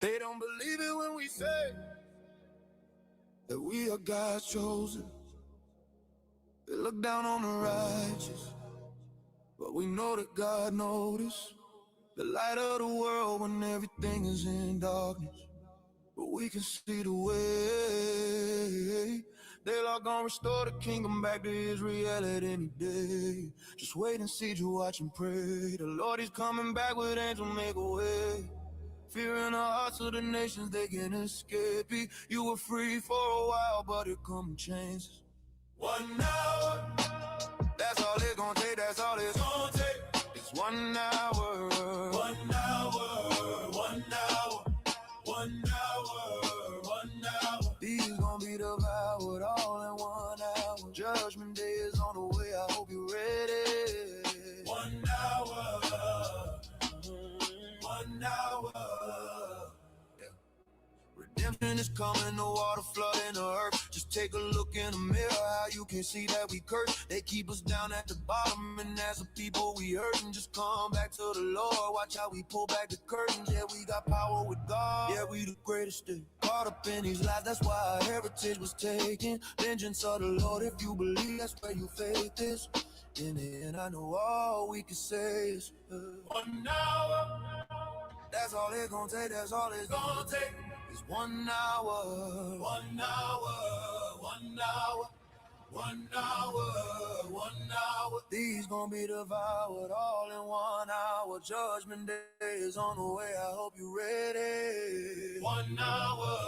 They don't believe it when we say that we are God's chosen. They look down on the righteous, but we know that God noticed. The light of the world when everything is in darkness, but we can see the way. They're all gonna restore the kingdom back to Israel at any day. Just wait and see, you watch and pray. The Lord is coming back with angels, make a way. Fear in the hearts of the nations, they can't escape it. You were free for a while, but it come changes. 1 hour, that's all it's gonna take, that's all it's gonna take. It's 1 hour. 1 hour, 1 hour, 1 hour, 1 hour. These gonna be devoured all in 1 hour. Judgment day is on the way, I hope you're ready. 1 hour, 1 hour. Redemption is coming, the water flooding the earth. Just take a look in the mirror, how you can see that we curse. They keep us down at the bottom, and as a people we hurting. Just come back to the Lord, watch how we pull back the curtains. Yeah, we got power with God, yeah, we the greatest thing. Caught up in these lies, that's why our heritage was taken. Vengeance of the Lord, if you believe, that's where your faith is. In the end, I know all we can say is 1 hour. That's all it's gonna take, that's all it's gonna take. It's 1 hour. 1 hour, 1 hour, 1 hour, 1 hour. These gonna be devoured all in 1 hour. Judgment day is on the way, I hope you're ready. 1 hour.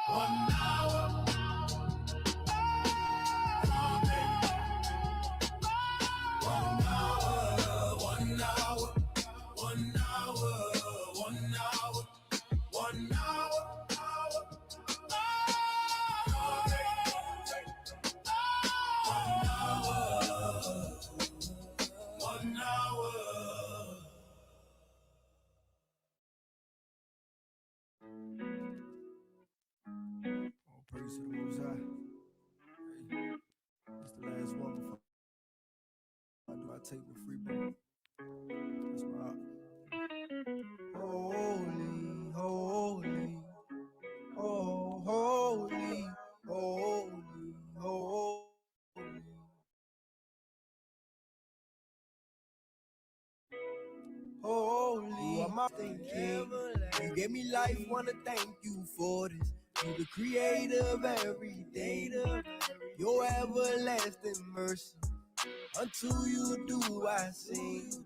1 hour. 1 hour. All praise to the Most High. Hey, it's the last one before I take my free bro. That's my holy, holy, oh, holy, holy, holy. Holy, you are my King. You gave me life, wanna thank you for this. You the creator of everything. Your everlasting mercy. Unto you do I sing.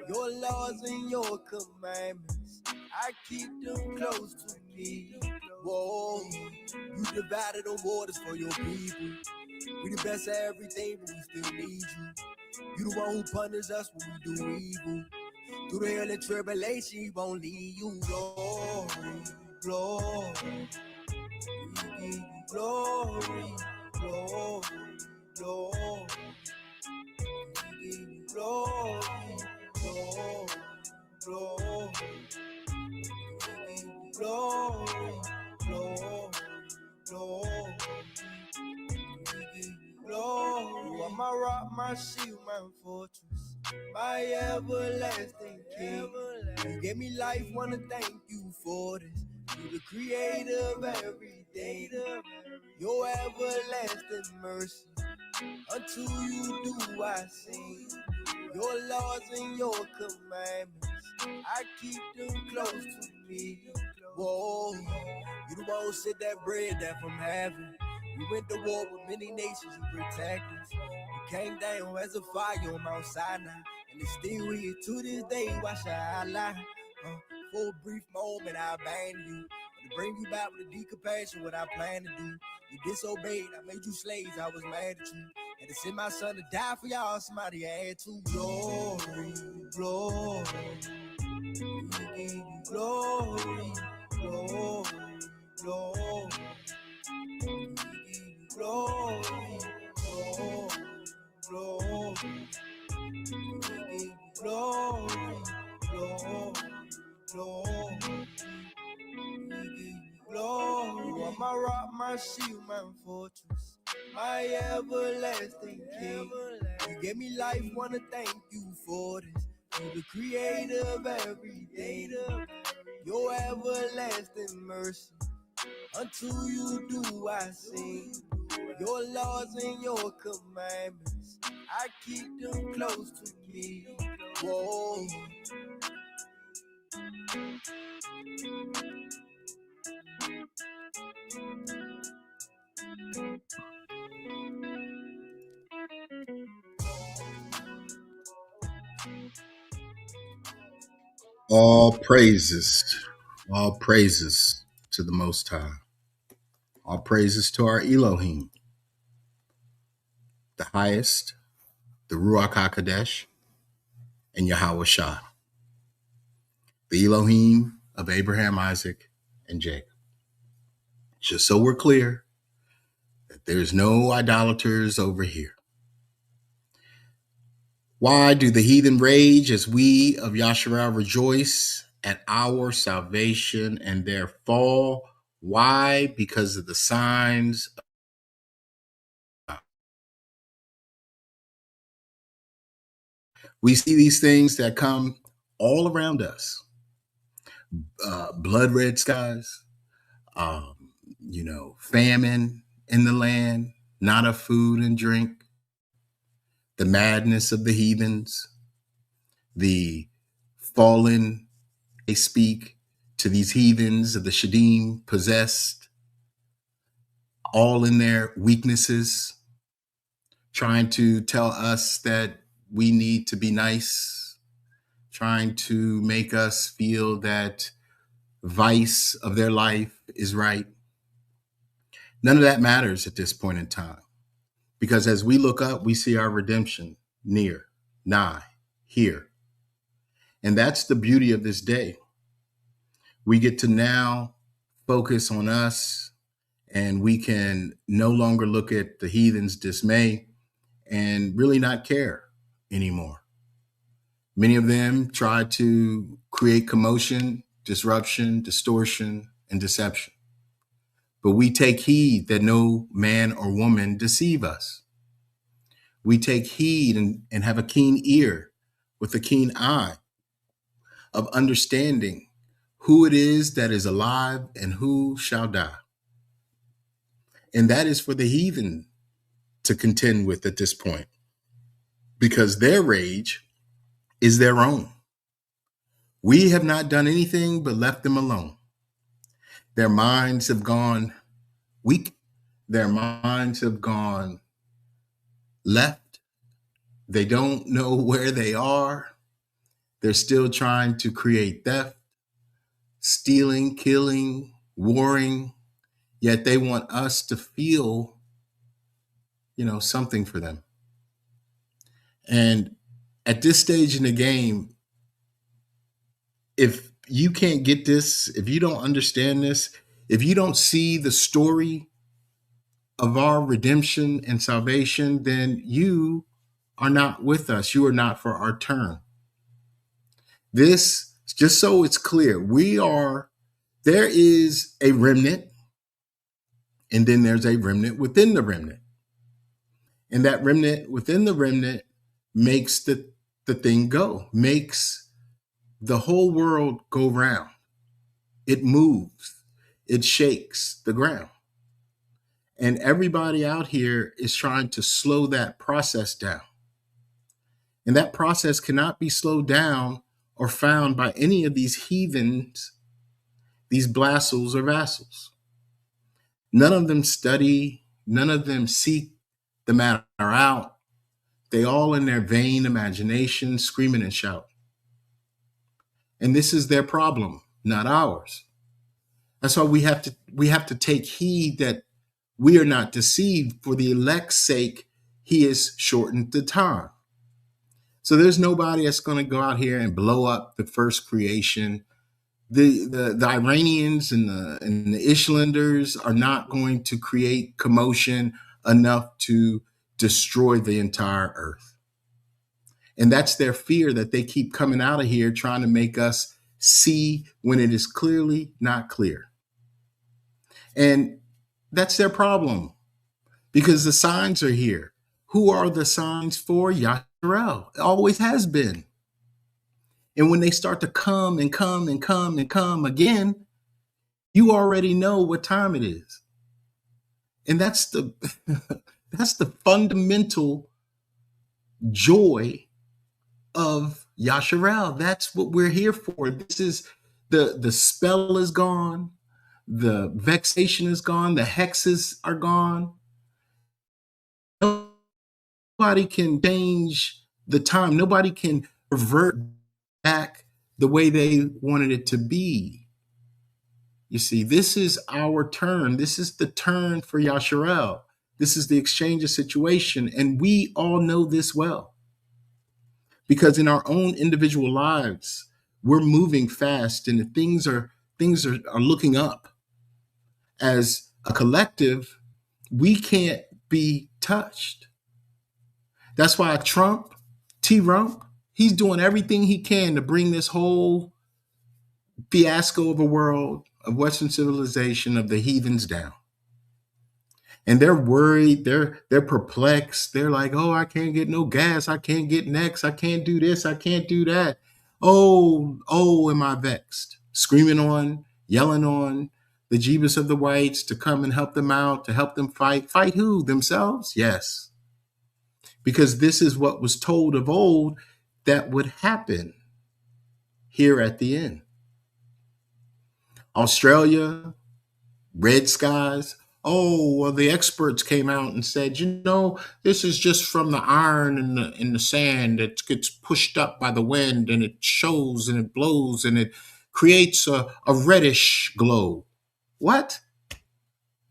Your laws and your commandments, I keep them close to me. Whoa, you divided the waters for your people. We the best at everything, but we still need you. You the one who punish us when we do evil. Through the hell and tribulation, he won't leave you. Glory, glory, we give you glory, glory, glory. We give you glory, glory, glory. We give you glory, glory, glory. We give you glory. You are my rock, my shield, my fortress, my everlasting King. You gave me life, wanna thank you for this. You the creator of everything. Your everlasting mercy. Unto you do I sing. Your laws and your commandments, I keep them close to me. Whoa, you the one who sent that bread down from heaven. We went to war with many nations, you protect us. You came down as a fire on Mount Sinai, and it's still here to this day. Why shall I lie? For a brief moment I abandoned you, but to bring you back with a deep compassion, what I plan to do. You disobeyed, I made you slaves, I was mad at you. And to send my son to die for y'all, somebody had to. Glory, glory, we give you glory, glory, glory. We give you glory, glory, glory. We give you glory, glory, glory. We give you glory. You are my rock, my shield, my fortress, my everlasting King. You gave me life, wanna thank you for this. You the creator of everything. Your everlasting mercy. Until you do, I sing. Your laws and your commandments, I keep them close to me. Whoa. All praises to the Most High. All praises to our Elohim, the highest, the Ruach HaKodesh, and Yahweh Shah, the Elohim of Abraham, Isaac, and Jacob. Just so we're clear that there's no idolaters over here. Why do the heathen rage as we of Yashar'EL rejoice at our salvation and their fall? Why? Because of the signs. We see these things that come all around us. Blood red skies, famine in the land, not enough food and drink, the madness of the heathens, the fallen, they speak to these heathens of the Shadim, possessed, all in their weaknesses, trying to tell us that we need to be nice, trying to make us feel that vice of their life is right. None of that matters at this point in time, because as we look up, we see our redemption near, nigh, here. And that's the beauty of this day. We get to now focus on us, and we can no longer look at the heathen's dismay and really not care anymore. Many of them try to create commotion, disruption, distortion, and deception. But we take heed that no man or woman deceive us. We take heed and have a keen ear with a keen eye of understanding who it is that is alive and who shall die. And that is for the heathen to contend with at this point, because their rage is their own. We have not done anything but left them alone. Their minds have gone weak. Their minds have gone left. They don't know where they are. They're still trying to create theft, stealing, killing, warring, yet they want us to feel, something for them. And at this stage in the game, if you can't get this, if you don't understand this, if you don't see the story of our redemption and salvation, then you are not with us. You are not for our turn. This, just so it's clear, there is a remnant, and then there's a remnant within the remnant. And that remnant within the remnant makes the thing go, makes the whole world go round. It moves, it shakes the ground. And everybody out here is trying to slow that process down. And that process cannot be slowed down or found by any of these heathens, these blassels or vassals. None of them study, none of them seek the matter out. They all in their vain imagination, screaming and shouting. And this is their problem, not ours. That's why we have to take heed that we are not deceived. For the elect's sake, he has shortened the time. So there's nobody that's going to go out here and blow up the first creation. The Iranians and the Ishlanders are not going to create commotion enough to destroy the entire earth. And that's their fear, that they keep coming out of here trying to make us see when it is clearly not clear. And that's their problem, because the signs are here. Who are the signs for? Yashar'EL. It always has been. And when they start to come and come and come and come again, you already know what time it is. And that's the that's the fundamental joy of Yashar'EL. That's what we're here for. This is the spell is gone, the vexation is gone, the hexes are gone. Nobody can change the time. Nobody can revert back the way they wanted it to be. You see, this is our turn. This is the turn for Yashar'EL. This is the exchange of situation. And we all know this well. Because in our own individual lives, we're moving fast and things are looking up. As a collective, we can't be touched. That's why T-Rump, he's doing everything he can to bring this whole fiasco of a world of Western civilization of the heathens down. And they're worried, they're perplexed. They're like, oh, I can't get no gas, I can't get next, I can't do this, I can't do that. Oh, am I vexed? Screaming on, yelling on the Jeebus of the whites to come and help them out, to help them fight. Fight who? Themselves? Yes. Because this is what was told of old that would happen here at the end. Australia, red skies. Oh, well, the experts came out and said, this is just from the iron in the sand that gets pushed up by the wind, and it shows and it blows and it creates a reddish glow. What?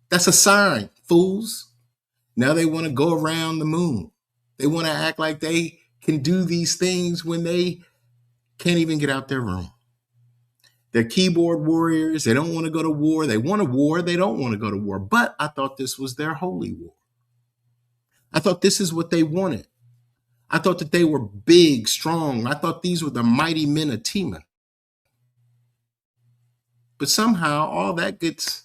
That's a sign, fools. Now they want to go around the moon. They want to act like they can do these things when they can't even get out their room. They're keyboard warriors. They don't want to go to war. They want a war. They don't want to go to war. But I thought this was their holy war. I thought this is what they wanted. I thought that they were big, strong. I thought these were the mighty men of Tema. But somehow all that gets,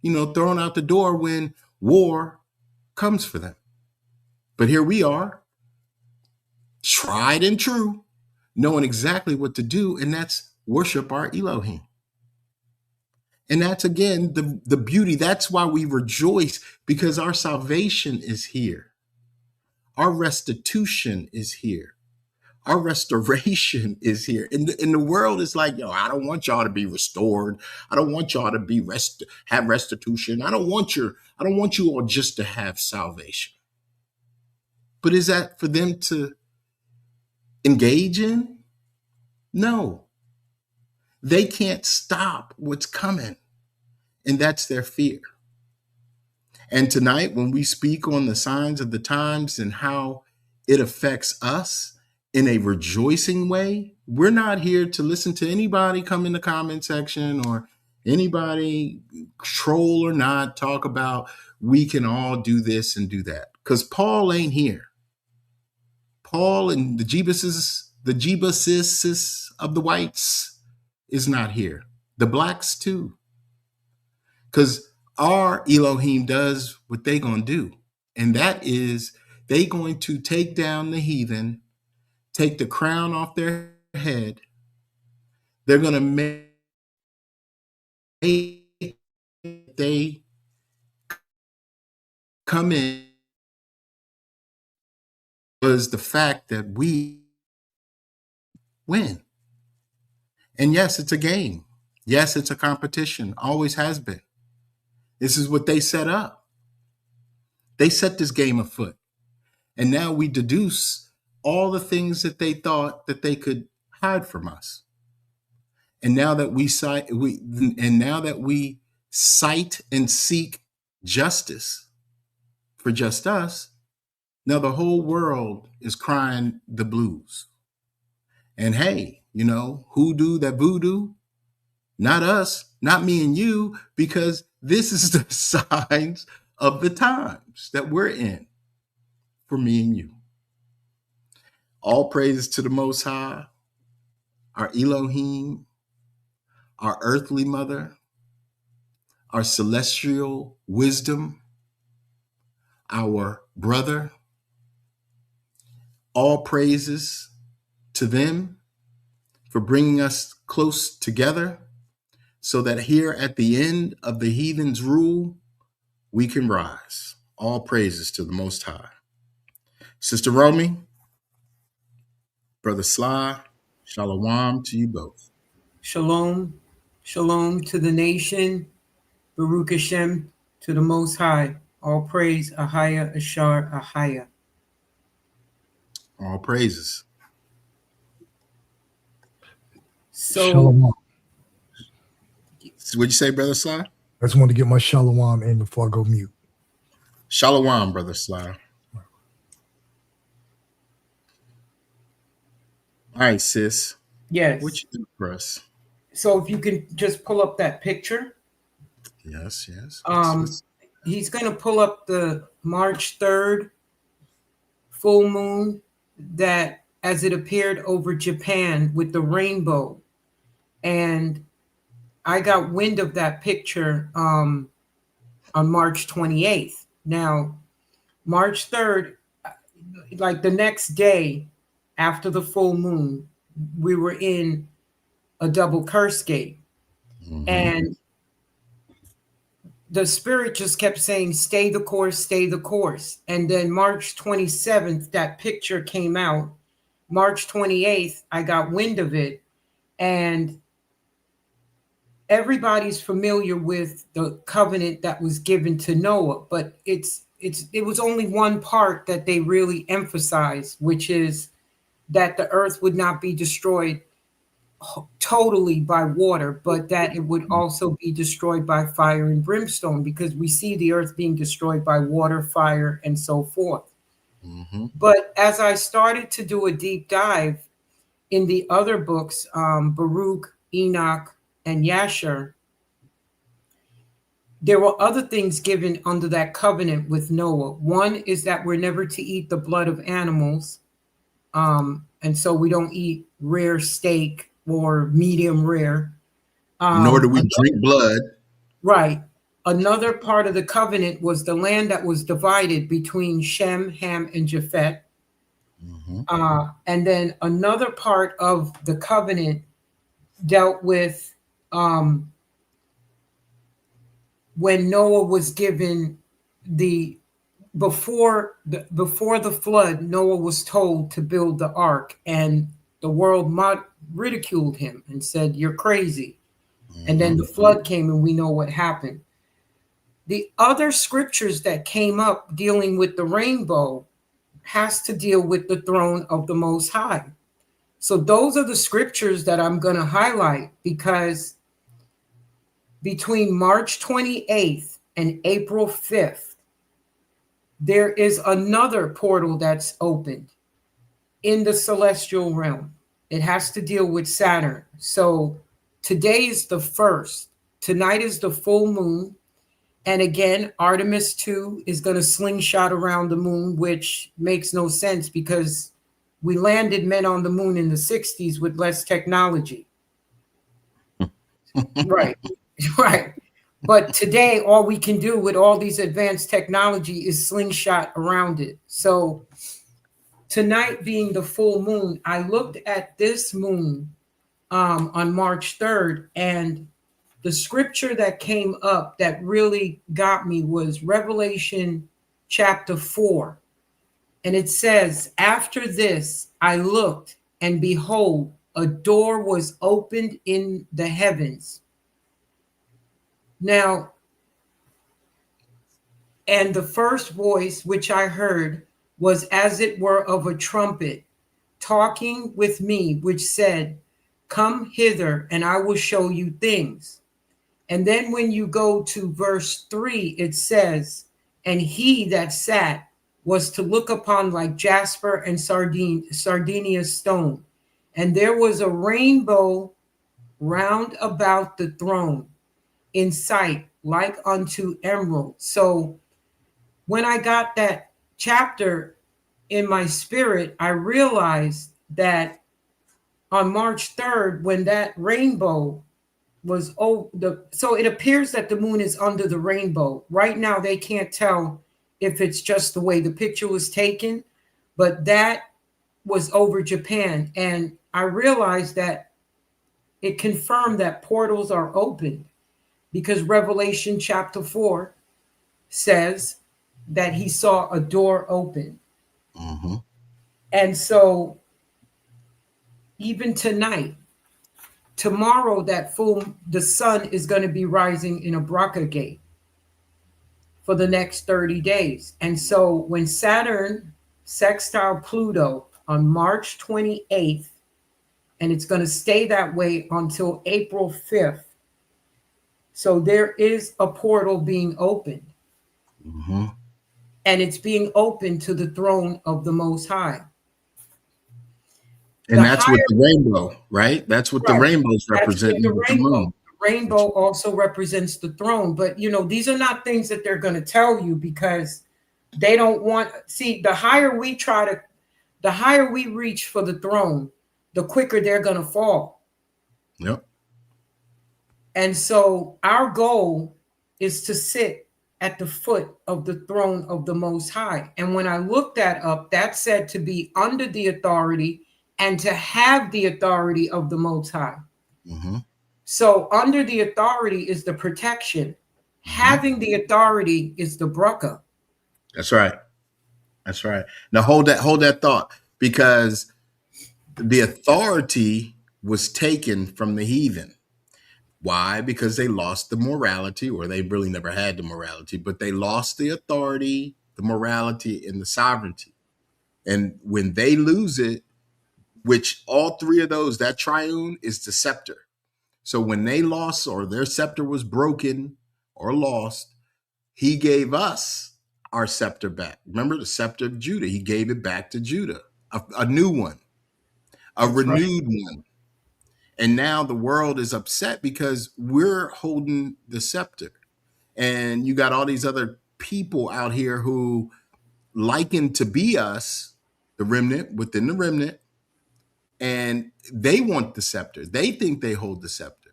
thrown out the door when war comes for them. But here we are, tried and true, knowing exactly what to do, and that's worship our Elohim. And that's, again, the beauty. That's why we rejoice, because our salvation is here. Our restitution is here. Our restoration is here. And the world is like, I don't want y'all to be restored. I don't want y'all to be have restitution. I don't want you all just to have salvation. But is that for them to engage in? No. They can't stop what's coming. And that's their fear. And tonight, when we speak on the signs of the times and how it affects us in a rejoicing way, we're not here to listen to anybody come in the comment section or anybody, troll or not, talk about we can all do this and do that. Because Paul ain't here. Paul and the Jebuses of the whites is not here. The blacks too. Because our Elohim does what they gonna do. And that is they going to take down the heathen, take the crown off their head. They're gonna make they come in was the fact that we win. And yes, it's a game. Yes, it's a competition. Always has been. This is what they set up. They set this game afoot. And now we deduce all the things that they thought that they could hide from us. And now that we cite and seek justice for just us, now the whole world is crying the blues. And hey, who do that voodoo? Not us, not me and you, because this is the signs of the times that we're in for me and you. All praises to the Most High, our Elohim, our earthly mother, our celestial wisdom, our brother. All praises to them for bringing us close together so that here at the end of the heathen's rule, we can rise. All praises to the Most High. Sister Romy, Brother Sly, Shalom to you both. Shalom, shalom to the nation, Baruch Hashem to the Most High. All praise, Ahaya, Ashar, Ahaya. All praises. So, Shalom. What'd you say, Brother Sly? I just want to get my shalom in before I go mute. Shalom, Brother Sly. All right, sis. yes. What you do for us? So if you can just pull up that picture. Yes, yes. He's going to pull up the March 3rd full moon that as it appeared over Japan with the rainbow. And I got wind of that picture on March 28th. Now, March 3rd, like the next day after the full moon, we were in a double curse gate. Mm-hmm. And the spirit just kept saying, stay the course, stay the course. And then March 27th, that picture came out. March 28th, I got wind of it. And everybody's familiar with the covenant that was given to Noah, but it was only one part that they really emphasized, which is that the earth would not be destroyed totally by water, but that it would also be destroyed by fire and brimstone, because we see the earth being destroyed by water, fire, and so forth. Mm-hmm. But as I started to do a deep dive in the other books, Baruch, Enoch, and Yasher, there were other things given under that covenant with Noah. One is that we're never to eat the blood of animals. And so we don't eat rare steak or medium rare. Nor do we drink blood. Right. Another part of the covenant was the land that was divided between Shem, Ham, and Japheth. Mm-hmm. And then another part of the covenant dealt with when Noah was given before the flood, Noah was told to build the ark, and the world ridiculed him and said, you're crazy. Mm-hmm. And then the flood came, and we know what happened. The other scriptures that came up dealing with the rainbow has to deal with the throne of the Most High. So those are the scriptures that I'm going to highlight, because between March 28th and April 5th, there is another portal that's opened in the celestial realm. It has to deal with Saturn. So today is the 1st. Tonight is the full moon. And again, Artemis 2 is going to slingshot around the moon, which makes no sense because we landed men on the moon in the 60s with less technology. Right. Right. But today, all we can do with all these advanced technology is slingshot around it. So tonight being the full moon, I looked at this moon on March 3rd, and the scripture that came up that really got me was Revelation chapter 4. And it says, after this, I looked, and behold, a door was opened in the heavens. Now, and the first voice which I heard was as it were of a trumpet, talking with me, which said, come hither, and I will show you things. And then when you go to verse 3, it says, and he that sat was to look upon like jasper and sardinia stone. And there was a rainbow round about the throne in sight, like unto emerald. So when I got that chapter in my spirit, I realized that on March 3rd, when that rainbow was so it appears that the moon is under the rainbow. Right now, they can't tell if it's just the way the picture was taken, but that was over Japan. And I realized that it confirmed that portals are open, because Revelation chapter 4 says that he saw a door open. Mm-hmm. And so even tonight, tomorrow, the sun is going to be rising in a Braca gate for the next 30 days. And so when Saturn sextile Pluto on March 28th, and it's going to stay that way until April 5th. So there is a portal being opened. Mm-hmm. And it's being opened to the throne of the Most High. And that's with the rainbow, right? That's what the rainbow's representing with the moon. The rainbow also represents the throne. But, these are not things that they're going to tell you, because they don't want, see, the higher we reach for the throne, the quicker they're going to fall. Yep. And so our goal is to sit at the foot of the throne of the Most High. And when I looked that up, that said to be under the authority and to have the authority of the Most High. Mm-hmm. So under the authority is the protection. Mm-hmm. Having the authority is the Braca. That's right. That's right. Now hold that thought, because the authority was taken from the heathen. Why? Because they lost the morality, or they really never had the morality, but they lost the authority, the morality, and the sovereignty. And when they lose it, which all three of those, that triune is the scepter. So when they lost, or their scepter was broken or lost, he gave us our scepter back. Remember the scepter of Judah? He gave it back to Judah, a new one, a renewed one. And now the world is upset because we're holding the scepter. And you got all these other people out here who liken to be us, the remnant within the remnant, and they want the scepter. They think they hold the scepter.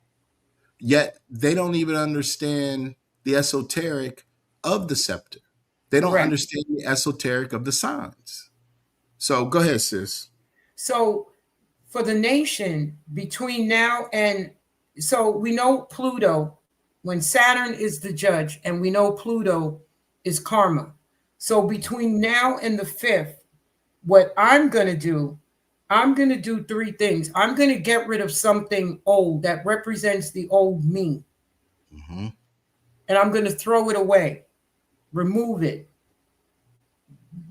Yet they don't even understand the esoteric of the scepter. They don't understand the esoteric of the signs. So go ahead, sis. So for the nation between now and, so we know Pluto, when Saturn is the judge, and we know Pluto is karma. So between now and the 5th, what I'm going to do three things. I'm going to get rid of something old that represents the old me. Mm-hmm. And I'm going to throw it away, remove it,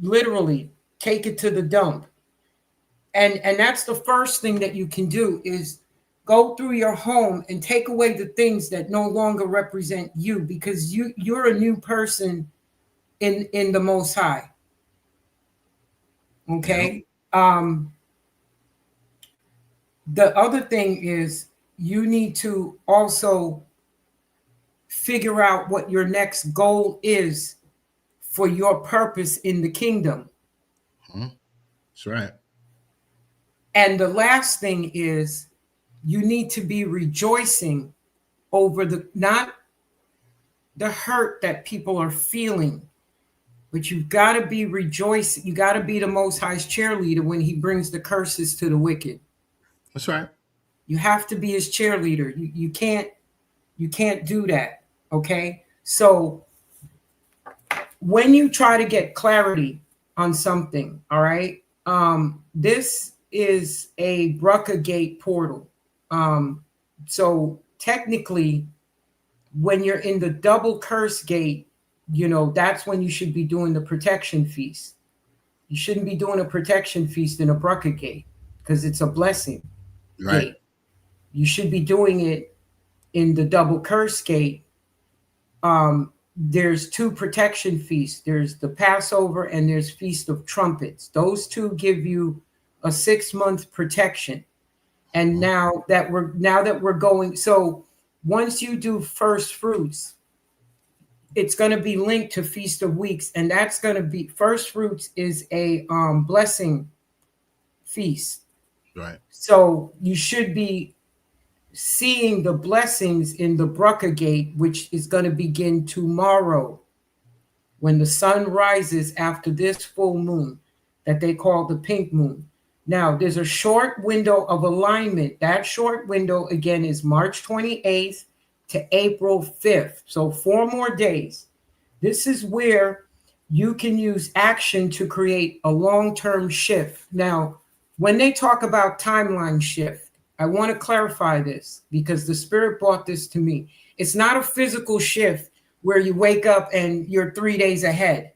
literally take it to the dump. And that's the first thing that you can do, is go through your home and take away the things that no longer represent you, because you're a new person in the Most High. Okay. Yep. The other thing is, you need to also figure out what your next goal is for your purpose in the kingdom. Mm-hmm. That's right. And the last thing is, you need to be rejoicing over not the hurt that people are feeling, but you've got to be rejoicing. You got to be the Most High's cheerleader when he brings the curses to the wicked. That's right. You have to be his cheerleader. You can't do that. Okay. So when you try to get clarity on something, all right, this is a Braca gate portal. So technically, when you're in the double curse gate, that's when you should be doing the protection feast. You shouldn't be doing a protection feast in a Braca gate, because it's a blessing gate. You should be doing it in the double curse gate. There's two protection feasts. There's the Passover and there's Feast of Trumpets. Those two give you a 6-month protection. And now that we're going, so once you do first fruits, it's going to be linked to Feast of Weeks, and that's going to be, first fruits is a blessing feast. Right. So you should be seeing the blessings in the Braca gate, which is going to begin tomorrow when the sun rises after this full moon that they call the pink moon. Now, there's a short window of alignment. That short window, again, is March 28th to April 5th. So 4 more days. This is where you can use action to create a long-term shift. Now, when they talk about timeline shift, I want to clarify this because the Spirit brought this to me. It's not a physical shift where you wake up and you're 3 days ahead.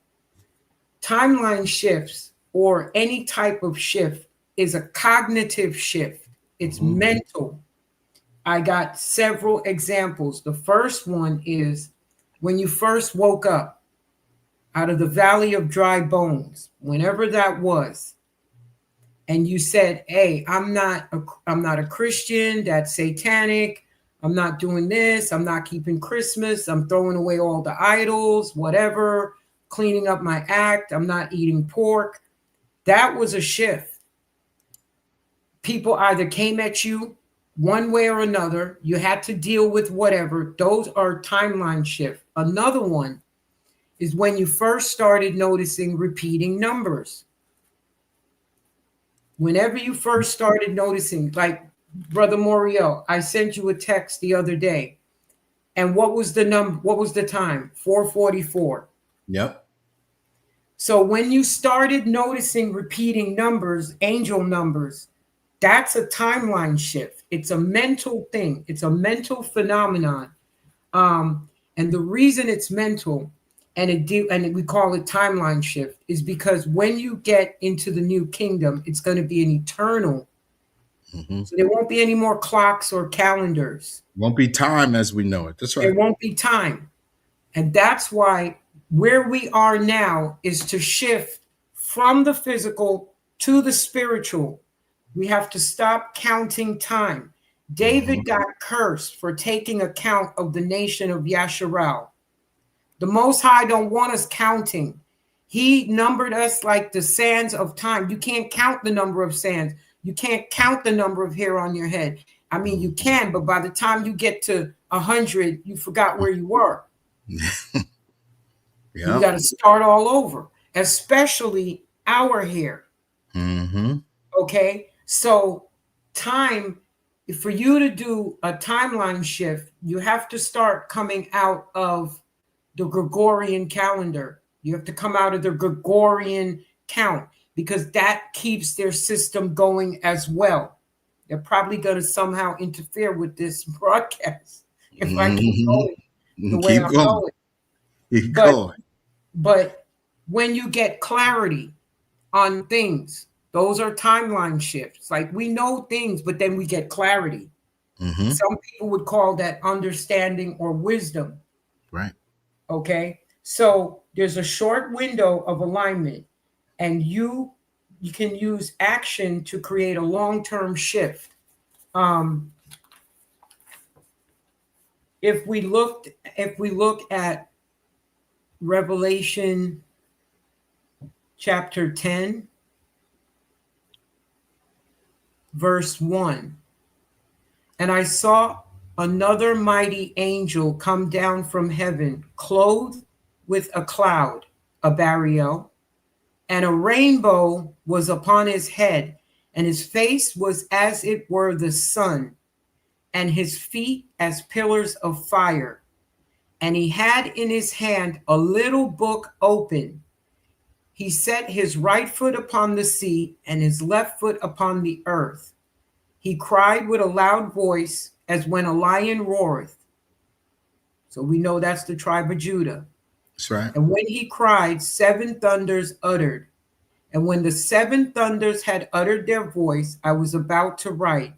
Timeline shifts or any type of shift is a cognitive shift. It's mental. I got several examples. The first one is when you first woke up out of the valley of dry bones, whenever that was, and you said, hey, I'm not a Christian, that's satanic, I'm not doing this, I'm not keeping Christmas, I'm throwing away all the idols, whatever, cleaning up my act, I'm not eating pork. That was a shift. People either came at you one way or another. You had to deal with whatever. Those are timeline shift. Another one is when you first started noticing repeating numbers. Whenever you first started noticing, like Brother Moriel, I sent you a text the other day. And what was the number? What was the time? 4:44. Yep. So when you started noticing repeating numbers, angel numbers, that's a timeline shift. It's a mental thing. It's a mental phenomenon. And the reason it's mental and we call it timeline shift is because when you get into the new kingdom, it's going to be an eternal. So there won't be any more clocks or calendars. Won't be time as we know it. That's right. There won't be time. And that's why where we are now is to shift from the physical to the spiritual. We have to stop counting time. David got cursed for taking account of the nation of Yashar'EL. The Most High don't want us counting. He numbered us like the sands of time. You can't count the number of sands. You can't count the number of hair on your head. I mean, you can, but by the time you get to 100, you forgot where you were. You got to start all over, especially our hair. Okay, so time, for you to do a timeline shift, you have to start coming out of the Gregorian calendar. You have to come out of the Gregorian count because that keeps their system going as well. They're probably going to somehow interfere with this broadcast if I keep going the way I'm going. Keep going. But when you get clarity on things, those are timeline shifts. Like we know things, but then we get clarity. Some people would call that understanding or wisdom. Right. Okay. So there's a short window of alignment, and you can use action to create a long-term shift. If we look at Revelation chapter 10, verse 1, and I saw another mighty angel come down from heaven, clothed with a cloud, a bariel, and a rainbow was upon his head, and his face was as it were the sun, and his feet as pillars of fire. And he had in his hand a little book open. He set his right foot upon the sea and his left foot upon the earth. He cried with a loud voice as when a lion roareth. So we know that's the tribe of Judah. That's right. And when he cried, 7 thunders uttered. And when the 7 thunders had uttered their voice, I was about to write.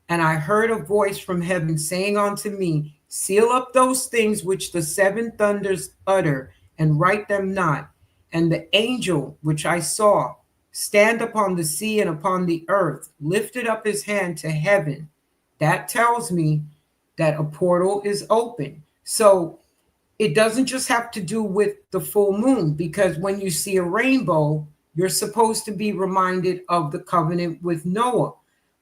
And I heard a voice from heaven saying unto me, seal up those things which the 7 thunders utter, and write them not. And the angel which I saw stand upon the sea and upon the earth lifted up his hand to heaven. That tells me that a portal is open. So it doesn't just have to do with the full moon, because when you see a rainbow, you're supposed to be reminded of the covenant with Noah.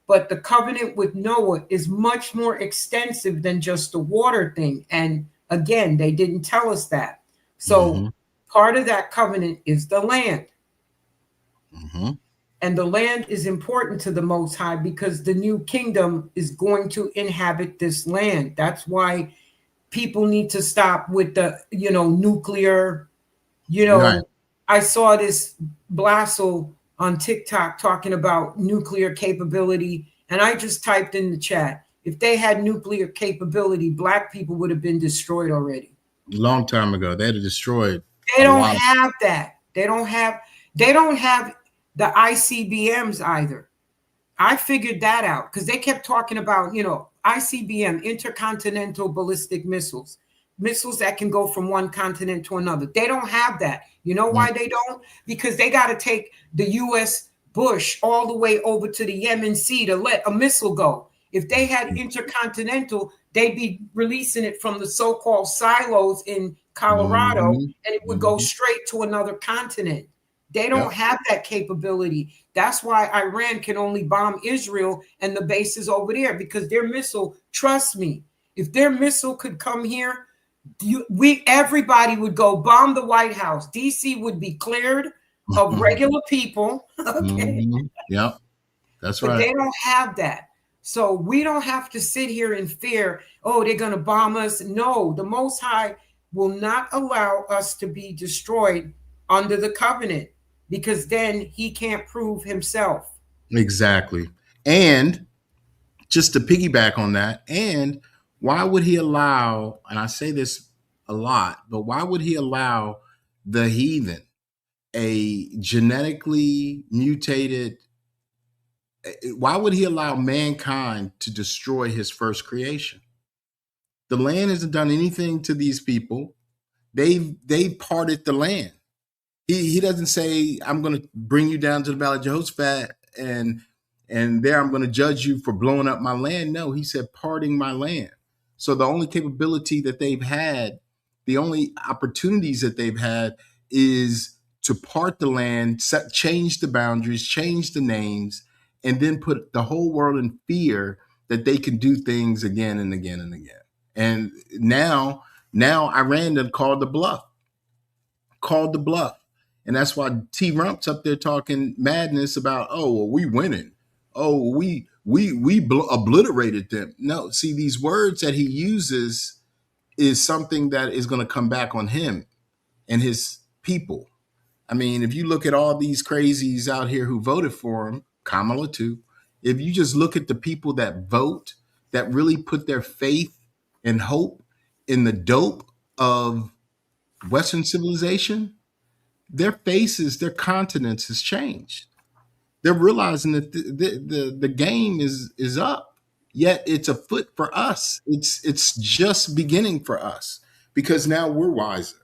But the covenant with Noah is much more extensive than just the water thing. And again, they didn't tell us that. So part of that covenant is the land. And the land is important to the Most High because the new kingdom is going to inhabit this land. That's why people need to stop with the, nuclear, Right. I saw this Blassel on TikTok talking about nuclear capability. And I just typed in the chat, if they had nuclear capability, black people would have been destroyed already. Long time ago, they'd have destroyed They a don't lot. have that. They don't have the ICBMs either. I figured that out because they kept talking about, ICBM, intercontinental ballistic missiles, missiles that can go from one continent to another. They don't have that. You know why they don't? Because they got to take the U.S. Bush all the way over to the Yemen Sea to let a missile go. If they had intercontinental, they'd be releasing it from the so-called silos in Colorado, and it would go straight to another continent. They don't have that capability. That's why Iran can only bomb Israel and the bases over there, because their missile, trust me, if their missile could come here, everybody would go bomb the White House. DC would be cleared of regular people. Okay. Yep, that's But right. they don't have that. So we don't have to sit here in fear, oh, they're going to bomb us. No, the Most High will not allow us to be destroyed under the covenant, because then he can't prove himself. Exactly. And just to piggyback on that, and why would he allow, and I say this a lot, but why would he allow the heathen, a genetically mutated, why would he allow mankind to destroy his first creation? The land hasn't done anything to these people. They've parted the land. He doesn't say, I'm going to bring you down to the Valley of Jehoshaphat and there I'm going to judge you for blowing up my land. No, he said parting my land. So the only capability that they've had, the only opportunities that they've had is to part the land, change the boundaries, change the names, and then put the whole world in fear that they can do things again and again and again. And now Iran done called the bluff. And that's why T Rump's up there talking madness about, oh, well, we winning. Oh, we obliterated them. No, see, these words that he uses is something that is going to come back on him and his people. I mean, if you look at all these crazies out here who voted for him, Kamala too, if you just look at the people that vote, that really put their faith and hope in the dope of Western civilization, their faces, their countenance has changed. They're realizing that the game is up. Yet it's afoot for us. It's just beginning for us, because now we're wiser,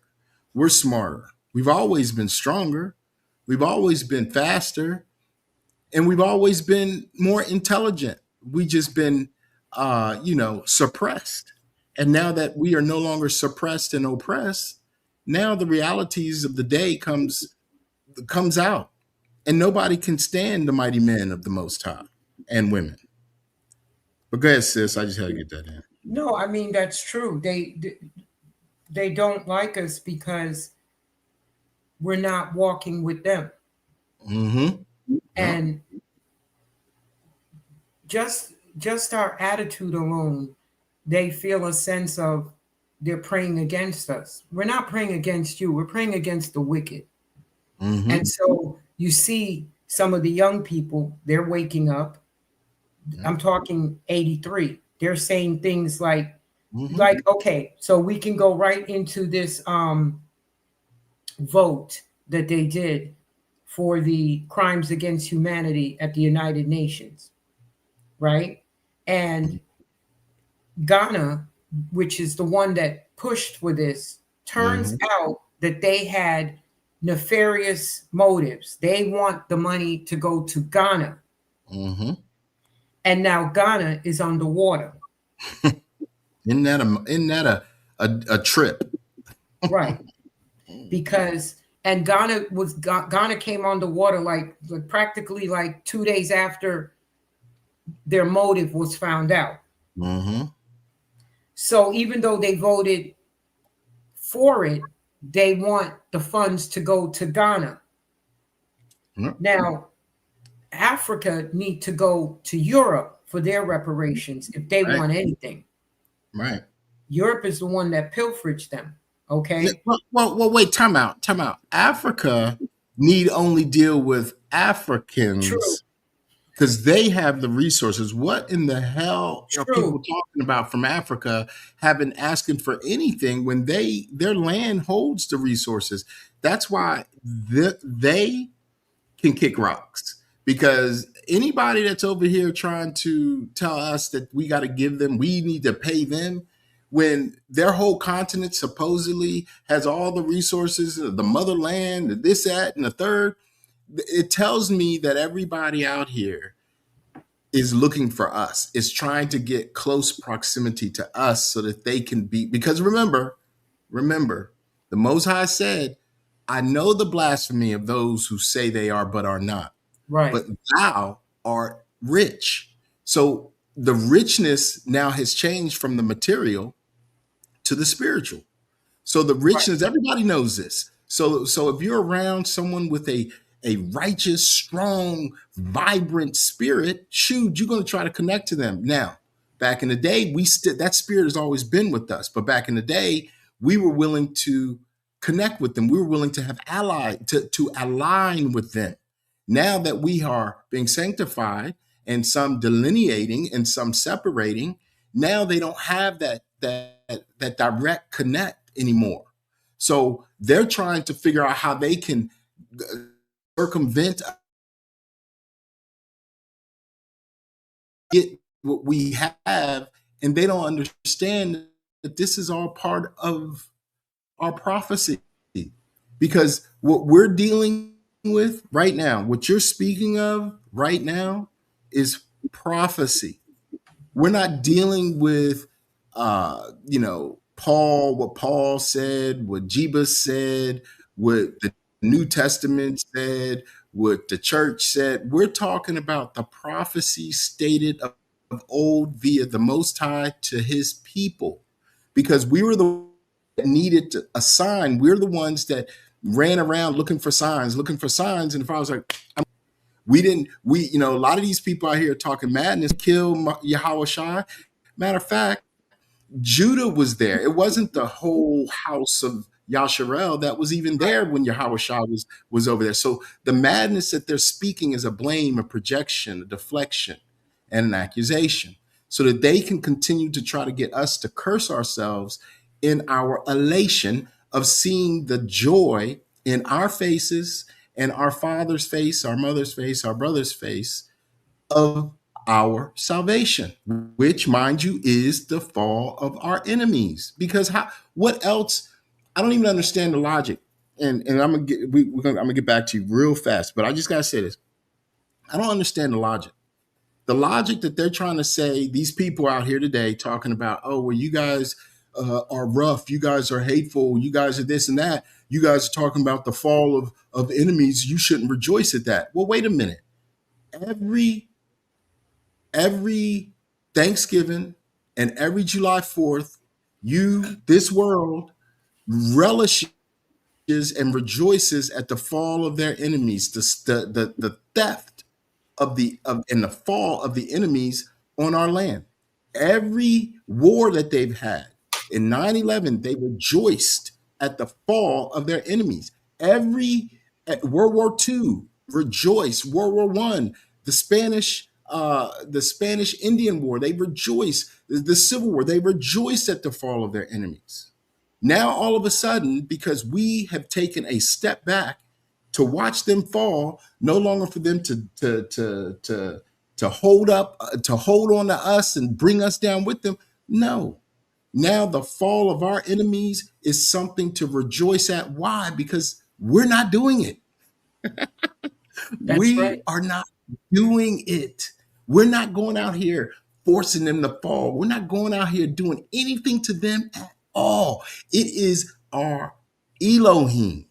we're smarter. We've always been stronger. We've always been faster, and we've always been more intelligent. We just been, suppressed. And now that we are no longer suppressed and oppressed, now the realities of the day comes out, and nobody can stand the mighty men of the Most High and women. But go ahead, sis. I just had to get that in. No, I mean, that's true. They don't like us because we're not walking with them. And just our attitude alone, they feel a sense of they're praying against us. We're not praying against you. We're praying against the wicked. And so you see some of the young people, they're waking up. I'm talking 83. They're saying things like, okay, so we can go right into this vote that they did for the crimes against humanity at the United Nations, right? And Ghana, which is the one that pushed for this, turns out that they had nefarious motives. They want the money to go to Ghana. And now Ghana is underwater. Isn't that a trip? Right. Because Ghana came underwater like practically like 2 days after their motive was found out. So even though they voted for it, they want the funds to go to Ghana. Now, Africa need to go to Europe for their reparations if they Right. want anything. Right. Europe is the one that pilfered them. Okay. Well, wait, time out. Africa need only deal with True. Africans because they have the resources. What in the hell are people True. talking about from Africa having asking for anything when their land holds the resources? That's why they can kick rocks, because anybody that's over here trying to tell us that we got to give them, we need to pay them, when their whole continent supposedly has all the resources, the motherland, this, that, and the third, it tells me that everybody out here is looking for us, is trying to get close proximity to us so that they can be, because remember, the Most High said, I know the blasphemy of those who say they are but are not, Right. but thou art rich. So the richness now has changed from the material to the spiritual. So the Right. richness, everybody knows this. So if you're around someone with a righteous, strong, vibrant spirit, shoot, you're going to try to connect to them. Now, back in the day, that spirit has always been with us. But back in the day, we were willing to connect with them. We were willing to have allied to align with them. Now that we are being sanctified and some delineating and some separating, now they don't have that direct connect anymore. So they're trying to figure out how they can circumvent, get what we have, and they don't understand that this is all part of our prophecy. Because what we're dealing with right now, what you're speaking of right now, is prophecy. We're not dealing with Paul, what Paul said, what Jebus said, what the New Testament said, what the church said. We're talking about the prophecy stated of old via the Most High to his people, because we were the that needed a sign. We're the ones that ran around looking for signs. And if I was like, a lot of these people out here talking madness, kill Yahweh Shai. Matter of fact, Judah was there. It wasn't the whole house of Yashar'EL that was even there when Yahweh Shah was over there. So the madness that they're speaking is a blame, a projection, a deflection, and an accusation, so that they can continue to try to get us to curse ourselves in our elation of seeing the joy in our faces and our father's face, our mother's face, our brother's face of our salvation, which, mind you, is the fall of our enemies. Because what else? I don't even understand the logic. And I'm gonna get back to you real fast, but I just gotta say this. I don't understand the logic. The logic that they're trying to say, these people out here today talking about, oh, well, you guys are rough, you guys are hateful, you guys are this and that, you guys are talking about the fall of enemies, you shouldn't rejoice at that. Well, wait a minute. Every Thanksgiving and every July 4th, this world, relishes and rejoices at the fall of their enemies, the theft and the fall of the enemies on our land. Every war that they've had, in 9/11, they rejoiced at the fall of their enemies. At World War II, rejoiced. World War One, the Spanish Indian War, they rejoiced. The Civil War, they rejoiced at the fall of their enemies. Now, all of a sudden, because we have taken a step back to watch them fall, no longer for them to hold on to us and bring us down with them. No. Now the fall of our enemies is something to rejoice at. Why? Because we're not doing it. That's We right. are not doing it. We're not going out here forcing them to fall. We're not going out here doing anything to them at all. It is our Elohim.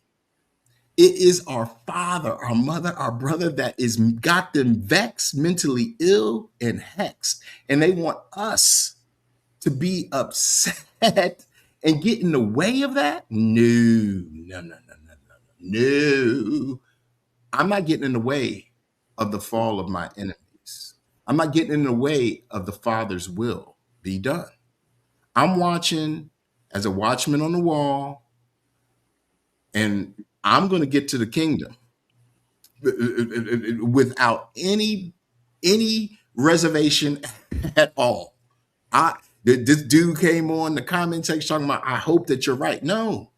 It is our father, our mother, our brother that is got them vexed, mentally ill, and hexed. And they want us to be upset and get in the way of that? No. I'm not getting in the way of the fall of my enemies. I'm not getting in the way of the Father's will be done. I'm watching as a watchman on the wall, and I'm going to get to the kingdom without any reservation at all. This dude came on the comment section talking about, I hope that you're right. No,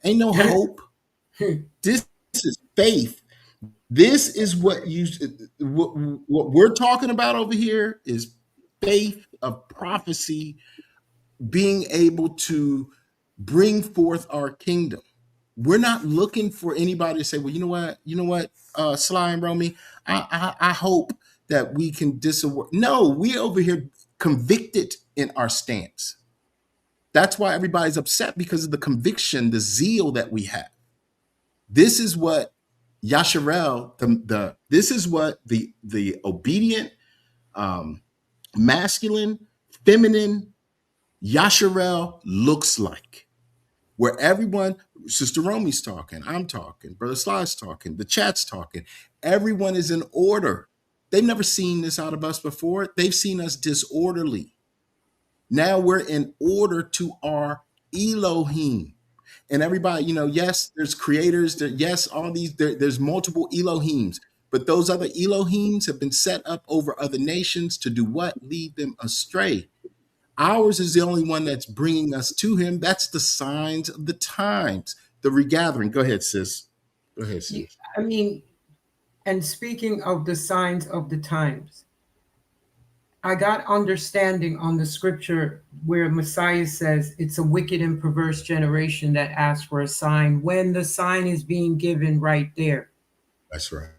ain't no hope. This is faith. This is what we're talking about over here is faith of prophecy, being able to bring forth our kingdom. We're not looking for anybody to say, well, you know what, Sly and Romy, I hope that we can disaward. No, we over here convicted in our stance. That's why everybody's upset, because of the conviction, the zeal that we have. This is what Yashar'EL, this is what the obedient, masculine, feminine Yashar'EL looks like. Where everyone, Sister Romy's talking, I'm talking, Brother Sly's talking, the chat's talking. Everyone is in order. They've never seen this out of us before. They've seen us disorderly. Now we're in order to our Elohim. And everybody, yes, there's creators, yes, all these, there's multiple Elohims, but those other Elohims have been set up over other nations to do what? Lead them astray. Ours is the only one that's bringing us to him. That's the signs of the times, the regathering. Go ahead, sis. Go ahead, sis. I mean, and speaking of the signs of the times, I got understanding on the scripture where Messiah says it's a wicked and perverse generation that asks for a sign when the sign is being given right there. That's right.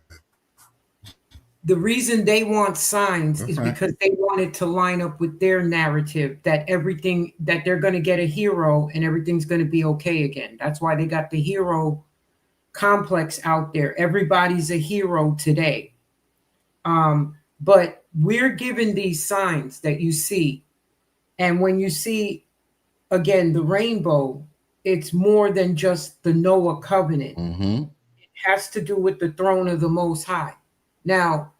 The reason they want signs is because they want it to line up with their narrative that everything, that they're going to get a hero and everything's going to be okay again. That's why they got the hero complex out there. Everybody's a hero today. But we're given these signs that you see. And when you see, again, the rainbow, it's more than just the Noah covenant. Mm-hmm. It has to do with the throne of the Most High. Now,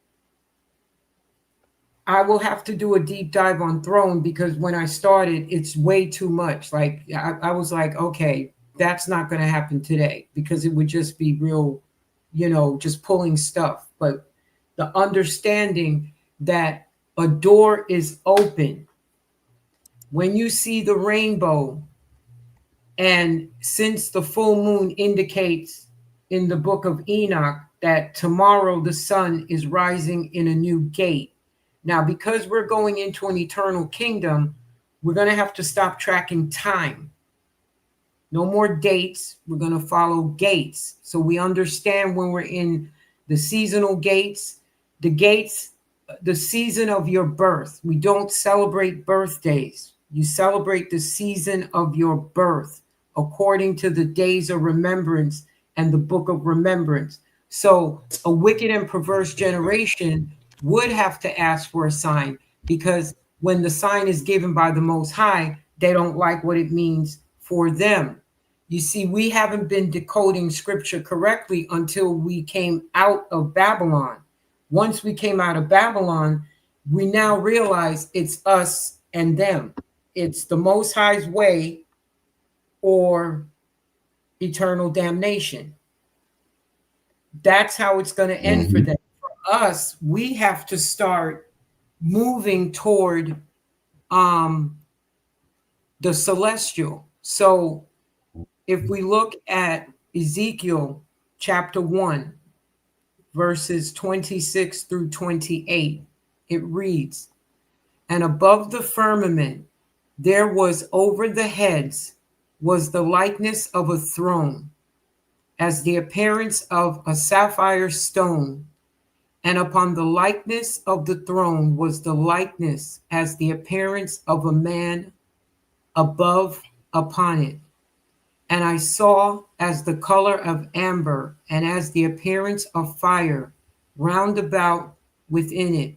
I will have to do a deep dive on throne, because when I started, it's way too much. Like I was like, okay, that's not going to happen today, because it would just be real, just pulling stuff. But the understanding that a door is open when you see the rainbow, and since the full moon indicates in the book of Enoch that tomorrow the sun is rising in a new gate. Now, because we're going into an eternal kingdom, we're going to have to stop tracking time. No more dates. We're going to follow gates. So we understand when we're in the seasonal gates, the season of your birth. We don't celebrate birthdays. You celebrate the season of your birth according to the days of remembrance and the book of remembrance. So a wicked and perverse generation would have to ask for a sign, because when the sign is given by the Most High, they don't like what it means for them. You see, we haven't been decoding scripture correctly until we came out of Babylon. Once we came out of Babylon, we now realize it's us and them. It's the Most High's way or eternal damnation. That's how it's going to end for them. For us, we have to start moving toward the celestial. So if we look at Ezekiel chapter 1, verses 26 through 28, it reads, "And above the firmament there was over the heads was the likeness of a throne, as the appearance of a sapphire stone, and upon the likeness of the throne was the likeness as the appearance of a man above upon it. And I saw as the color of amber, and as the appearance of fire round about within it,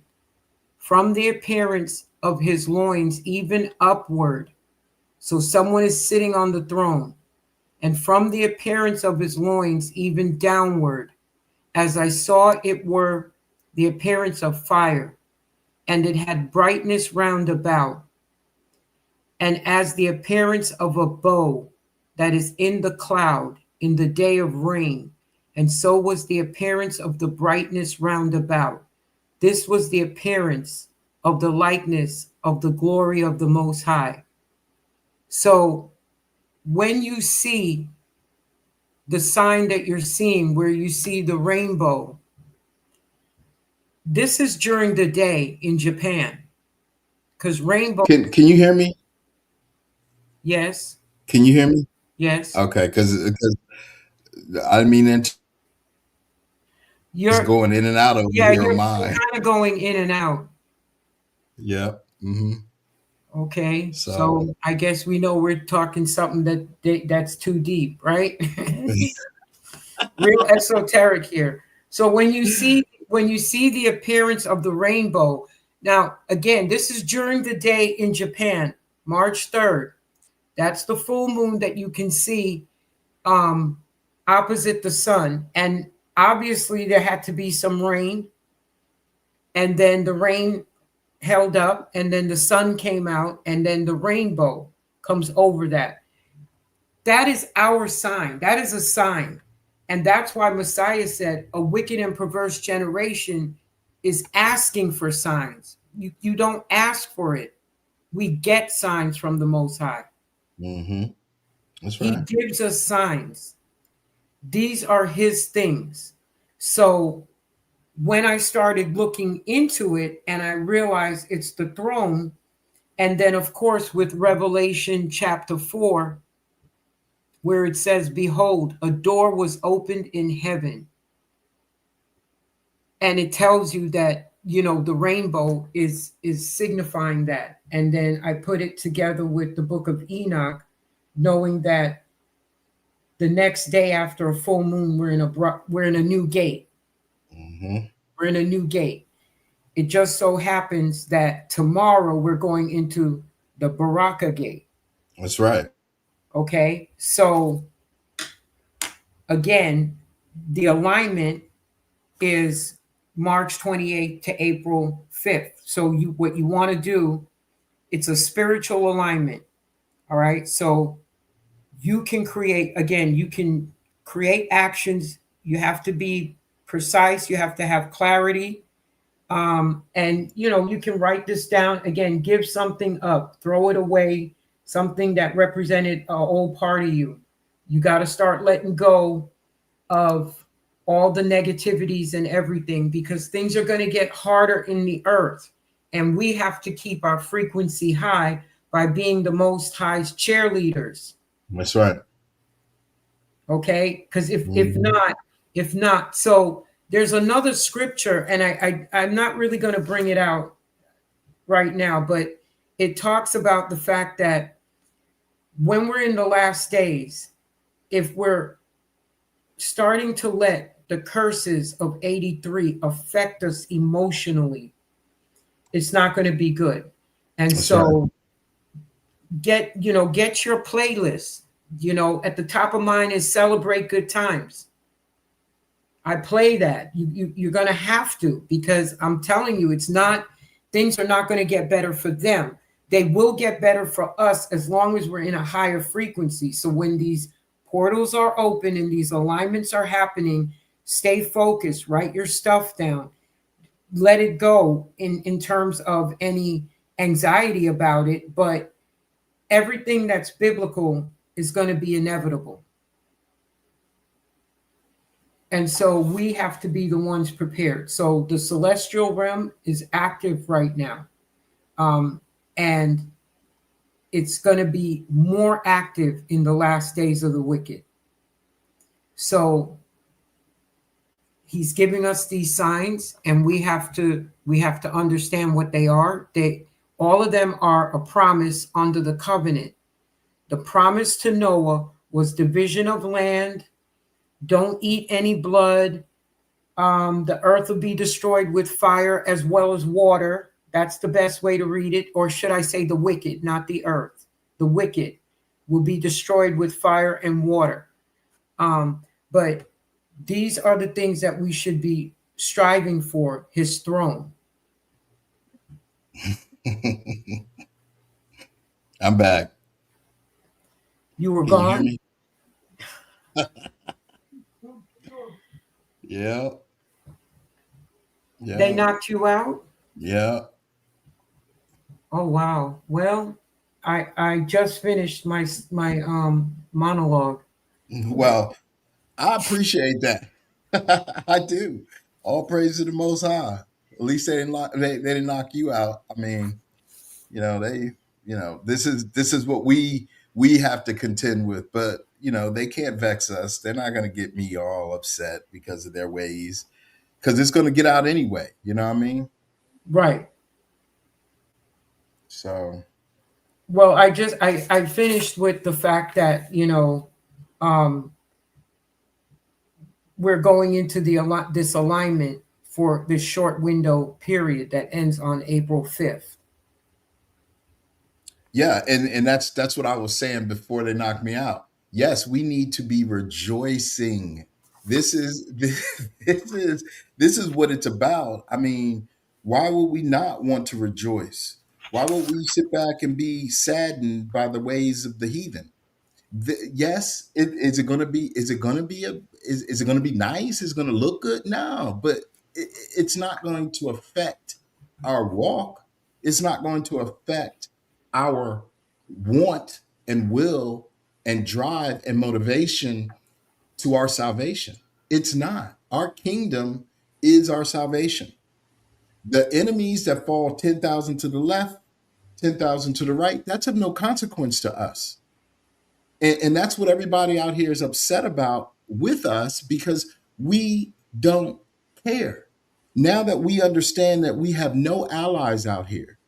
from the appearance of his loins even upward." So someone is sitting on the throne. "And from the appearance of his loins even downward, as I saw it were the appearance of fire, and it had brightness round about, and as the appearance of a bow that is in the cloud in the day of rain, and so was the appearance of the brightness round about. This was the appearance of the likeness of the glory of the Most High. So when you see the sign that you're seeing, where you see the rainbow, this is during the day in Japan, because rainbow. Can you hear me? Yes, Can you hear me? yes. Okay, because I mean, it's You're, going in and out over yeah, here on you're mine. kind of going in and out. Yeah. Okay, So so I guess we know we're talking something that's too deep, right? Real esoteric here. So when you see the appearance of the rainbow, now again, this is during the day in Japan, March 3rd. That's the full moon that you can see opposite the sun, and obviously there had to be some rain, and then the rain held up, and then the sun came out, and then the rainbow comes over that. That is our sign. That is a sign. And that's why Messiah said a wicked and perverse generation is asking for signs. You don't ask for it. We get signs from the Most High. that's He right. gives us signs. These are his things. So when I started looking into it and I realized it's the throne, and then of course with Revelation chapter 4, where it says, behold, a door was opened in heaven. And it tells you that, the rainbow is signifying that. And then I put it together with the book of Enoch, knowing that the next day after a full moon, we're in a new gate. We're in a new gate. It just so happens that tomorrow we're going into the Baraka gate. That's right. Okay. So again, the alignment is March 28th to April 5th. So what you want to do, it's a spiritual alignment. All right. So you can create actions. You have to be precise. You have to have clarity. And you can write this down again, give something up, throw it away, something that represented an old part of you. You got to start letting go of all the negativities and everything, because things are going to get harder in the earth. And we have to keep our frequency high by being the Most High's cheerleaders. That's right. Okay. Because if not, so there's another scripture, and I'm not really going to bring it out right now, but it talks about the fact that when we're in the last days, if we're starting to let the curses of 83 affect us emotionally, it's not going to be good. And That's so right. get your playlist. At the top of mine is Celebrate Good Times. I play that. You're going to have to, because I'm telling you, things are not going to get better for them. They will get better for us as long as we're in a higher frequency. So when these portals are open and these alignments are happening, stay focused, write your stuff down, let it go in terms of any anxiety about it. But everything that's biblical is going to be inevitable. And so we have to be the ones prepared. So the celestial realm is active right now. And it's going to be more active in the last days of the wicked. So he's giving us these signs, and we have to understand what they are. All of them are a promise under the covenant. The promise to Noah was division of land. Don't eat any blood. The earth will be destroyed with fire as well as water. That's the best way to read it. Or should I say the wicked, not the earth. The wicked will be destroyed with fire and water. But these are the things that we should be striving for his throne. I'm back. You were Can you hear gone? me? Yeah. They Yeah. knocked you out? Yeah. Oh wow. Well, I just finished my monologue. Well, I appreciate that. I do. All praise to the Most High. At least they didn't knock you out. I mean, they this is what we have to contend with. But they can't vex us. They're not going to get me all upset because of their ways, because it's going to get out anyway. You know what I mean? Right. So Well, I finished with the fact that, um we're going into this alignment for this short window period that ends on April 5th. yeah, and that's what I was saying before they knocked me out. Yes, we need to be rejoicing. This is this is what it's about. I mean, why would we not want to rejoice? Why would we sit back and be saddened by the ways of the heathen? Yes, is it going to be? Is it going to be is it going to be nice? Is it going to look good? No, but it's not going to affect our walk. It's not going to affect our want and will and drive and motivation to our salvation. It's not. Our kingdom is our salvation. The enemies that fall 10,000 to the left, 10,000 to the right, that's of no consequence to us. And that's what everybody out here is upset about with us, because we don't care. Now that we understand that we have no allies out here,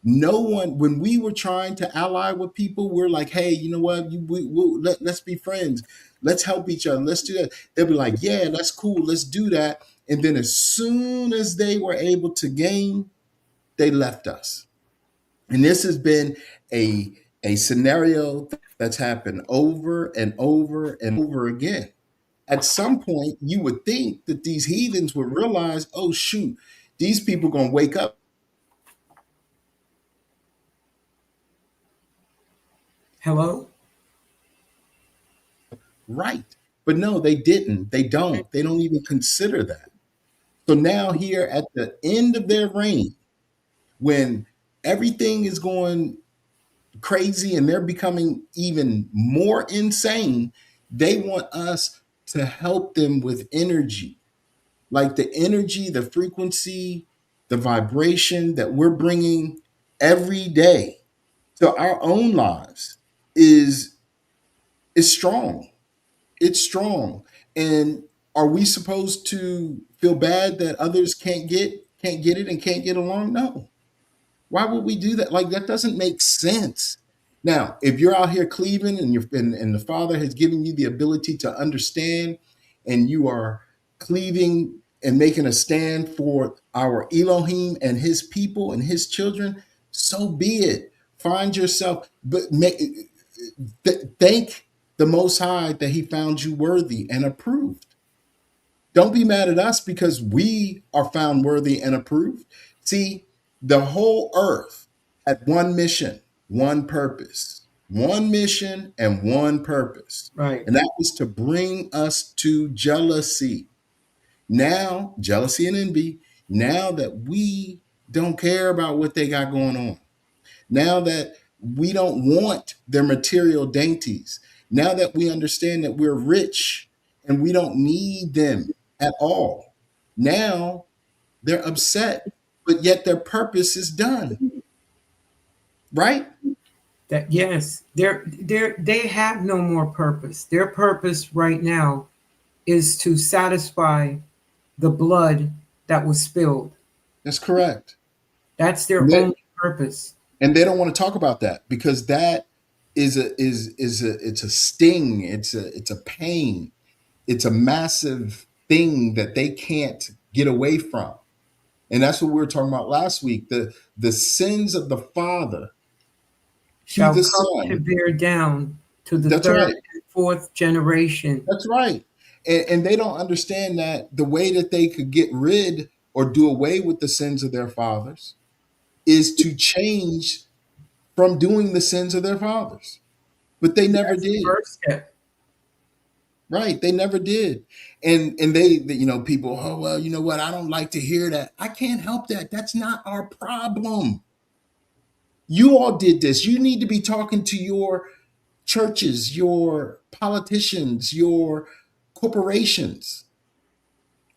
no one, when we were trying to ally with people, we're like, hey, you know what? Let's be friends. Let's help each other. Let's do that. They'll be like, yeah, that's cool. Let's do that. And then as soon as they were able to gain, they left us. And this has been a scenario that's happened over and over and over again. At some point, you would think that these heathens would realize, oh shoot, these people gonna wake up Hello? right. But no, they didn't. They don't. They don't even consider that. So now here at the end of their reign, when everything is going crazy and they're becoming even more insane, they want us to help them with energy. Like the energy, the frequency, the vibration that we're bringing every day to our own lives is is strong. It's strong. And are we supposed to feel bad that others can't get it and can't get along? No. Why would we do that? Like, that doesn't make sense. Now, if you're out here cleaving and and the Father has given you the ability to understand, and you are cleaving and making a stand for our Elohim and his people and his children, so be it. Find yourself, but thank the Most High that he found you worthy and approved. Don't be mad at us because we are found worthy and approved. See, the whole earth had one mission, one purpose, one mission and one purpose. Right. And that was to bring us to jealousy. Now, jealousy and envy, now that we don't care about what they got going on, now that we don't want their material dainties, now that we understand that we're rich and we don't need them at all, now they're upset, but yet their purpose is done, right? That yes, they have no more purpose. Their purpose right now is to satisfy the blood that was spilled. That's correct. That's And their they, only purpose. and they don't want to talk about that because that it's a sting. It's a pain. It's a massive thing that they can't get away from. And that's what we were talking about last week. The sins of the father to Shall the come to son. bear down to the That's third right. and fourth generation. That's right. And they don't understand that the way that they could get rid or do away with the sins of their fathers is to change from doing the sins of their fathers. But they never That's the did. first step. Right? They never did. And they, you know, people, oh well, you know what? I don't like to hear that. I can't help that. That's not our problem. You all did this. You need to be talking to your churches, your politicians, your corporations.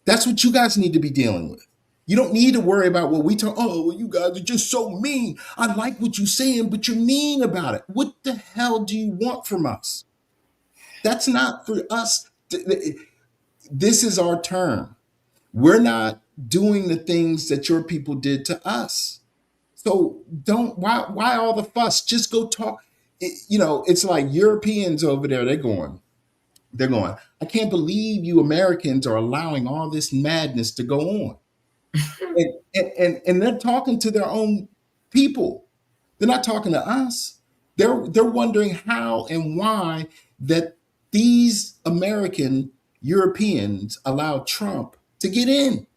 That's what you guys need to be dealing with. You don't need to worry about what we talk. Oh, well, you guys are just so mean. I like what you're saying, but you're mean about it. What the hell do you want from us? That's not for us. This is our turn. We're not doing the things that your people did to us. So don't why all the fuss? Just go talk. You know, it's like Europeans over there, they're going, I can't believe you Americans are allowing all this madness to go on. And they're talking to their own people. They're not talking to us. They're wondering how and why that these American Europeans allowed Trump to get in.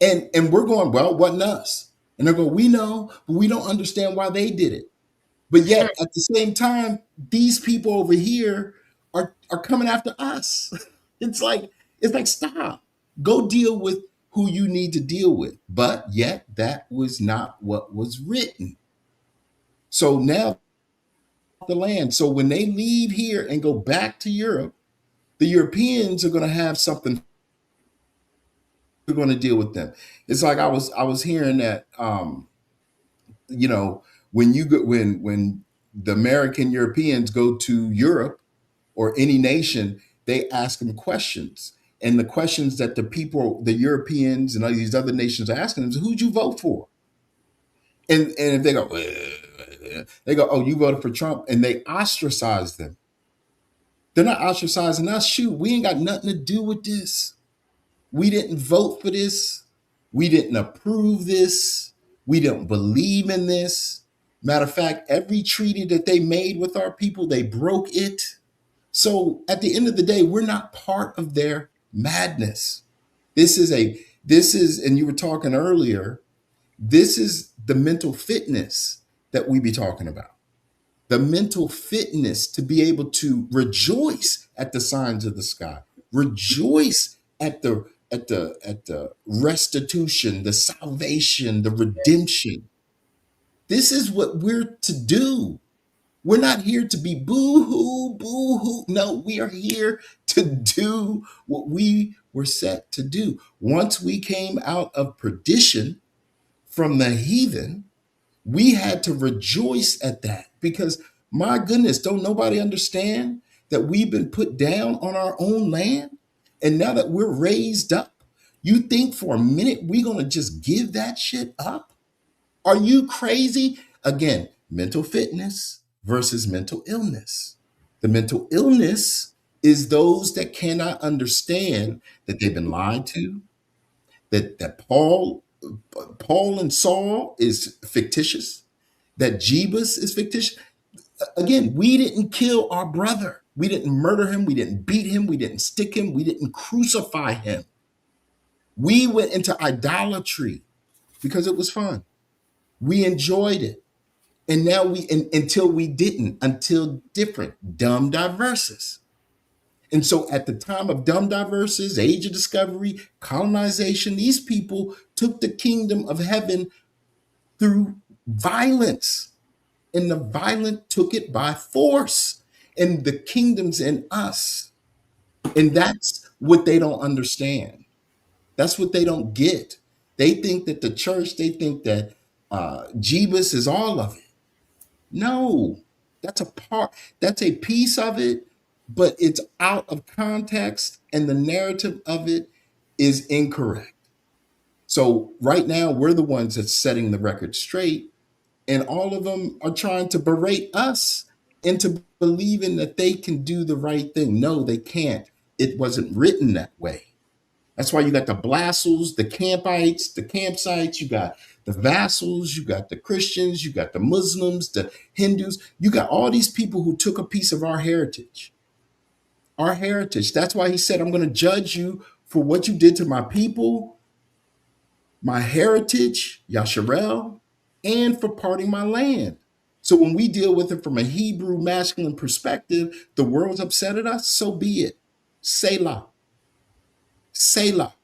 And we're going, well, it wasn't us. And they're going, we know, but we don't understand why they did it. But yet at the same time, these people over here are coming after us. It's like stop. Go deal with who you need to deal with. But yet that was not what was written. So now the land. So when they leave here and go back to Europe, the Europeans are going to have something. We're going to deal with them. It's like I was hearing that you know, when you go when the American Europeans go to Europe or any nation, they ask them questions. And the questions that the people, the Europeans and all these other nations are asking them is, who'd you vote for? And if they go, oh, you voted for Trump, and they ostracize them. They're not ostracizing us. Shoot, we ain't got nothing to do with this. We didn't vote for this. We didn't approve this. We don't believe in this. Matter of fact, every treaty that they made with our people, they broke it. So at the end of the day, we're not part of their madness. And you were talking earlier, this is the mental fitness that we be talking about. The mental fitness to be able to rejoice at the signs of the sky, rejoice at the restitution, the salvation, the redemption. This is what we're to do. We're not here to be boo-hoo, boo-hoo. No, we are here to do what we were set to do. Once we came out of perdition from the heathen, we had to rejoice at that because, my goodness, don't nobody understand that we've been put down on our own land? And now that we're raised up, you think for a minute we're going to just give that shit up? Are you crazy? Again, mental fitness versus mental illness. The mental illness is those that cannot understand that they've been lied to, that Paul and Saul is fictitious, that Jebus is fictitious. Again, we didn't kill our brother. We didn't murder him. We didn't beat him. We didn't stick him. We didn't crucify him. We went into idolatry because it was fun. We enjoyed it. And now until different, dumb diverses. And so at the time of dumb diverses, age of discovery, colonization, these people took the kingdom of heaven through violence. And the violent took it by force. And the kingdom's in us. And that's what they don't understand. That's what they don't get. They think that the church, they think that Jebus is all of it. No, that's a piece of it, but it's out of context and the narrative of it is incorrect. So right now we're the ones that's setting the record straight, and all of them are trying to berate us into believing that they can do the right thing. No, they can't. It wasn't written that way. That's why you got the Blassels, the Campites, the campsites, you got the vassals, you got the Christians, you got the Muslims, the Hindus, you got all these people who took a piece of our heritage. our heritage. That's why he said, I'm going to judge you for what you did to my people, my heritage, Yashar'EL, and for parting my land. So when we deal with it from a Hebrew masculine perspective, the world's upset at us, so be it. Selah. Selah.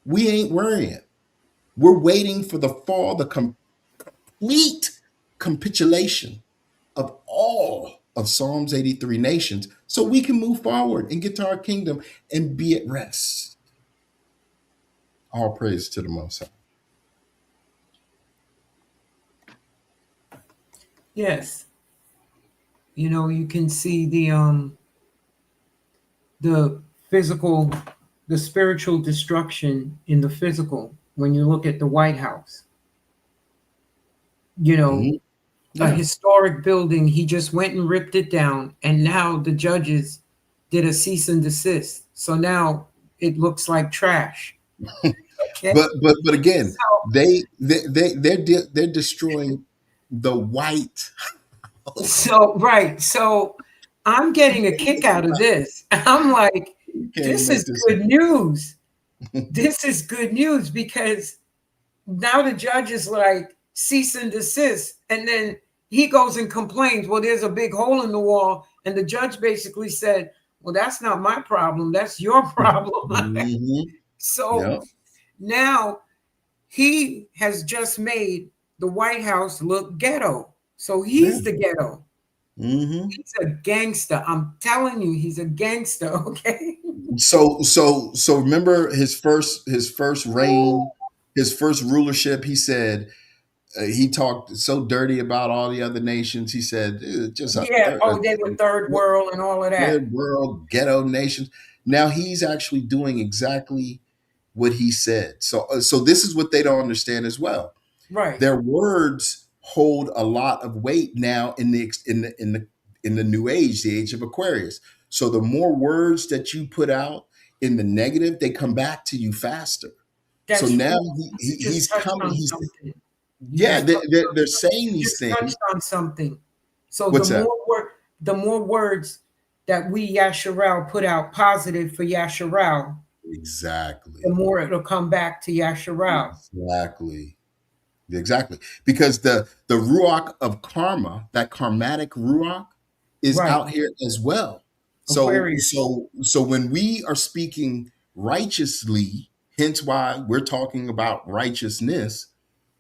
We ain't worrying. We're waiting for the fall, the complete capitulation of all of Psalms 83 nations, so we can move forward and get to our kingdom and be at rest. All praise to the Most High. Yes. You can see the physical, the spiritual destruction in the physical when you look at the White House. Mm-hmm. A Yeah. historic building, he just went and ripped it down, and now the judges did a cease and desist. So now it looks like trash. Okay. But again, So, they're destroying the white. right. So I'm getting a kick out of this. I'm like, You can't even this make is this. good news. This is good news, because now the judge is like, cease and desist. And then he goes and complains, well, there's a big hole in the wall. And the judge basically said, well, that's not my problem. That's your problem. Mm-hmm. So Yep. now he has just made the White House look ghetto. So he's the ghetto. Mm-hmm. He's a gangster. I'm telling you, he's a gangster. Okay. So remember his first reign, his first rulership. He said he talked so dirty about all the other nations. He said just a Yeah. Oh, they were third world and all of that. third world ghetto nations. Now he's actually doing exactly what he said. So this is what they don't understand as well. Right. Their words hold a lot of weight now in the new age, the age of Aquarius. So the more words that you put out in the negative, they come back to you faster. So That's now just he's touched coming. on He's something. yeah, they're saying these Just things. touched on something. So What's that? the more words that we Yashar'EL put out positive for Yashar'EL, Exactly. the more it'll come back to Yashar'EL. Exactly. Because the ruach of karma, that karmatic ruach, is Right. out here as well. Aquarius. So when we are speaking righteously, hence why we're talking about righteousness,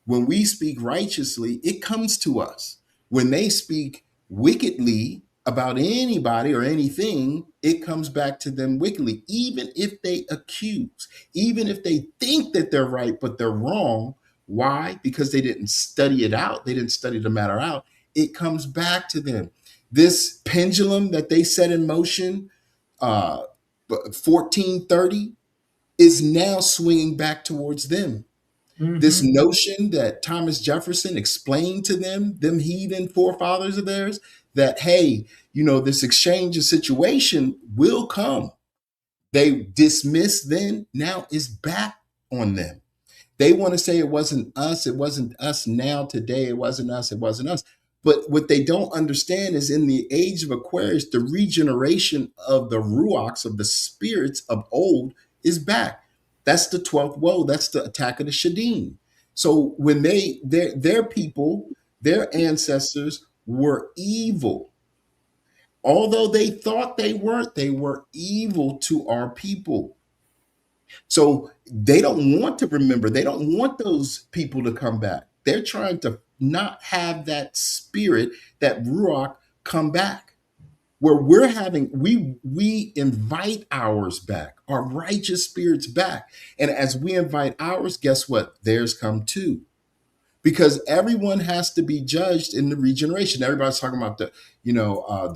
when we speak righteously, it comes to us. When they speak wickedly about anybody or anything, it comes back to them wickedly, even if they accuse, even if they think that they're right, but they're wrong. Why? Because they didn't study it out. They didn't study the matter out. It comes back to them. This pendulum that they set in motion, 1430, is now swinging back towards them. This notion that Thomas Jefferson explained to them heathen forefathers of theirs, that, hey, this exchange of situation will come. They dismiss then, now is back on them. They want to say it wasn't us now, today, it wasn't us. But what they don't understand is in the age of Aquarius, the regeneration of the ruachs, of the spirits of old, is back. That's the 12th woe. That's the attack of the Shadim. So when their people, their ancestors were evil, although they thought they weren't, they were evil to our people. So they don't want to remember. They don't want those people to come back. They're trying to not have that spirit, that ruach, come back. Where we invite ours back, our righteous spirits back. And as we invite ours, guess what? Theirs come too. Because everyone has to be judged in the regeneration. Everybody's talking about the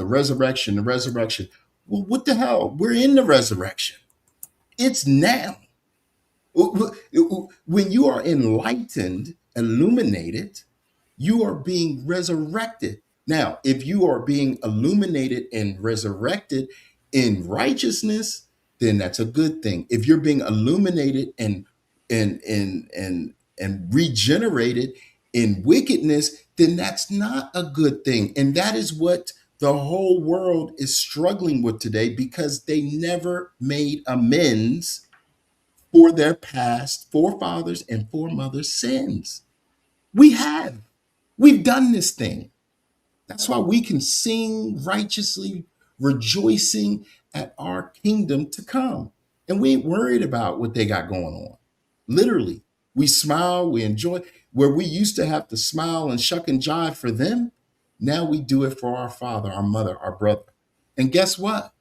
resurrection, the resurrection. Well, what the hell? We're in the resurrection. It's now. When you are enlightened, illuminated, you are being resurrected. Now, if you are being illuminated and resurrected in righteousness, then that's a good thing. If you're being illuminated and regenerated in wickedness, then that's not a good thing. And that is what the whole world is struggling with today because they never made amends for their past forefathers and foremothers' sins. We have. We've done this thing. That's why we can sing righteously, rejoicing at our kingdom to come. And we ain't worried about what they got going on. Literally, we smile, we enjoy. Where we used to have to smile and shuck and jive for them, now we do it for our father, our mother, our brother. And guess what?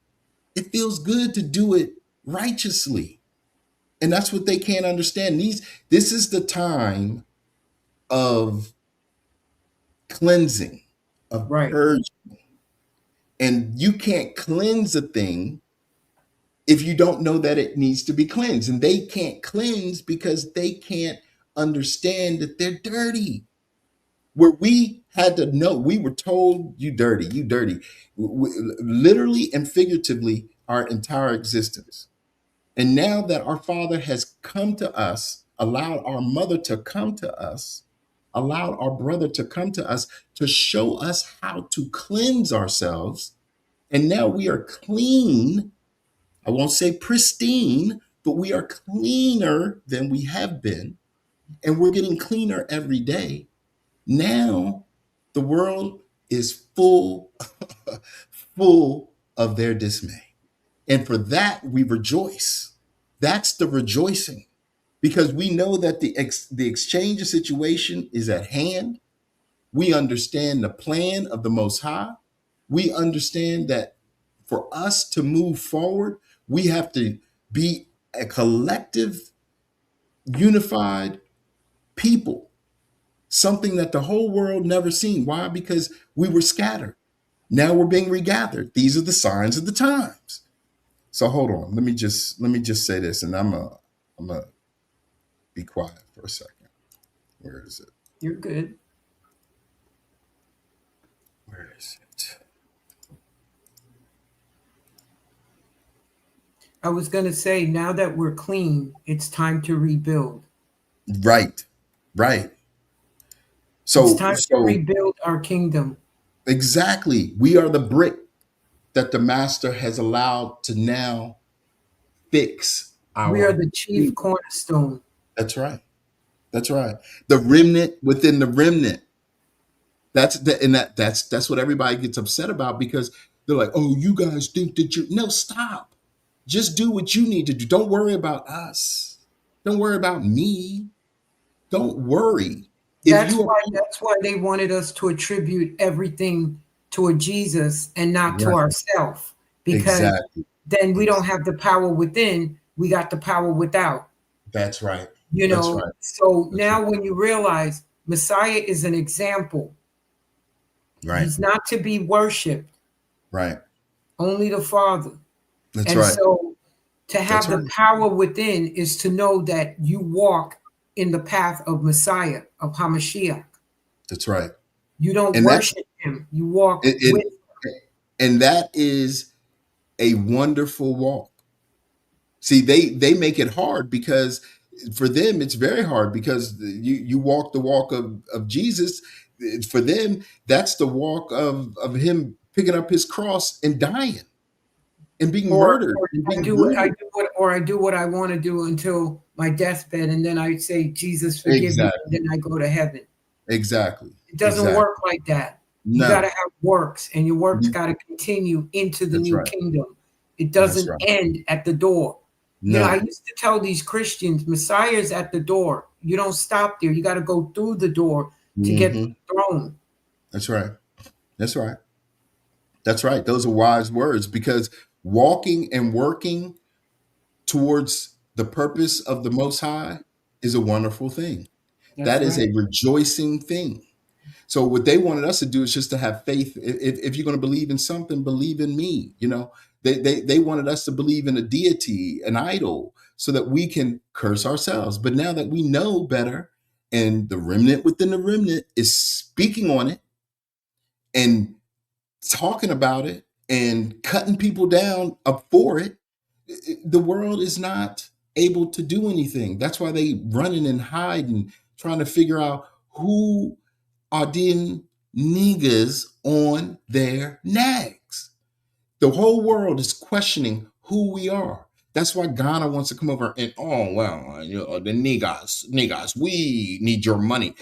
It feels good to do it righteously. And that's what they can't understand. This is the time of cleansing, of Right. purging. And you can't cleanse a thing if you don't know that it needs to be cleansed. And they can't cleanse because they can't understand that they're dirty. Where we had to know, we were told, you dirty, you dirty, literally and figuratively our entire existence. And now that our Father has come to us, allowed our mother to come to us, allowed our brother to come to us to show us how to cleanse ourselves. And now we are clean. I won't say pristine, but we are cleaner than we have been. And we're getting cleaner every day. Now the world is full, full of their dismay. And for that, we rejoice. That's the rejoicing, because we know that the exchange of situation is at hand. We understand the plan of the Most High. We understand that for us to move forward, we have to be a collective, unified people, something that the whole world never seen. Why? Because we were scattered. Now we're being regathered. These are the signs of the times. So hold on. Let me just say this, and I'm gonna be quiet for a second. Where is it? You're good. Where is it? I was going to say, now that we're clean, it's time to rebuild. Right. Right. It's So time to rebuild our kingdom. Exactly. We are the brick that the master has allowed to now fix our. We are the chief cornerstone. That's right. That's right. The remnant within the remnant. That's what everybody gets upset about, because they're like, oh, you guys think that you're. No, stop. Just do what you need to do. Don't worry about us. Don't worry about me. Don't worry. That's why they wanted us to attribute everything to a Jesus and not to ourselves, because then we don't have the power within, we got the power without. That's right. You know, that's right. So that's now when you realize Messiah is an example, right? He's not to be worshipped, right? Only the Father. That's right. So to have the power within is to know that you walk in the path of Messiah, of Hamashiach. That's right. You don't worship him. You walk with him. And that is a wonderful walk. See, they make it hard, because for them it's very hard, because you walk the walk of Jesus. For them, that's the walk of him picking up his cross and dying and being murdered. I do what I want to do until my deathbed, and then I say, Jesus, forgive me, and then I go to heaven. Exactly. It doesn't work like that. No. You got to have works, and your works got to continue into the new kingdom. It doesn't end at the door. No. You know, I used to tell these Christians, Messiah is at the door. You don't stop there. You got to go through the door to get to the throne. That's right. That's right. That's right. Those are wise words, because walking and working towards the purpose of the Most High is a wonderful thing. That is a rejoicing thing. So what they wanted us to do is just to have faith. If you're going to believe in something, believe in me. You know, they wanted us to believe in a deity, an idol, so that we can curse ourselves. But now that we know better, and the remnant within the remnant is speaking on it and talking about it and cutting people down up for it, the world is not able to do anything. That's why they running and hiding, trying to figure out who Adin niggas on their necks. The whole world is questioning who we are. That's why Ghana wants to come over and, oh, well, you know, the niggas, we need your money.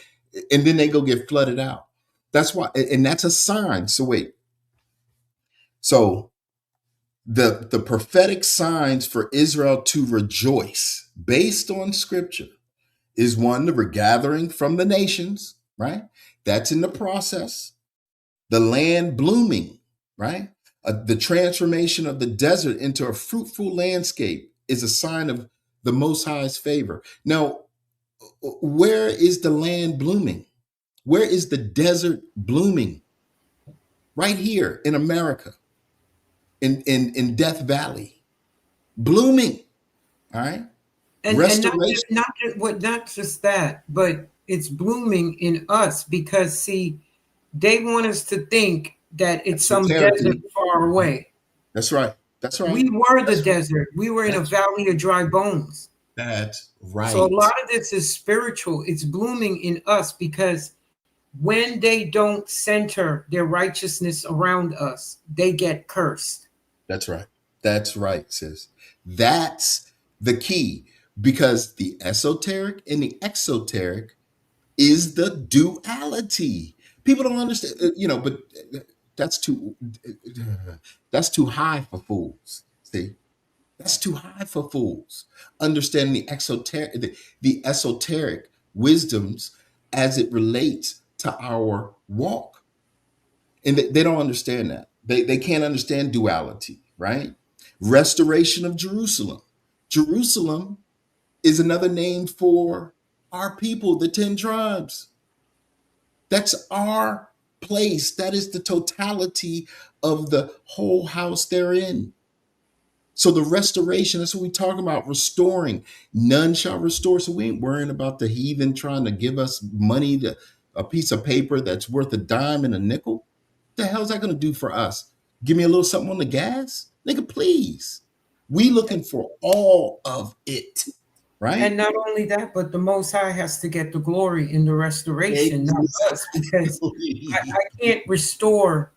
And then they go get flooded out. That's why, and that's a sign. So wait. So the prophetic signs for Israel to rejoice based on scripture is one, the regathering from the nations, right? That's in the process. The land blooming, right? The transformation of the desert into a fruitful landscape is a sign of the Most High's favor. Now, where is the land blooming? Where is the desert blooming? Right here in America, in Death Valley, blooming. All right, And restoration. not just that, but it's blooming in us because see, they want us to think that it's some desert Esoterically. far away. That's right. That's right. We were the That's right. desert. We were in a That's, valley of dry bones. that's So a right. lot of this is spiritual. It's blooming in us because when they don't center their righteousness around us, they get cursed. That's right. That's right, sis. That's the key because the esoteric and the exoteric is the duality. People don't understand, but that's too that's too high for fools. See, that's too high for fools. Understanding the esoteric wisdoms as it relates to our walk, and they don't understand that. They can't understand duality, right? Restoration of Jerusalem. Jerusalem is another name for our people, the 10 tribes. That's our place. That is the totality of the whole house they're in. So the restoration, that's what we talk about, restoring. None shall restore. So we ain't worrying about the heathen trying to give us money, a piece of paper that's worth a dime and a nickel. What the hell's that going to do for us? Give me a little something on the gas? Nigga, please. We looking for all of it, right? And not only that, but the Most High has to get the glory in the restoration, not us, because I can't restore.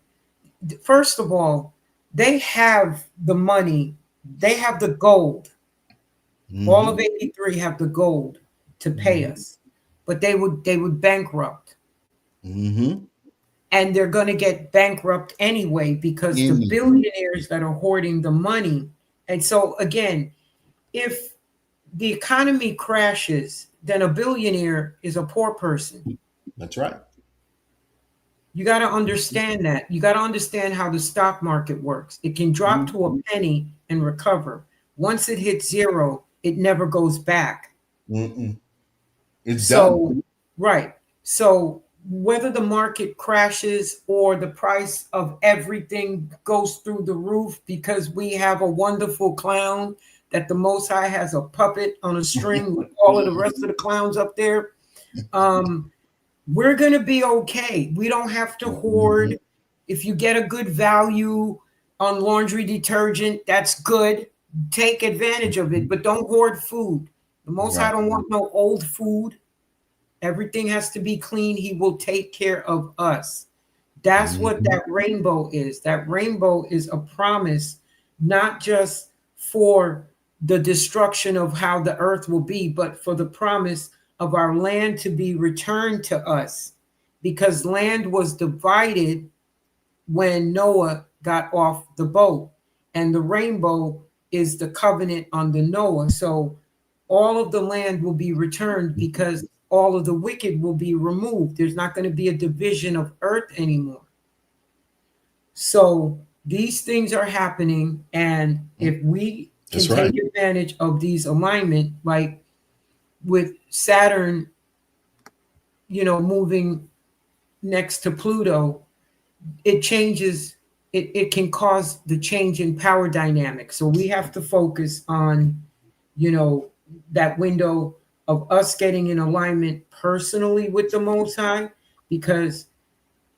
First of all, they have the money, they have the gold. All of 83 have the gold to pay us, but they would bankrupt. And they're going to get bankrupt anyway because the billionaires that are hoarding the money. And so again, if the economy crashes, then a billionaire is a poor person. That's right. You got to understand that. You got to understand how the stock market works. It can drop to a penny and recover. Once it hits zero, it never goes back. It's done. Right. So whether the market crashes or the price of everything goes through the roof because we have a wonderful clown that the Most High has a puppet on a string with all of the rest of the clowns up there, we're going to be okay. We don't have to hoard. If you get a good value on laundry detergent, that's good. Take advantage of it, but don't hoard food. The Most High don't want no old food. Everything has to be clean. He will take care of us. That's what that rainbow is. That rainbow is a promise, not just for the destruction of how the earth will be, but for the promise of our land to be returned to us, because land was divided when Noah got off the boat, and the rainbow is the covenant on the Noah. So all of the land will be returned because all of the wicked will be removed. There's not going to be a division of earth anymore. So these things are happening, and if we can take advantage of these alignment, like with Saturn, moving next to Pluto, it changes, it can cause the change in power dynamics. So we have to focus on, that window of us getting in alignment personally with the Most High, because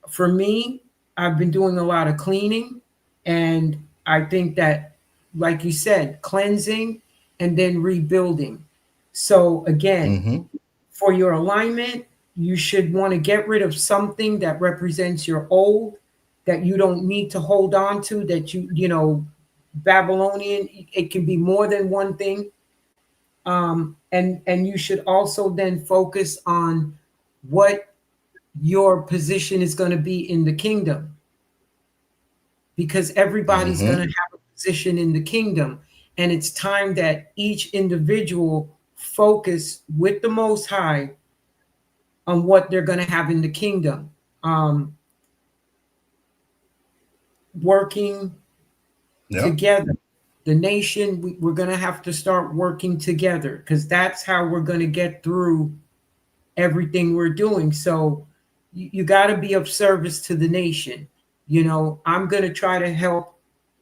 for me, I've been doing a lot of cleaning, and I think that, like you said, cleansing and then rebuilding. So again, for your alignment, you should want to get rid of something that represents your old, that you don't need to hold on to, that Babylonian, it can be more than one thing. And you should also then focus on what your position is going to be in the kingdom, because everybody's going to have a position in the kingdom, and it's time that each individual focus with the Most High on what they're going to have in the kingdom. Working together. The nation, we're going to have to start working together, because that's how we're going to get through everything we're doing. So you got to be of service to the nation. I'm going to try to help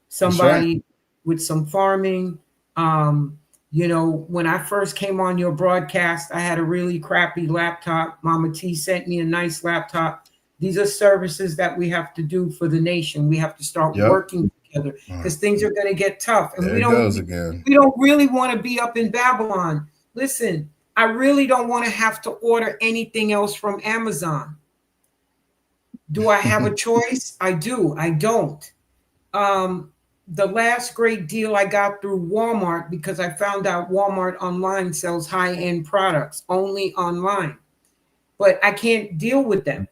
somebody with some farming. When I first came on your broadcast, I had a really crappy laptop. Mama T sent me a nice laptop. These are services that we have to do for the nation. We have to start working together, because things are going to get tough. And we don't really want to be up in Babylon. Listen, I really don't want to have to order anything else from Amazon. Do I have a choice? I do. I don't. The last great deal I got through Walmart, because I found out Walmart online sells high-end products only online, but I can't deal with them.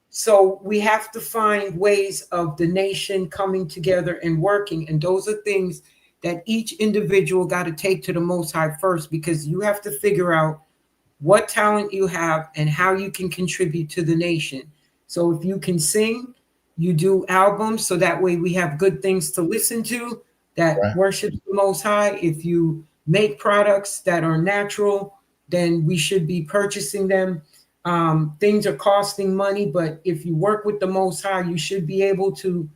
So we have to find ways of the nation coming together and working. And those are things that each individual got to take to the Most High first, because you have to figure out what talent you have and how you can contribute to the nation. So if you can sing, you do albums, so that way we have good things to listen to that worships the Most High. If you make products that are natural, then we should be purchasing them. Things are costing money, but if you work with the Most High, you should be able to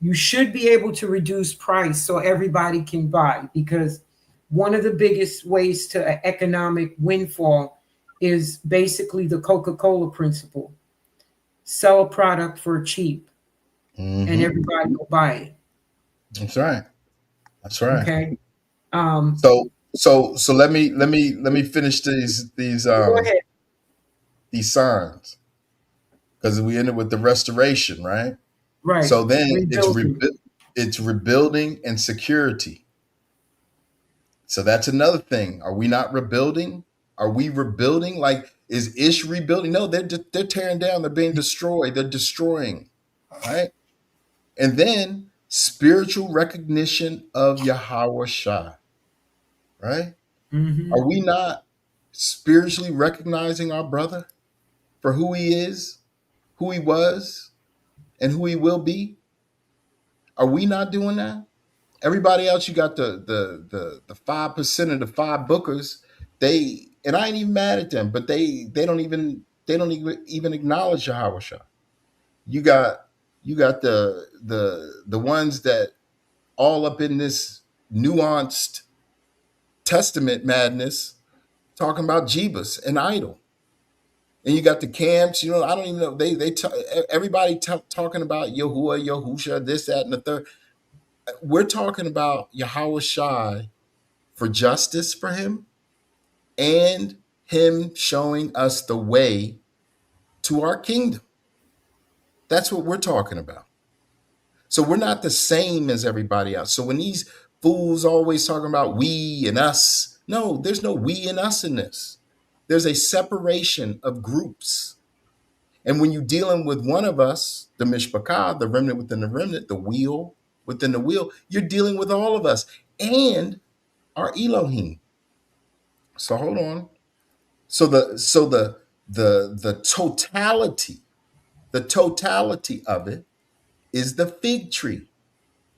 reduce price so everybody can buy, because one of the biggest ways to economic windfall is basically the Coca-Cola principle. Sell a product for cheap, and everybody will buy it. That's right. That's right. Okay. So let me finish these signs, because we ended with the restoration, right? Right. So then Rebuilding. it's rebuilding and security. So that's another thing. Are we not rebuilding? Are we rebuilding? Like, is Ish rebuilding? No, they're tearing down. They're being destroyed. They're destroying, right? And then spiritual recognition of Yahweh Shai, right? Are we not spiritually recognizing our brother for who he is, who he was, and who he will be? Are we not doing that? Everybody else, you got the 5% of the five bookers. And I ain't even mad at them, but they don't even acknowledge Yahweh Shai. You got the ones that all up in this nuanced testament madness, talking about Jebus and idol. And you got the camps, I don't even know. Everybody talking about Yahuwah, Yahusha, this, that, and the third. We're talking about Yahweh Shai for justice for him, and him showing us the way to our kingdom. That's what we're talking about. So we're not the same as everybody else. So when these fools always talking about we and us, no, there's no we and us in this. There's a separation of groups. And when you're dealing with one of us, the mishpachah, the remnant within the remnant, the wheel within the wheel, you're dealing with all of us and our Elohim. So hold on. So the totality of it is the fig tree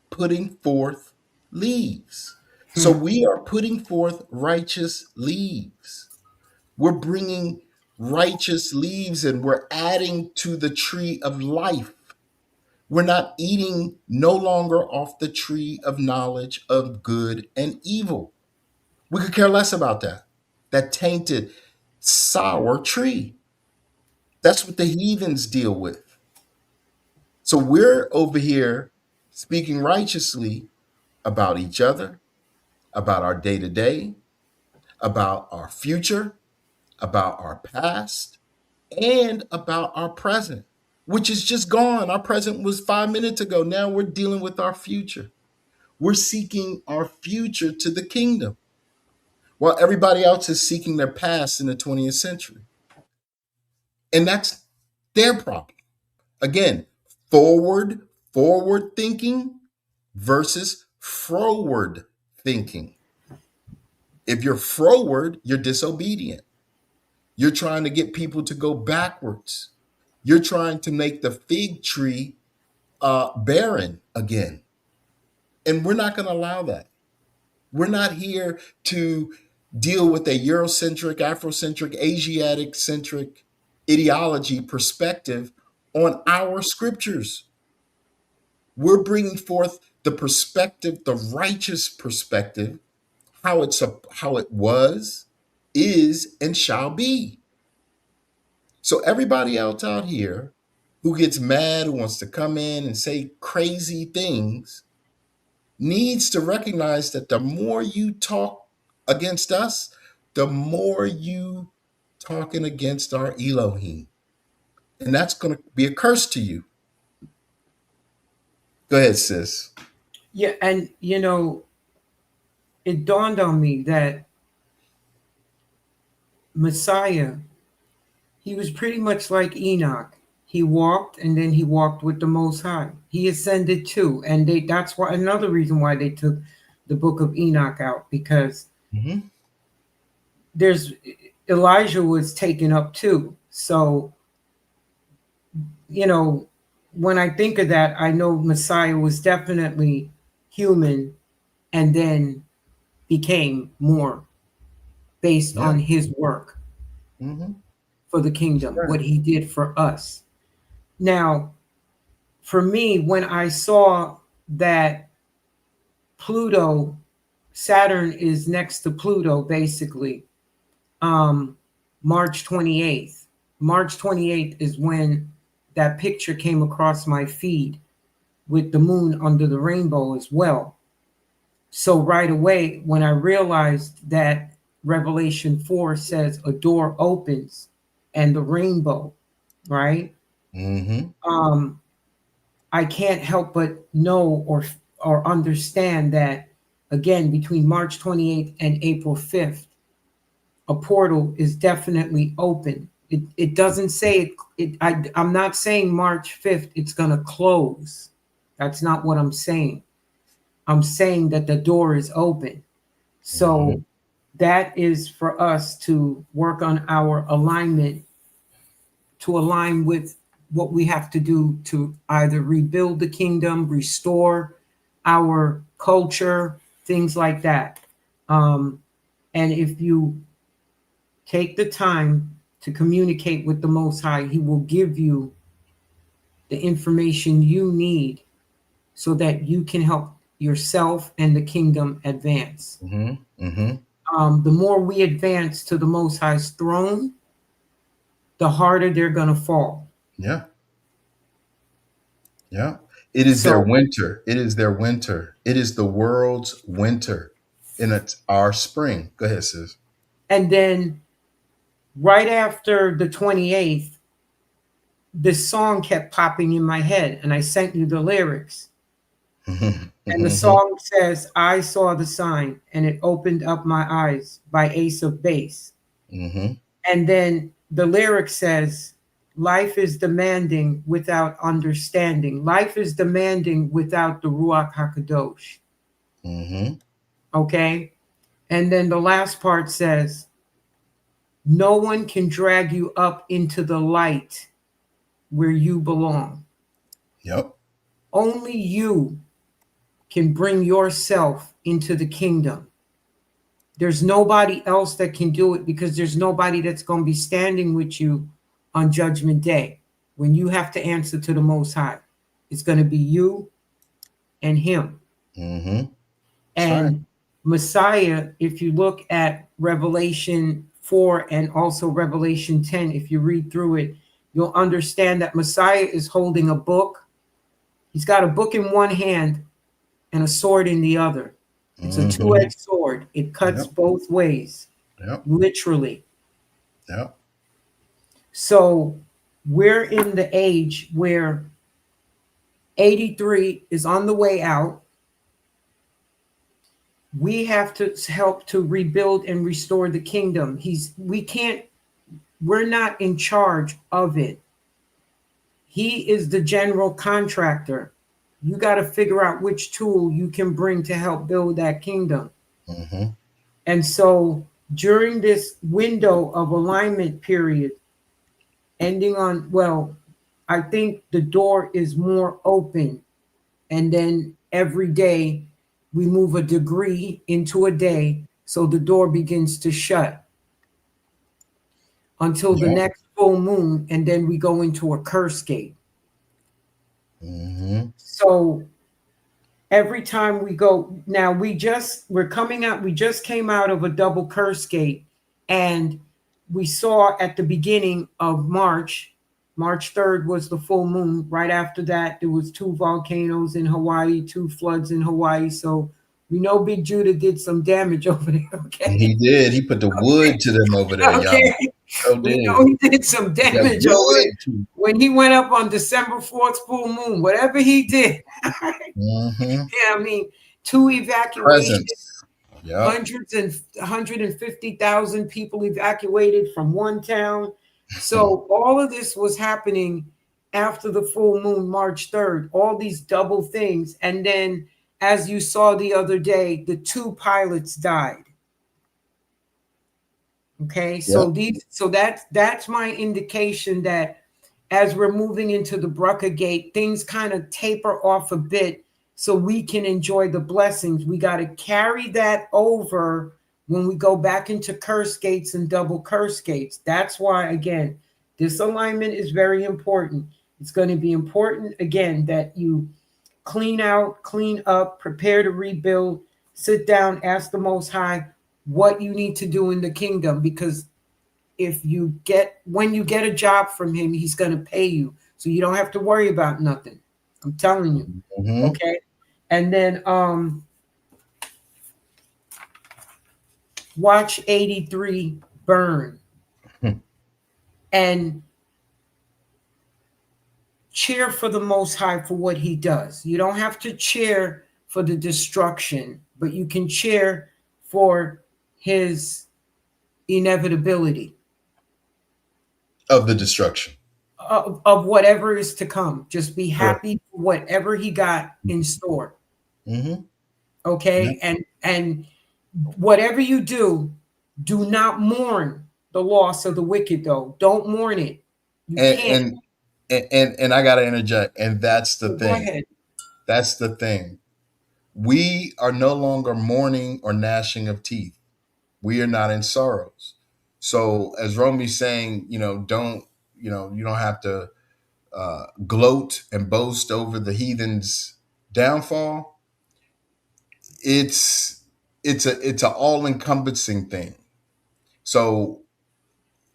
putting forth leaves. So we are putting forth righteous leaves. We're bringing righteous leaves and we're adding to the tree of life. We're not eating no longer off the tree of knowledge of good and evil. We could care less about that tainted, sour tree. That's what the heathens deal with. So we're over here speaking righteously about each other, about our day to day, about our future, about our past, and about our present, which is just gone. Our present was 5 minutes ago. Now we're dealing with our future. We're seeking our future to the kingdom, while everybody else is seeking their past in the 20th century. And that's their problem. Again, forward thinking versus froward thinking. If you're froward, you're disobedient. You're trying to get people to go backwards. You're trying to make the fig tree barren again. And we're not going to allow that. We're not here to deal with a Eurocentric, Afrocentric, Asiatic-centric ideology perspective on our scriptures. We're bringing forth the perspective, the righteous perspective, how it was, is, and shall be. So everybody else out here who gets mad, who wants to come in and say crazy things, needs to recognize that the more you talk against us, the more you talking against our Elohim. And that's going to be a curse to you. Go ahead, sis. Yeah, and it dawned on me that Messiah, he was pretty much like Enoch. He walked and then he walked with the Most High. He ascended too. And that's why another reason why they took the book of Enoch out, because there's Elijah was taken up too. So, when I think of that, I know Messiah was definitely human and then became more based on his work for the kingdom, what he did for us. Now, for me, when I saw that Saturn is next to Pluto, basically, March 28th. March 28th is when that picture came across my feed with the moon under the rainbow as well. So right away, when I realized that Revelation 4 says a door opens and the rainbow, right? I can't help but know or understand that, again, between March 28th and April 5th, a portal is definitely open. It doesn't say I'm not saying March 5th it's going to close. That's not what I'm saying. I'm saying that the door is open. So that is for us to work on our alignment, to align with what we have to do to either rebuild the kingdom, restore our culture, things like that. And if you take the time to communicate with the Most High, he will give you the information you need so that you can help yourself and the kingdom advance. The more we advance to the Most High's throne, the harder they're going to fall. Yeah. It is their winter. It is their winter. It is the world's winter, and it's our spring. Go ahead, sis. And then right after the 28th, this song kept popping in my head, and I sent you the lyrics. And the song says, I saw the sign, and it opened up my eyes, by Ace of Base. And then the lyric says, life is demanding without understanding. Life is demanding without the Ruach HaKadosh. Okay? And then the last part says, no one can drag you up into the light where you belong. Only you can bring yourself into the kingdom. There's nobody else that can do it, because there's nobody that's going to be standing with you on Judgment Day when you have to answer to the Most High. It's going to be you and him. And right. Messiah, if you look at Revelation 4 and also Revelation 10, if you read through it, you'll understand that Messiah is holding a book. He's got a book in one hand and a sword in the other. It's a two-edged sword. It cuts both ways, literally. So we're in the age where 83 is on the way out. We have to help to rebuild and restore the kingdom. We're not in charge of it. He is the general contractor. You got to figure out which tool you can bring to help build that kingdom. Mm-hmm. And so during this window of alignment period, ending on, well, I think the door is more open. And then every day we move a degree into a day. So the door begins to shut until the Yeah. next full moon. And then we go into a curse gate. Mm-hmm. So every time we go, now we're coming out, we just came out of a double curse gate. And we saw at the beginning of March 3rd was the full moon. Right after that, there was 2 volcanoes in Hawaii, 2 floods in Hawaii. So we know Big Judah did some damage over there. Okay. He did. He put the wood to them over there, y'all. Okay. So We did. know he did some That damage over there. wood. When he went up on December 4th, full moon, whatever he did. Mm-hmm. Yeah, I mean, 2 evacuations, Presence. Yep. 150,000 people evacuated from one town. So all of this was happening after the full moon, March 3rd, all these double things. And then, as you saw the other day, the 2 pilots died. Okay, so Yep. that's my indication that as we're moving into the Brucker Gate, things kind of taper off a bit so we can enjoy the blessings. We got to carry that over when we go back into curse gates and double curse gates. That's why, again, this alignment is very important. It's going to be important, again, that you clean out, clean up, prepare to rebuild, sit down, ask the Most High what you need to do in the kingdom, because when you get a job from him, he's going to pay you, so you don't have to worry about nothing. I'm telling you. Mm-hmm. Okay. And then watch 83 burn and cheer for the Most High for what he does. You don't have to cheer for the destruction, but you can cheer for his inevitability Of the destruction. of whatever is to come. Just be happy for whatever he got in store. Mm-hmm. Okay. Yeah. And whatever you do not mourn the loss of the wicked, though. Don't mourn it. You can't. And I gotta interject, and that's the Go thing. ahead. That's the thing. We are no longer mourning or gnashing of teeth. We are not in sorrows. So as Romy's saying, you don't have to gloat and boast over the heathen's downfall. It's an all-encompassing thing. So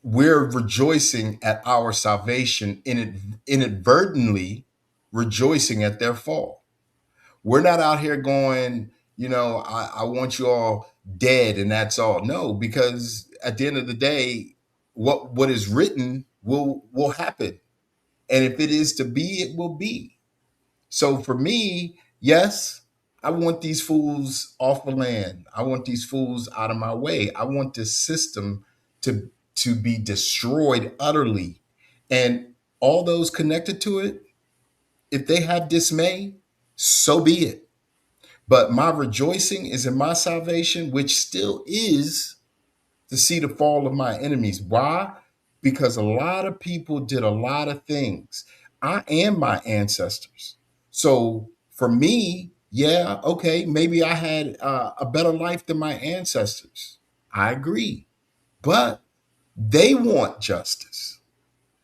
we're rejoicing at our salvation, inadvertently rejoicing at their fall. We're not out here going, I want you all dead and that's all. No, because at the end of the day, what is written will happen. And if it is to be, it will be. So for me, yes, I want these fools off the land. I want these fools out of my way. I want this system to be destroyed utterly. And all those connected to it, if they have dismay, so be it. But my rejoicing is in my salvation, which still is to see the fall of my enemies. Why? Because a lot of people did a lot of things. I am my ancestors. So for me, yeah, okay, maybe I had a better life than my ancestors. I agree. But they want justice.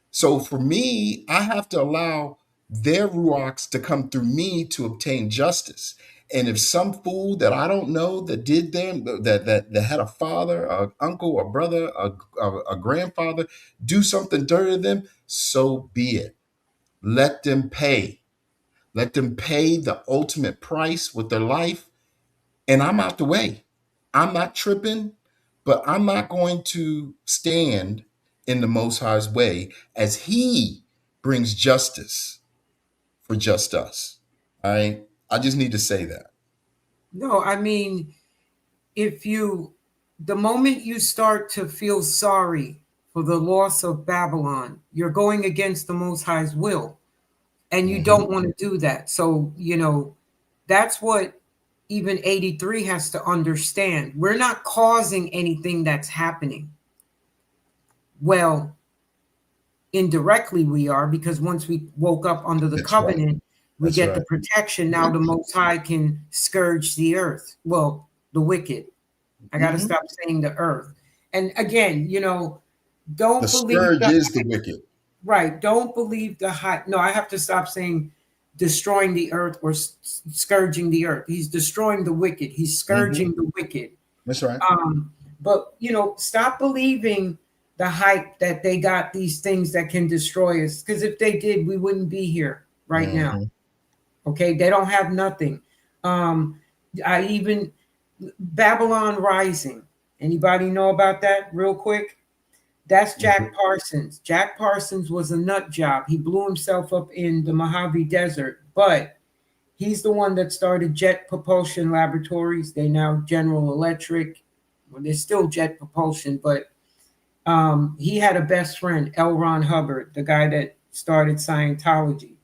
So for me, I have to allow their ruachs to come through me to obtain justice. And if some fool that I don't know that did them, that had a father, an uncle, a brother, a grandfather, do something dirty to them, so be it. Let them pay. Let them pay the ultimate price with their life. And I'm out the way. I'm not tripping, but I'm not going to stand in the Most High's way as he brings justice for just us. All right. I just need to say that. No, I mean, the moment you start to feel sorry for the loss of Babylon, you're going against the Most High's will. And you don't want to do that. So, that's what even 83 has to understand. We're not causing anything that's happening. Well, indirectly we are, because once we woke up under the covenant, we get the protection. Now the Most High can scourge the earth. Well, the wicked. I got to stop saying the earth. And again, don't the believe scourge is the wicked. Right. Don't believe the hype. No, I have to stop saying destroying the earth or scourging the earth. He's destroying the wicked. He's scourging the wicked. That's right. But stop believing the hype that they got these things that can destroy us. Because if they did, we wouldn't be here right now. Okay, they don't have nothing. Babylon Rising. Anybody know about that real quick? That's Jack Parsons. Jack Parsons was a nut job. He blew himself up in the Mojave Desert, but he's the one that started Jet Propulsion Laboratories. They now General Electric. Well, they're still Jet Propulsion, but he had a best friend, L. Ron Hubbard, the guy that started Scientology.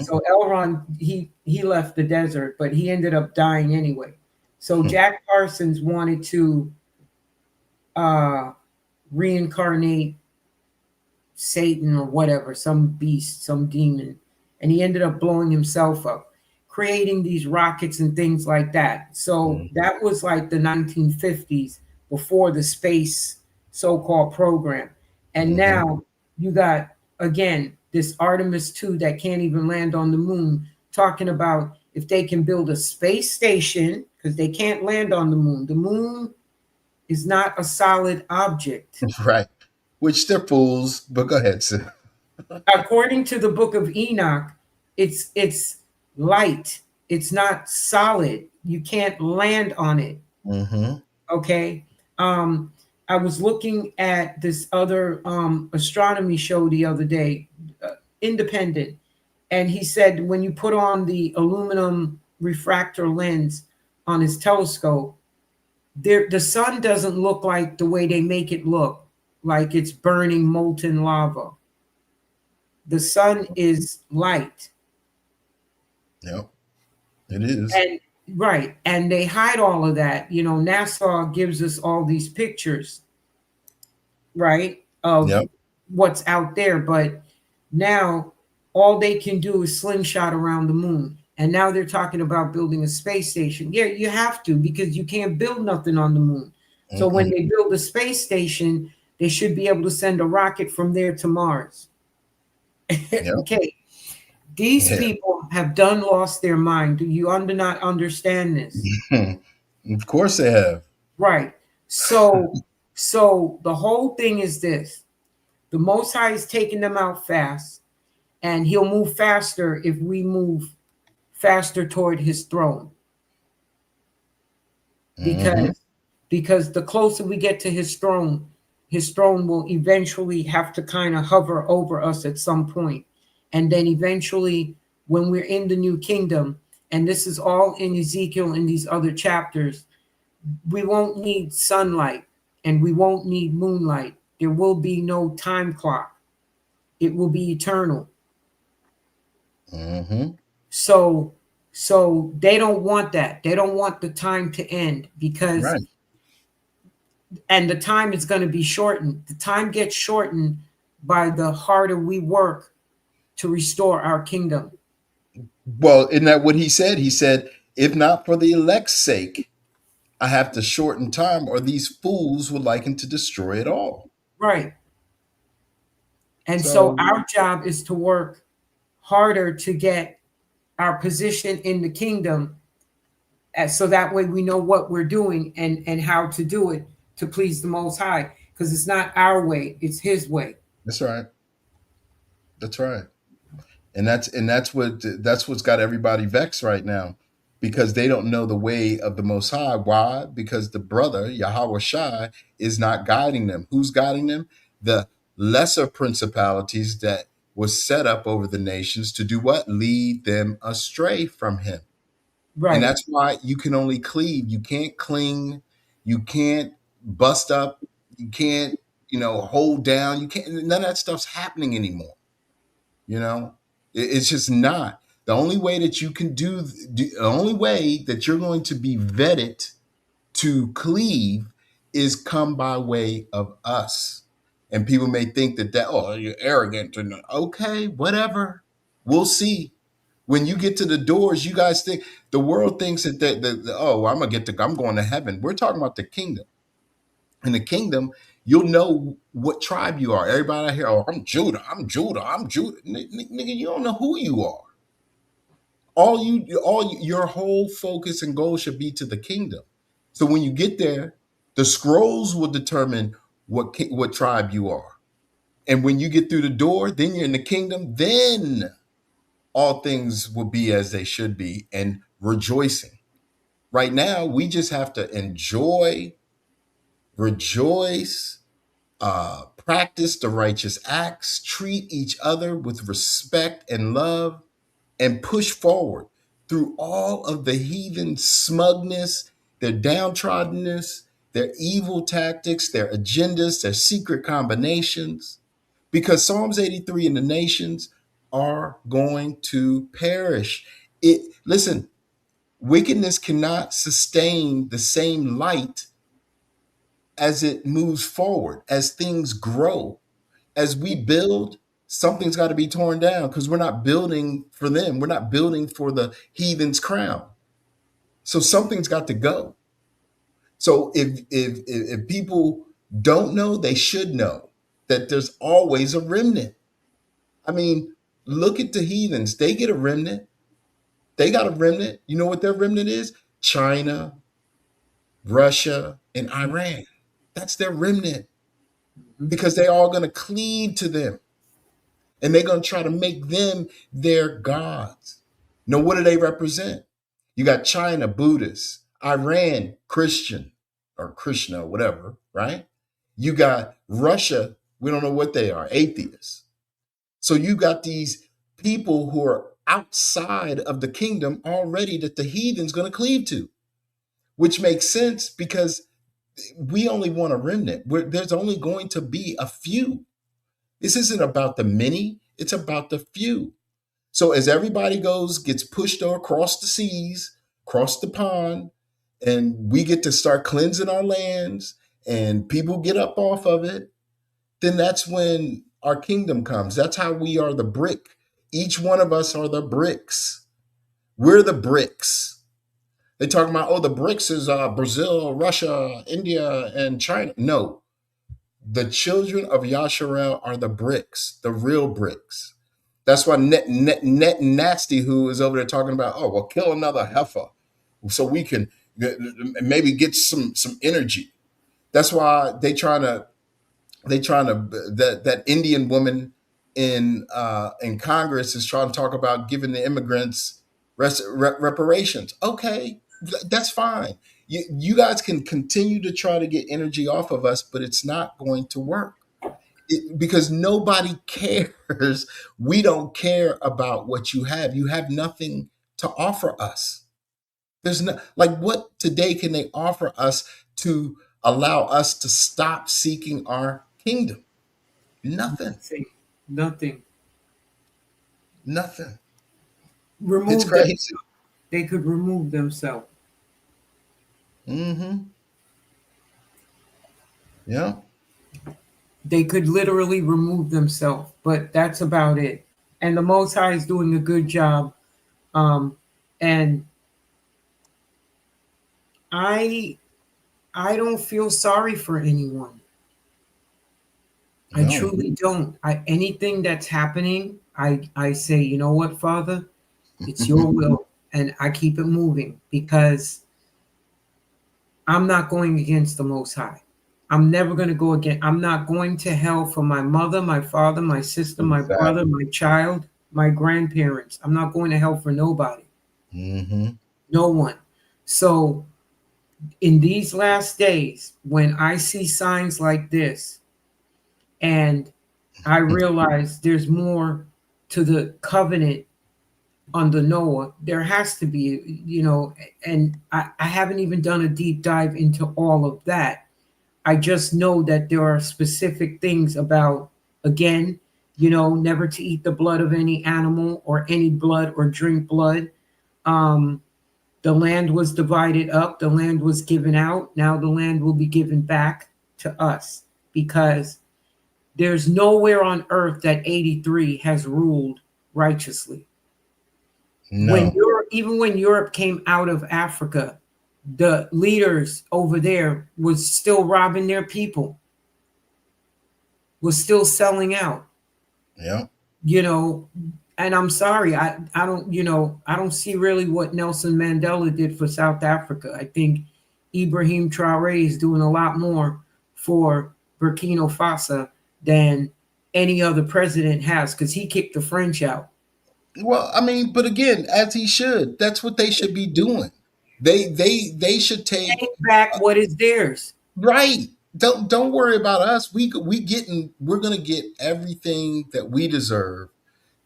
So L. Ron, he left the desert, but he ended up dying anyway. So Jack Parsons wanted to reincarnate Satan or whatever, some beast, some demon, and he ended up blowing himself up, creating these rockets and things like that. So that was like the 1950s, before the space so-called program. And now you got, again, this Artemis 2 that can't even land on the moon, talking about if they can build a space station, because they can't land on the moon. The moon is not a solid object. Right. Which they're fools, but go ahead, sir. According to the book of Enoch, it's light. It's not solid. You can't land on it. Okay. I was looking at this other astronomy show the other day, independent, and he said when you put on the aluminum refractor lens on his telescope, the sun doesn't look like the way they make it look, like it's burning molten lava. The sun is light. Yep, it is. And right. And they hide all of that. NASA gives us all these pictures, right, of what's out there. But now all they can do is slingshot around the moon. And now they're talking about building a space station. Yeah, you have to, because you can't build nothing on the moon. So when they build a space station, they should be able to send a rocket from there to Mars. Okay. These people have lost their mind. Do you not understand this? Of course they have. Right. So the whole thing is this. The Most High is taking them out fast, and he'll move faster if we move faster toward his throne. Because the closer we get to his throne will eventually have to kind of hover over us at some point. And then eventually, when we're in the new kingdom, and this is all in Ezekiel and these other chapters, we won't need sunlight and we won't need moonlight. There will be no time clock. It will be eternal. So they don't want that. They don't want the time to end, because and the time is going to be shortened. The time gets shortened by the harder we work to restore our kingdom. Well, isn't that what he said? He said, if not for the elect's sake, I have to shorten time, or these fools would like him to destroy it all. Right. And so our job is to work harder to get our position in the kingdom, so that way we know what we're doing and how to do it to please the Most High, because it's not our way, it's his way. That's right. That's right. And that's what's got everybody vexed right now, because they don't know the way of the Most High. Why? Because the brother, Yahweh Shai, is not guiding them. Who's guiding them? The lesser principalities that was set up over the nations to do what? Lead them astray from him. And Right. that's why you can only cleave. You can't cling. You can't bust up. You can't, hold down. You can't, none of that stuff's happening anymore. It's just not. The only way that you can the only way that you're going to be vetted to cleave is come by way of us. And people may think that, oh, you're arrogant. And okay, whatever. We'll see. When you get to the doors, you guys think the world thinks that I'm going to heaven. We're talking about the kingdom. In the kingdom, you'll know what tribe you are. Everybody out here, oh, I'm Judah, I'm Judah, I'm Judah. Nigga, you don't know who you are. Your whole focus and goal should be to the kingdom. So when you get there, the scrolls will determine what tribe you are. And when you get through the door, then you're in the kingdom, then all things will be as they should be and rejoicing. Right now, we just have to enjoy, rejoice, practice the righteous acts, treat each other with respect and love, and push forward through all of the heathen smugness, their downtroddenness, their evil tactics, their agendas, their secret combinations. Because Psalms 83 and the nations are going to perish. Listen, wickedness cannot sustain the same light as it moves forward, as things grow. As we build, something's got to be torn down because we're not building for them. We're not building for the heathen's crown. So something's got to go. So if people don't know, they should know that there's always a remnant. I mean, look at the heathens. They get a remnant. They got a remnant. You know what their remnant is? China, Russia, and Iran. That's their remnant because they're all going to cleave to them. And they're going to try to make them their gods. Now, what do they represent? You got China, Buddhist, Iran, Christian, or Krishna, or whatever, right? You got Russia, we don't know what they are, atheists. So you got these people who are outside of the kingdom already that the heathen's going to cleave to, which makes sense because we only want a remnant. There's only going to be a few. This isn't about the many, it's about the few. So as everybody gets pushed across the seas, across the pond, and we get to start cleansing our lands and people get up off of it, then that's when our kingdom comes. That's how we are the brick. Each one of us are the bricks. We're the bricks. They talking about, the bricks is Brazil, Russia, India, and China. No, the children of Yashar'EL are the bricks, the real bricks. That's why Net Nasty, who is over there talking about, kill another heifer so we can maybe get some energy. That's why that Indian woman in Congress is trying to talk about giving the immigrants reparations. Okay, that's fine. You guys can continue to try to get energy off of us, but it's not going to work because nobody cares. We don't care about what you have. You have nothing to offer us. There's no, like, what today can they offer us to allow us to stop seeking our kingdom? Nothing. Nothing. Nothing. Remove It's crazy. themselves. They could remove themselves. Mm-hmm. Yeah. They could literally remove themselves, but that's about it. And the Most High is doing a good job. And I don't feel sorry for anyone. No. I truly don't. Anything that's happening, I say, you know what, Father, it's your will, and I keep it moving because I'm not going against the Most High. I'm never going to go again. I'm not going to hell for my mother, my father, my sister, my brother, my child, my grandparents. I'm not going to hell for nobody. Mm-hmm. No one. So in these last days, when I see signs like this, and I realized there's more to the covenant under Noah. There has to be, and I haven't even done a deep dive into all of that. I just know that there are specific things about, again, never to eat the blood of any animal or any blood or drink blood. Um, the land was divided up, the land was given out. Now the land will be given back to us because there's nowhere on earth that 83 has ruled righteously. No. Even when Europe came out of Africa, the leaders over there was still robbing their people, was still selling out. Yeah. You know, and I'm sorry, I don't see really what Nelson Mandela did for South Africa. I think Ibrahim Traore is doing a lot more for Burkina Faso than any other president has because he kicked the French out. Well, I mean, but again, as he should. That's what they should be doing. They should take Take back what is theirs. right. Don't worry about us. We're gonna get everything that we deserve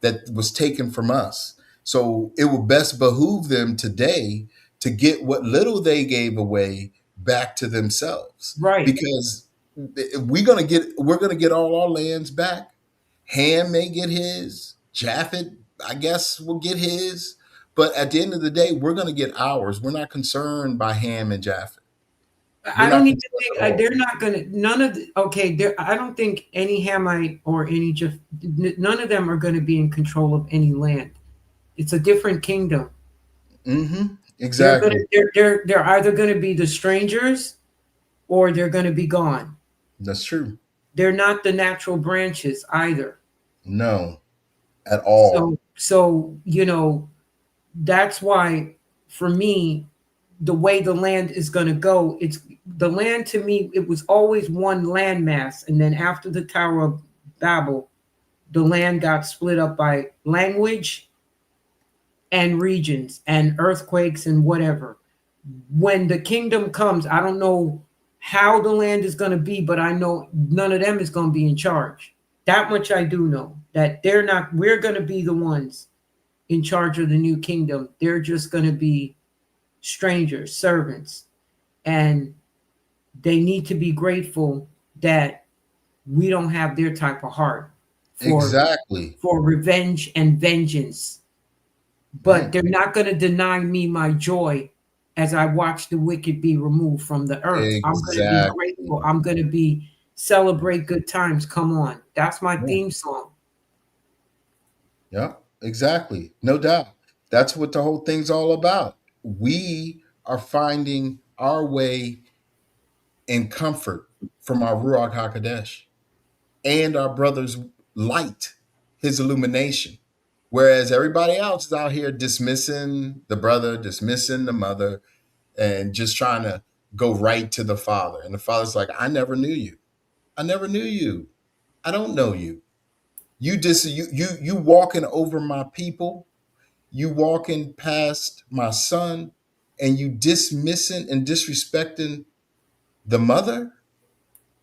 that was taken from us. So it will best behoove them today to get what little they gave away back to themselves. Right. Because we're gonna get all our lands back. Ham may get his. Japhet, I guess, will get his. But at the end of the day, we're gonna get ours. We're not concerned by Ham and Japhet. We're I not don't even concerned think at all. they're not going to. None of okay. I don't think any Hamite or any just none of them are going to be in control of any land. It's a different kingdom. Mm-hmm. They're gonna Exactly. they're either going to be the strangers or they're going to be gone. That's true. They're not the natural branches either. No, at all. So that's why for me the way the land is going to go, it's the land to me, it was always one landmass, and then after the Tower of Babel the land got split up by language and regions and earthquakes and whatever. When the kingdom comes, I don't know how the land is going to be, but I know none of them is going to be in charge. That much I do know, that we're going to be the ones in charge of the new kingdom. They're just going to be strangers, servants, and they need to be grateful that we don't have their type of heart for Exactly. revenge and vengeance. But Right. they're not going to deny me my joy as I watch the wicked be removed from the earth. I'm going to be Exactly. grateful. I'm going to be celebrate good times. Come on. That's my Yeah. theme song. Yeah. Exactly. No doubt. That's what the whole thing's all about. We are finding our way in comfort from our Ruach HaKodesh and our brother's light, his illumination. Whereas everybody else is out here dismissing the brother, dismissing the mother, and just trying to go right to the father. And the father's like, I never knew you. I never knew you. I don't know you. You walking over my people, you walking past my son, and you dismissing and disrespecting the mother,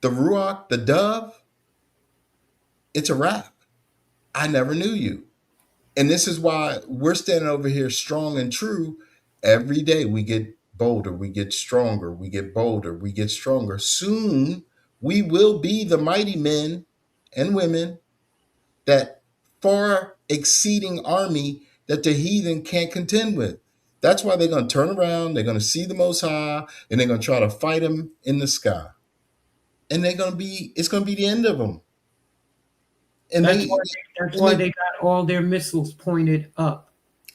the ruach, the dove. It's a wrap. I never knew you. And this is why we're standing over here strong and true. Every day we get bolder, we get stronger, we get bolder, we get stronger. Soon we will be the mighty men and women, that far exceeding army that the heathen can't contend with. That's why they're going to turn around, they're going to see the Most High, and they're going to try to fight him in the sky. And it's going to be the end of them. And That's they, why and they, they got all their missiles pointed up.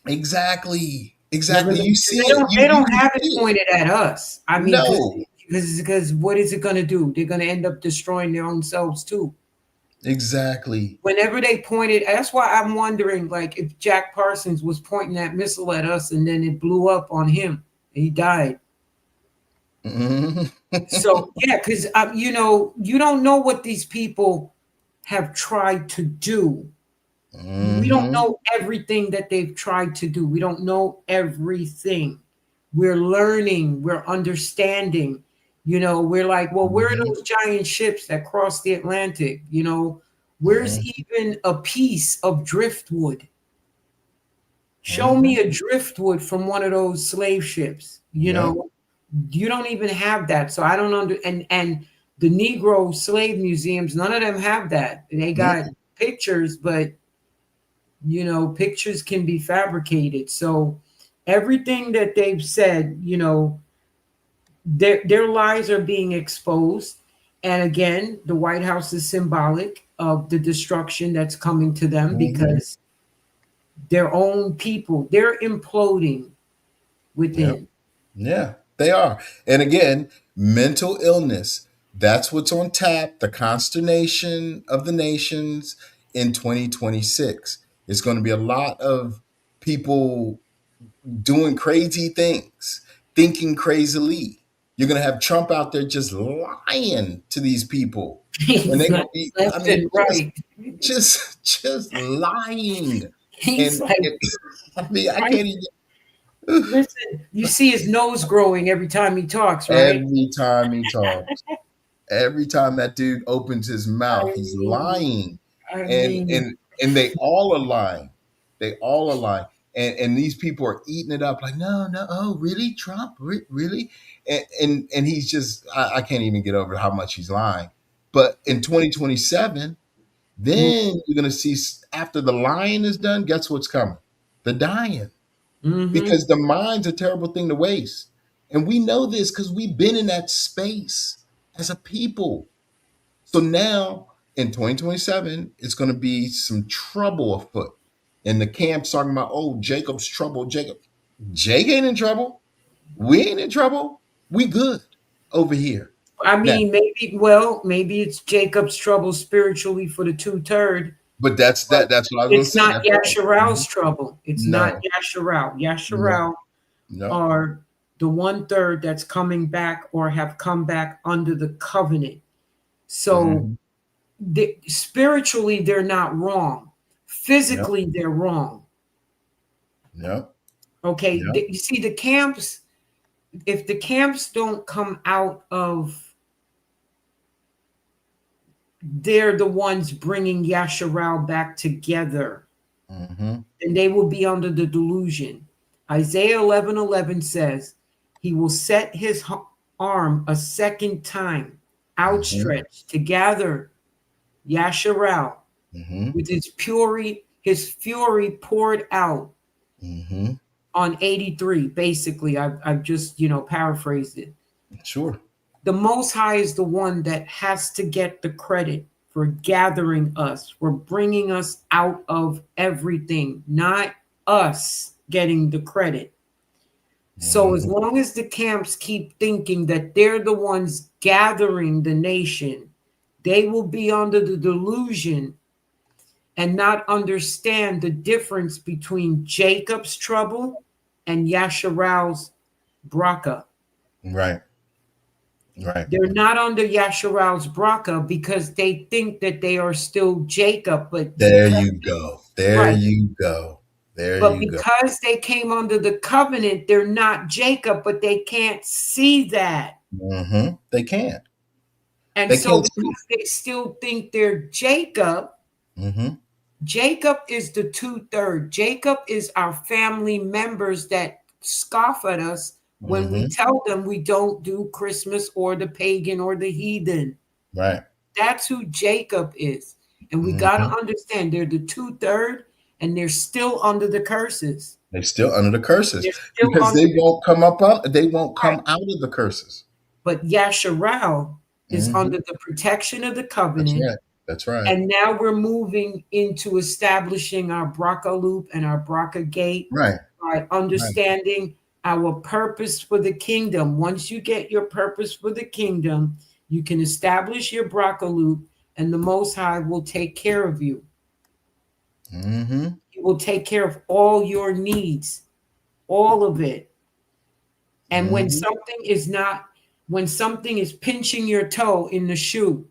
exactly, They're exactly. gonna, You see they it. don't You they you don't can have see it it. pointed at us. I mean, No, because what is it going to do? They're going to end up destroying their own selves too. exactly. Whenever they pointed, that's why I'm wondering, like, if Jack Parsons was pointing that missile at us and then it blew up on him, and he died. Mhm. So yeah, because you don't know what these people have tried to do. We don't Mhm. know everything that they've tried to do. We don't know everything. We're learning, we're understanding. We're like, well, where are Mhm. those giant ships that cross the Atlantic? Where's even a piece of driftwood? Show me a driftwood from one of those slave ships. You know, you don't even have that. So I don't and the Negro slave museums, none of them have that. They got pictures, but you know, pictures can be fabricated. So everything that they've said, you know, their lies are being exposed. And again, the White House is symbolic of the destruction that's coming to them because their own people, they're imploding within. Yeah, they are. And again, mental illness. That's what's on tap. The consternation of the nations in 2026. It's going to be a lot of people doing crazy things, thinking crazily. You're going to have Trump out there just lying to these people. And He's they're going like to be, I left mean, and right. just lying. He's And like, I mean, I right. can't even. Listen, you see his nose growing every time he talks, right? Every time he talks, every time that dude opens his I mouth, he's mean, lying, I and mean, and and they all are lying. They all are lying, and these people are eating it up. Like, no, no, oh, really, Trump, really, and he's just, I can't even get over how much he's lying. But in 2027, then you're gonna see after the lying is done. Guess what's coming? The dying, because the mind's a terrible thing to waste. And we know this because we've been in that space as a people. So now in 2027, it's going to be some trouble afoot. And the camp's talking about, oh, Jacob's trouble. Jake ain't in trouble. We ain't in trouble. We good over here. I Now, mean, maybe it's Jacob's trouble spiritually for the 2/3. but that's what I was going to It's say. not That's right. Yashar'EL's trouble. It's not No, Yashar'EL. no, Yashar'EL no. are the 1/3 that's coming back or have come back under the covenant. So Mhm. spiritually, they're not wrong. No, Physically, they're wrong. no, Okay. no. You see, the camps, if the camps don't come out of, they're the ones bringing Yashar'EL back together, Mm-hmm. and they will be under the delusion. Isaiah 11:11 says, he will set his arm a second time Mm-hmm. outstretched to gather Yashar'EL Mm-hmm. with his fury poured out Mm-hmm. on 83. Basically, I've just, paraphrased it. Sure. The Most High is the one that has to get the credit for gathering us, for bringing us out of everything, not us getting the credit. So as Mm-hmm. long as the camps keep thinking that they're the ones gathering the nation, they will be under the delusion and not understand the difference between Jacob's trouble and Yashar'EL's bracha. Right. Right. They're not under Yashar'EL's bracha because they think that they are still Jacob, but There you go. There right, you go. There but you go. because they came under the covenant, they're not Jacob, but they can't see that. Mm-hmm. They can't. And They so can't see. because they still think they're Jacob, Mm-hmm. Jacob is the 2/3. Jacob is our family members that scoff at us when we Mm-hmm. tell them we don't do Christmas or the pagan or the heathen. Right. That's who Jacob is. And we got to Mm-hmm. understand they're the 2/3 and they're still under the curses. They're still under the curses They're still because under they the won't come up. They won't right. come out of the curses. But Yashar'EL is Mm-hmm. under the protection of the That's covenant. right. That's right. And now we're moving into establishing our bracha loop and our bracha gate Right. by Right. understanding our purpose for the kingdom. Once you get your purpose for the kingdom, you can establish your bracha loop, and the Most High will take care of you. Mm-hmm. He will take care of all your needs, all of it. And when Mm-hmm. something is pinching your toe in the shoe,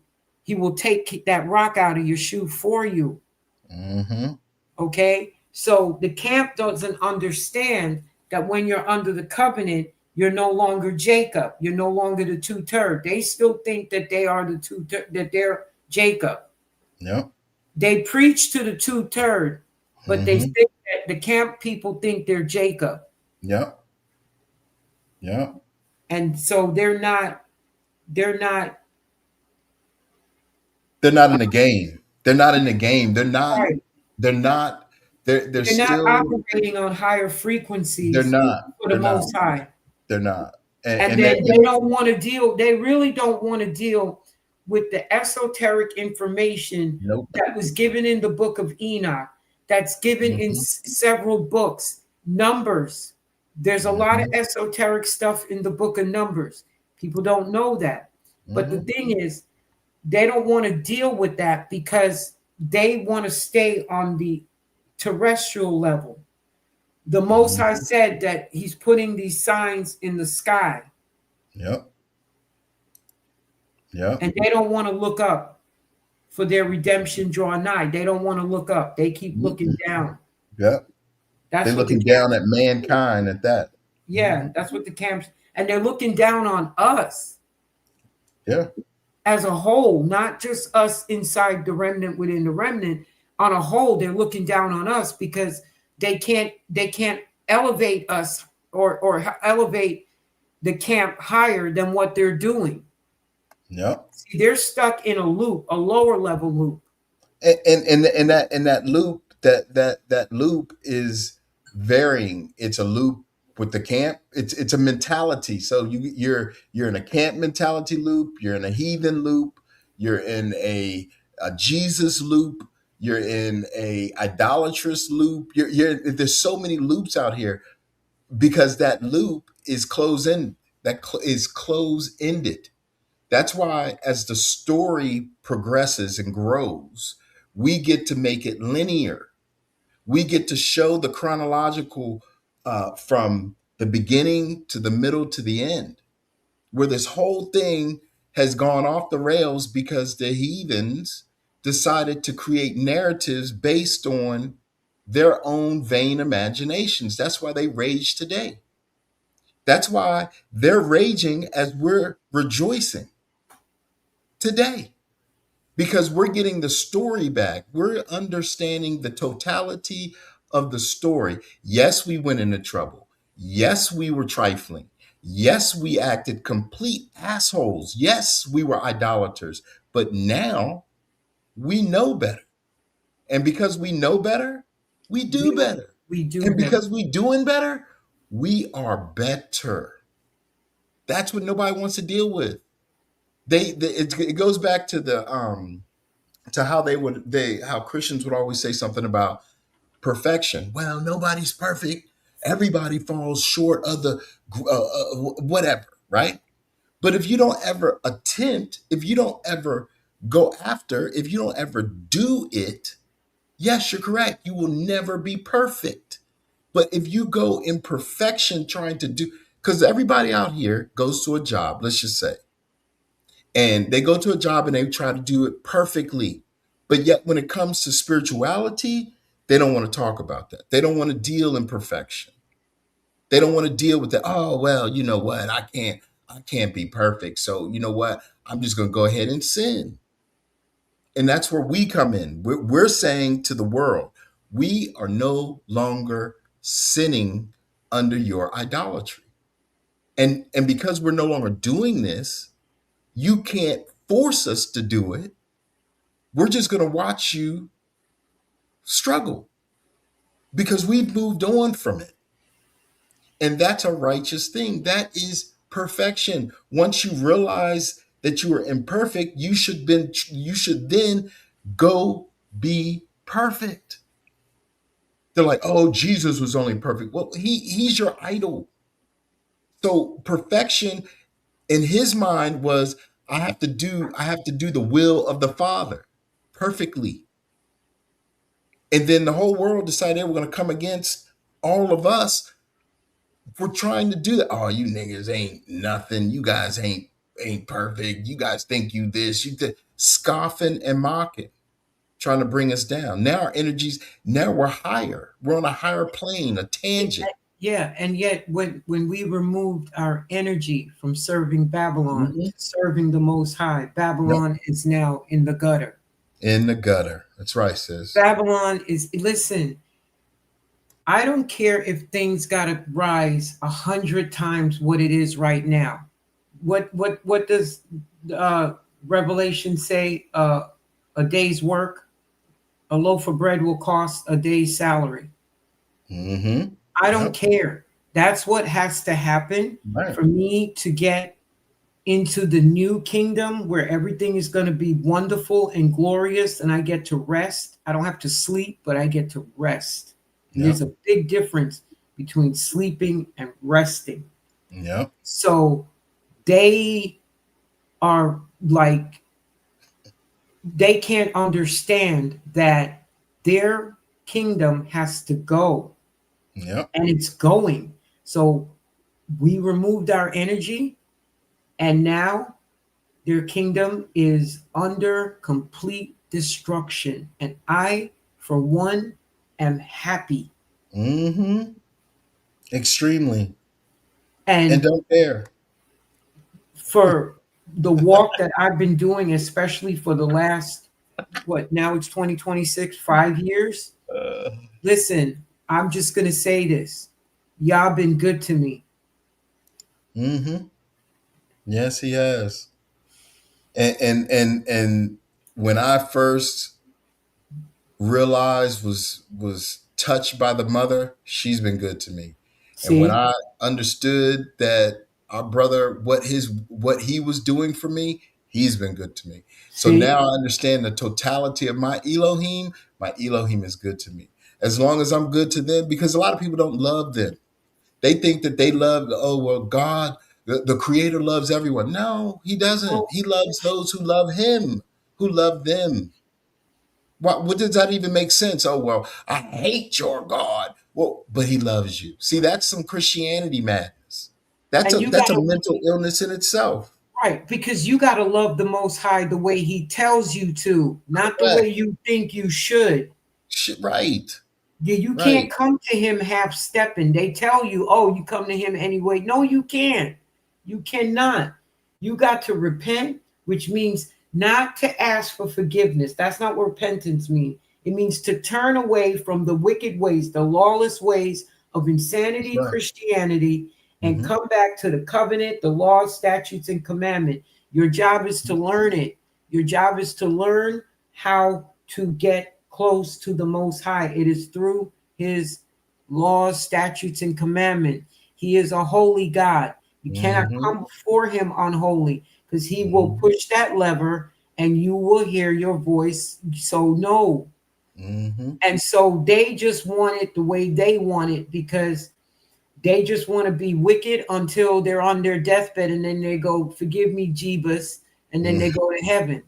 he will take that rock out of your shoe for you. Mm-hmm. Okay? So the camp doesn't understand that when you're under the covenant, you're no longer Jacob. You're no longer the 2/3. They still think that they are that they're Jacob. Yep. They preach to the 2/3, but they Mm-hmm. think that the camp people think they're Jacob. Yep. Yep. And so they're not They're not in the game. They're not in the game. They're not. right. They're not. They're They're not still. operating on higher They're frequencies not. for the They're not. Most High. They're not. And And then they don't want to deal, they really don't want to deal with the esoteric information nope. that was given in the book of Enoch, that's given in Mm-hmm. several books. Numbers. There's a lot of Mm-hmm. esoteric stuff in the book of Numbers. People don't know that. But the Mm-hmm. thing is, they don't want to deal with that because they want to stay on the terrestrial level. The Most High Mm-hmm. said that he's putting these signs in the sky, Yep. Yep. and they don't want to look up for their redemption draw nigh. They don't want to look up. They keep looking down. Yep. That's They're what the looking camp, down at mankind at that. yeah, that's what the camps, and they're looking down on us Yeah. as a whole, not just us inside the remnant within the remnant. On a whole, they're looking down on us because they can't elevate us or elevate the camp higher than what they're doing. Yep. See, they're stuck in a loop, a lower level loop. And that loop, that loop is varying. It's a loop with the camp. It's a mentality. So you're in a camp mentality loop. You're in a heathen loop. You're in a Jesus loop. You're in a idolatrous loop. There's so many loops out here because that loop is close in. Is close ended. That's why, as the story progresses and grows, we get to make it linear. We get to show the chronological from the beginning to the middle to the end, where this whole thing has gone off the rails because the heathens decided to create narratives based on their own vain imaginations. That's why they rage today. That's why they're raging as we're rejoicing today. Because we're getting the story back. We're understanding the totality of the story. Yes, we went into trouble. Yes, we were trifling. Yes, we acted complete assholes. Yes, we were idolaters. But now we know better. And because we know better, we do better. We do And better. because we doing better, we are better. That's what nobody wants to deal with. It goes back to the to how Christians would always say something about perfection. Well, nobody's perfect. Everybody falls short of the whatever, right? But if you don't ever attempt, if you don't ever go after, if you don't ever do it, yes, you're correct. You will never be perfect. But if you go in perfection trying to do, because everybody out here goes to a job, let's just say, and they go to a job and they try to do it perfectly. But yet, when it comes to spirituality, they don't want to talk about that. They don't want to deal in perfection. They don't want to deal with that. Oh, well, you know what? I can't be perfect. So you know what? I'm just going to go ahead and sin. And that's where we come in. We're saying to the world, we are no longer sinning under your idolatry. And because we're no longer doing this, you can't force us to do it. We're just going to watch you struggle because we've moved on from it. And that's a righteous thing. That is perfection. Once you realize that you are imperfect, you should then go be perfect. They're like, "Oh, Jesus was only perfect." Well, he's your idol. So perfection in his mind was I have to do the will of the Father perfectly. And then the whole world decided they were going to come against all of us for trying to do that. Oh, you niggas ain't nothing. You guys ain't perfect. You guys think you this, you that, scoffing and mocking, trying to bring us down. Now our energies, now we're higher. We're on a higher plane, a tangent. Yeah, and yet when we removed our energy from serving Babylon to serving the Most High, Babylon is now in the gutter. In the gutter. That's right, sis. Babylon is, listen, I don't care if things gotta rise 100 times what it is right now. What does Revelation say? A day's work, a loaf of bread will cost a day's salary. Mm-hmm. I don't care. That's what has to happen Right. for me to get into the new kingdom where everything is going to be wonderful and glorious and I get to rest. I don't have to sleep, but I get to rest. And there's a big difference between sleeping and resting. Yeah. So they are like, they can't understand that their kingdom has to go. Yeah. And it's going. So we removed our energy, and now their kingdom is under complete destruction. And I, for one, am happy. Mm-hmm. Extremely. And And don't care. for the walk that I've been doing, especially for the last, what, now it's 2026, 5 years. Listen, I'm just going to say this. Y'all been good to me. Mm-hmm. Yes, he has. And when I first realized was touched by the mother, she's been good to me. And when See? I understood that our brother, what he was doing for me, he's been good to me. So See? now I understand the totality of my Elohim. My Elohim is good to me. As long as I'm good to them, because a lot of people don't love them. They think that they love, oh, well, God, the creator loves everyone. No, he doesn't. Well, He loves those who love him, who love them. What does that even make sense? Oh, well, I hate your God. Well, but he loves you. See, that's some Christianity madness. That's and a you that's a gotta, mental illness in itself. right, because you gotta love the Most High the way He tells you to, not the way Correct. you think you should. Right. Yeah, you can't Right. come to Him half stepping. They tell you, oh, you come to Him anyway. No, you can't. You cannot. You got to repent, which means not to ask for forgiveness. That's not what repentance means. It means to turn away from the wicked ways, the lawless ways of That's insanity, right. Christianity, and Mm-hmm. come back to the covenant, the law, statutes, and commandment. Your job is to learn it. Your job is to learn how to get close to the Most High. It is through His laws, statutes, and commandment. He is a holy God. You cannot Mm-hmm. come before Him unholy, because He will Mm-hmm. push that lever and you will hear your voice. So, no. Mm-hmm. And so they just want it the way they want it, because they just want to be wicked until they're on their deathbed, and then they go, forgive me, Jeebus, and then they go to heaven.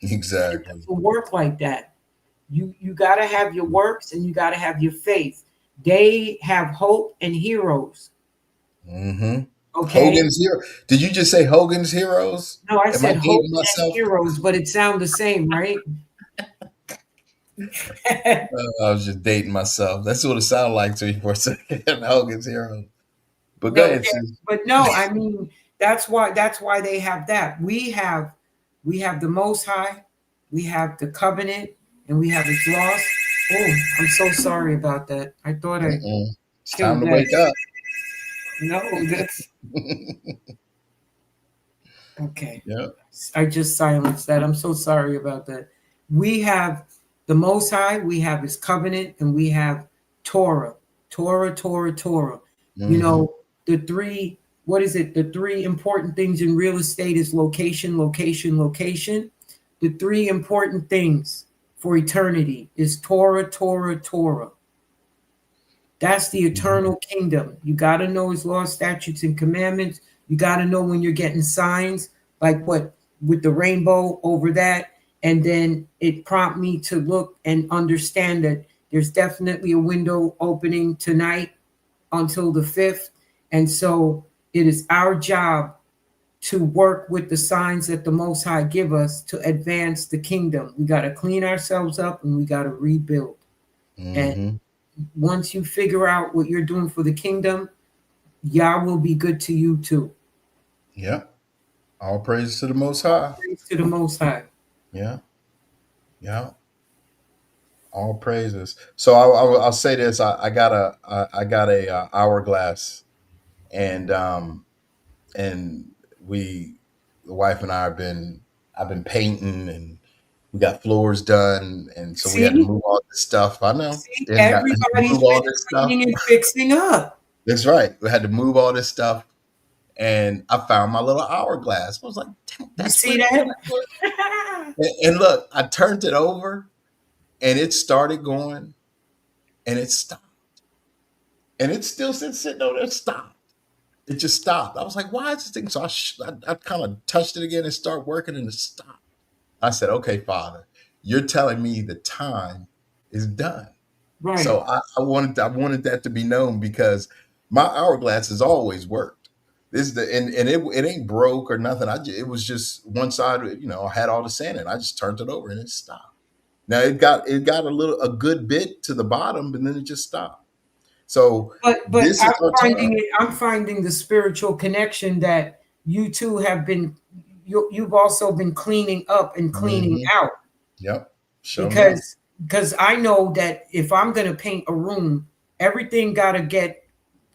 It Exactly. doesn't work like that. You got to have your works and you got to have your faith. They have hope and heroes. Mm-hmm. Okay. Hogan's hero. Did you just say Hogan's heroes? No, I Am I said hope dating and myself? heroes, but it sounds the same, right? I was just dating myself. That's what it sounded like to me for a second. Hogan's hero. But go No, ahead, yeah, sis. but no, I mean that's why they have that. We have the Most High, we have the covenant, and we have His laws. Oh, I'm so sorry about that. I thought I Mm-mm. It's time killed to that. wake up. No, that's okay. Yeah. I just silenced that. I'm so sorry about that. We have the Most High, we have His covenant, and we have Torah, Torah, Torah, Torah. You Mm-hmm. know, the three, what is it? The three important things in real estate is location, location, location. The three important things for eternity is Torah, Torah, Torah. That's the eternal kingdom. You got to know His laws, statutes, and commandments. You got to know when you're getting signs, like what with the rainbow over that. And then it prompted me to look and understand that there's definitely a window opening tonight until the 5th. And so it is our job to work with the signs that the Most High give us to advance the kingdom. We got to clean ourselves up and we got to rebuild. And Mm-hmm. once you figure out what you're doing for the kingdom, Yah will be good to you too. Yeah. All praise to the Most High. Praise to the Most High. Yeah. Yeah. All praises. So I'll say this. I got a hourglass, and we, the wife and I, I've been painting, and we got floors done, and so we had to See, move all this stuff. I know, see, and got to everybody's move all been this stuff. cleaning and fixing up. That's right. We had to move all this stuff, and I found my little hourglass. I was like, You "That's see what." that? And look, I turned it over, and it started going, and it stopped, and it still sitting over there. Stopped. It just stopped. I was like, "Why is this thing?" So I kind of touched it again and started working, and it stopped. I said, "Okay, Father, you're telling me the time is done." Right. So I wanted that to be known, because my hourglass has always worked. This is and it ain't broke or nothing. It was just one side. I had all the sand in it. I just turned it over and it stopped. Now it got a good bit to the bottom, and then it just stopped. So But this is our time. I'm finding the spiritual connection that you two have been. You've also been cleaning up and cleaning Hmm. out. Yep. Show enough. Because I know that if I'm going to paint a room, everything got to get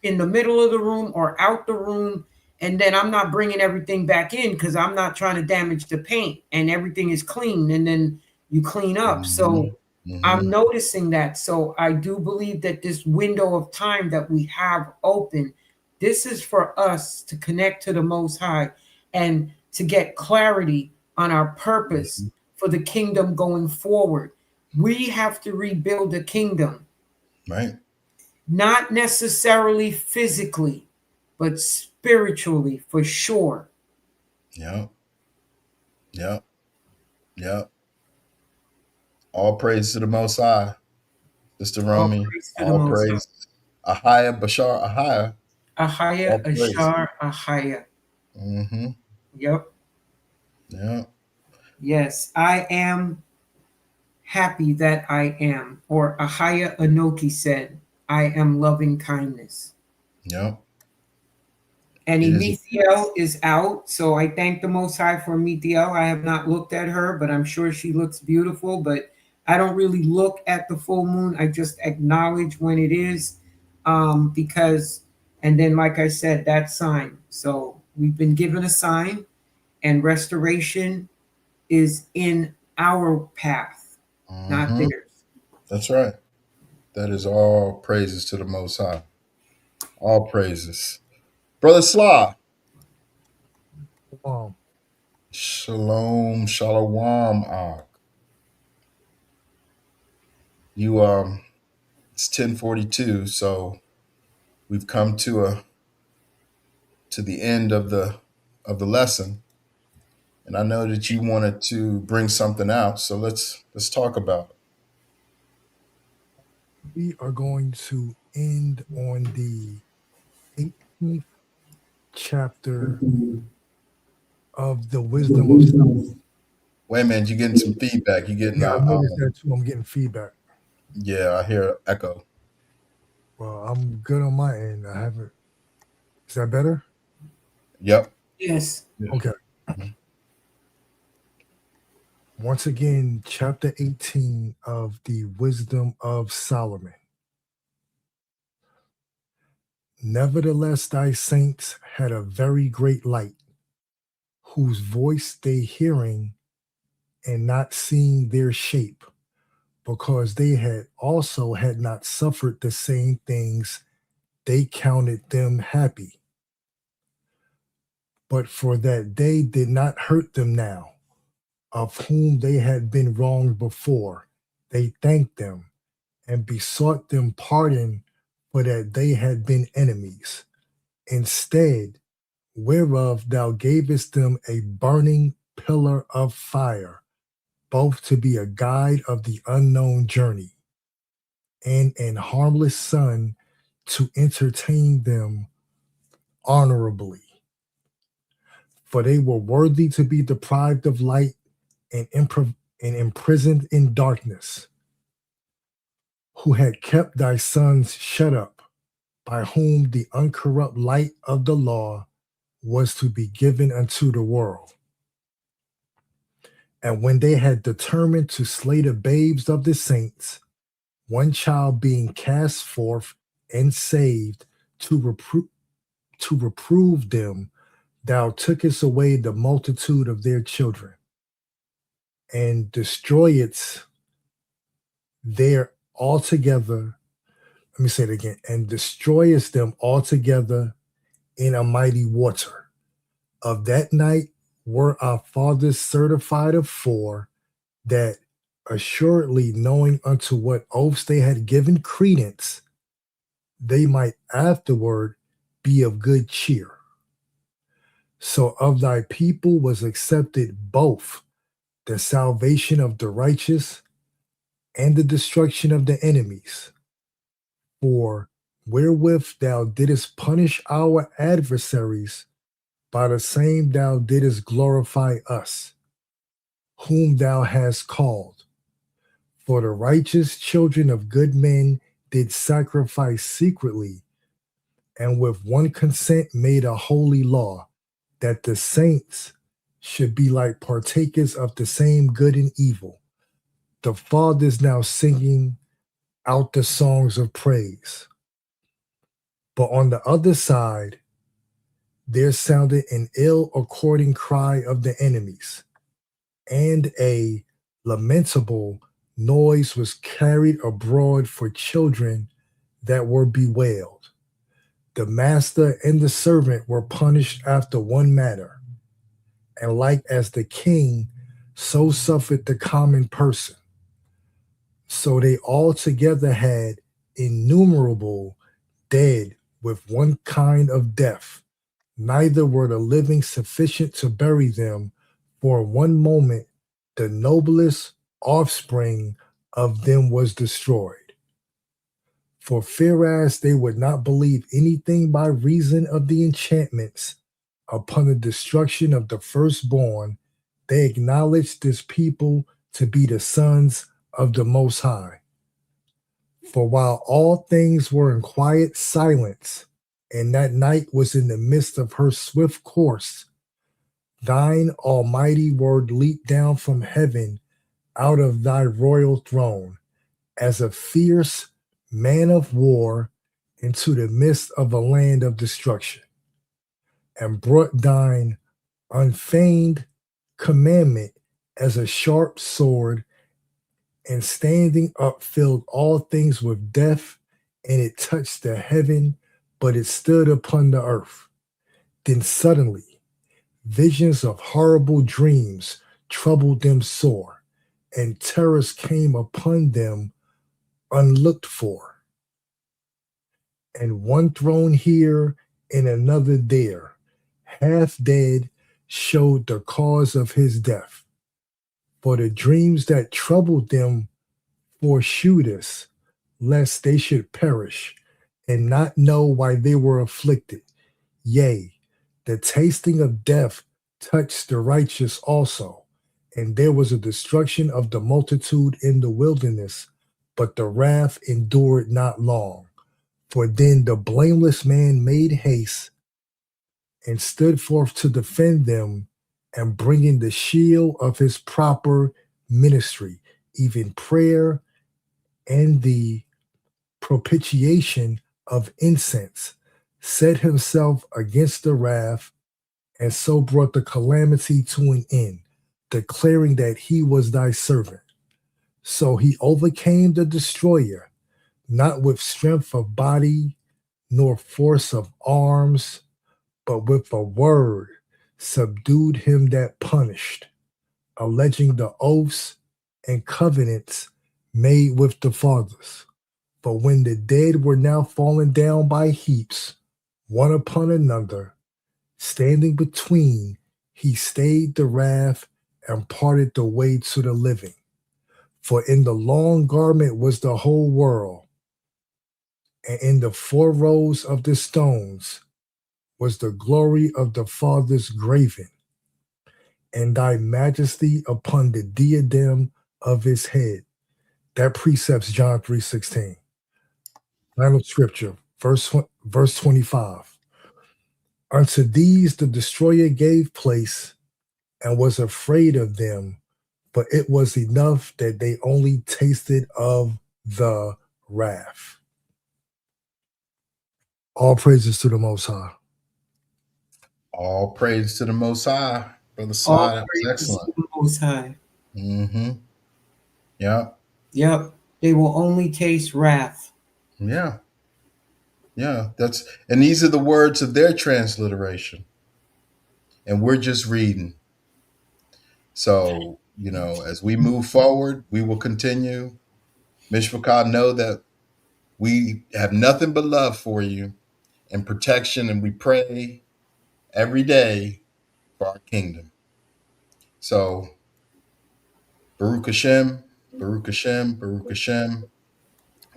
in the middle of the room or out the room, and then I'm not bringing everything back in because I'm not trying to damage the paint, and everything is clean, and then you clean up. Hmm. So I'm Hmm. noticing that. So I do believe that this window of time that we have open, this is for us to connect to the Most High and to get clarity on our purpose Hmm. for the kingdom going forward. We have to rebuild the kingdom, Right. not necessarily physically, but spiritually for sure. Yep. Yep. Yep. All praise to the Most High, Sister All Romy. praise to the All Most praise. Ahaya Bashar Ahaya. High. Ahaya, All praise. Ashar, Ahaya. Mm-hmm. Yep. Yeah. Yes, I am happy that I am. Or Ahaya Anoki said, I am loving kindness. Yeah. And It is. Emethiel is out, so I thank the Most High for Emethiel. I have not looked at her, but I'm sure she looks beautiful. But I don't really look at the full moon. I just acknowledge when it is, because, and then, like I said, that sign. So we've been given a sign, and restoration is in our path, not Mm-hmm. theirs. That's right. That is all praises to the Most High. All praises. Brother Slah. Um, Shalom. Shalom. You it's 10:42, so we've come to the end of the lesson. And I know that you wanted to bring something out, so let's talk about we are going to end on the 18th chapter it. of the Wisdom of Solomon. Wait a minute, you're getting some feedback. You're getting Yeah, I noticed that too. I'm getting feedback. yeah, I hear echo. Well, I'm good on my end. I haven't. Is that better? Yep. Yes. Okay. Mhm. Once again, chapter 18 of the Wisdom of Solomon. Nevertheless, thy saints had a very great light, whose voice they hearing and not seeing their shape, because they had not suffered the same things, they counted them happy. But for that they did not hurt them now, of whom they had been wronged before, they thanked them and besought them pardon for that they had been enemies. Instead, whereof thou gavest them a burning pillar of fire, both to be a guide of the unknown journey, and an harmless sun to entertain them honorably. For they were worthy to be deprived of light and imprisoned in darkness, who had kept thy sons shut up, by whom the uncorrupt light of the law was to be given unto the world. And when they had determined to slay the babes of the saints, one child being cast forth and saved to reprove them, thou tookest away the multitude of their children, and destroyedst there altogether. Let me say it again, and destroyest them altogether in a mighty water. Of that night were our fathers certified of fore, that assuredly knowing unto what oaths they had given credence, they might afterward be of good cheer. So of thy people was accepted both the salvation of the righteous and the destruction of the enemies. For wherewith thou didst punish our adversaries, by the same thou didst glorify us, whom thou hast called. For the righteous children of good men did sacrifice secretly, and with one consent made a holy law, that the saints should be like partakers of the same good and evil. The fathers now singing out the songs of praise. But on the other side, there sounded an ill-according cry of the enemies, and a lamentable noise was carried abroad for children that were bewailed. The master and the servant were punished after one manner, and like as the king, so suffered the common person. So they altogether had innumerable dead with one kind of death, neither were the living sufficient to bury them, for one moment the noblest offspring of them was destroyed. For whereas they would not believe anything by reason of the enchantments upon the destruction of the firstborn, they acknowledged this people to be the sons of the Most High. For while all things were in quiet silence, and that night was in the midst of her swift course, thine almighty word leaped down from heaven out of thy royal throne, as a fierce man of war into the midst of a land of destruction, and brought thine unfeigned commandment as a sharp sword, and standing up filled all things with death, and it touched the heaven, but it stood upon the earth. Then suddenly visions of horrible dreams troubled them sore, and terrors came upon them unlooked for. And one thrown here and another there, half dead, showed the cause of his death. For the dreams that troubled them foreshewed us, lest they should perish, and not know why they were afflicted. Yea, the tasting of death touched the righteous also, and there was a destruction of the multitude in the wilderness, but the wrath endured not long. For then the blameless man made haste and stood forth to defend them, and bringing the shield of his proper ministry, even prayer and the propitiation of incense, set himself against the wrath, and so brought the calamity to an end, declaring that he was thy servant. So he overcame the destroyer, not with strength of body, nor force of arms, but with a word subdued him that punished, alleging the oaths and covenants made with the fathers. But when the dead were now fallen down by heaps, one upon another, standing between, he stayed the wrath and parted the way to the living. For in the long garment was the whole world, and in the 4 rows of the stones was the glory of the Father's graven, and thy majesty upon the diadem of his head. That precepts John 3:16. Final scripture, verse 25. Unto these the destroyer gave place, and was afraid of them, but it was enough that they only tasted of the wrath. All praises to the Most High. All praise to the Most High, Brother All Sly. That was praises excellent. to the Most High. Mm-hmm. Yeah. Yep. They will only taste wrath. Yeah. Yeah. And these are the words of their transliteration. And we're just reading. So, as we move forward, we will continue. Mishpachah, know that we have nothing but love for you and protection, and we pray every day for our kingdom. So, Baruch Hashem, Baruch Hashem, Baruch Hashem.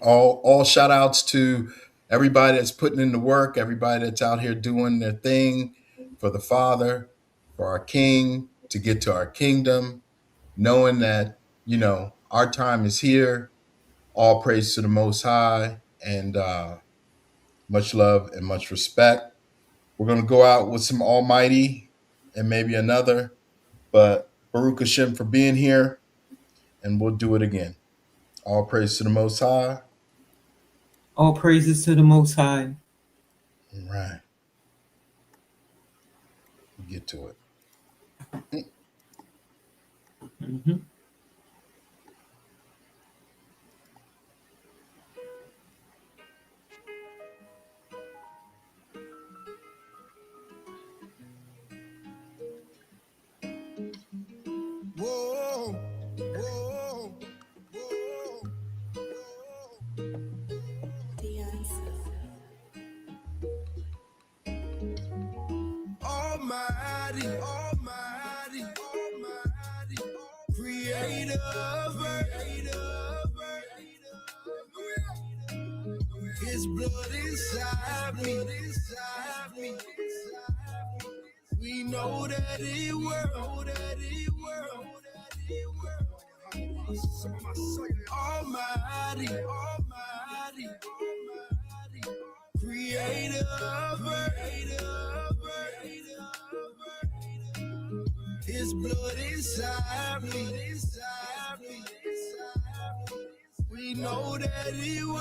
All shout outs to everybody that's putting in the work, everybody that's out here doing their thing for the Father, for our King, to get to our kingdom, knowing that, our time is here. All praise to the Most High, and much love and much respect. We're going to go out with some Almighty and maybe another, but Baruch Hashem for being here, and we'll do it again. All praise to the Most High. All praises to the Most High. All right. We'll get to it. Mm-hmm. Whoa, whoa, whoa, Almighty, Almighty, Almighty, Creator of His blood inside me. We know that it will. Almighty, Almighty, Creator of His blood inside me. We know that He will.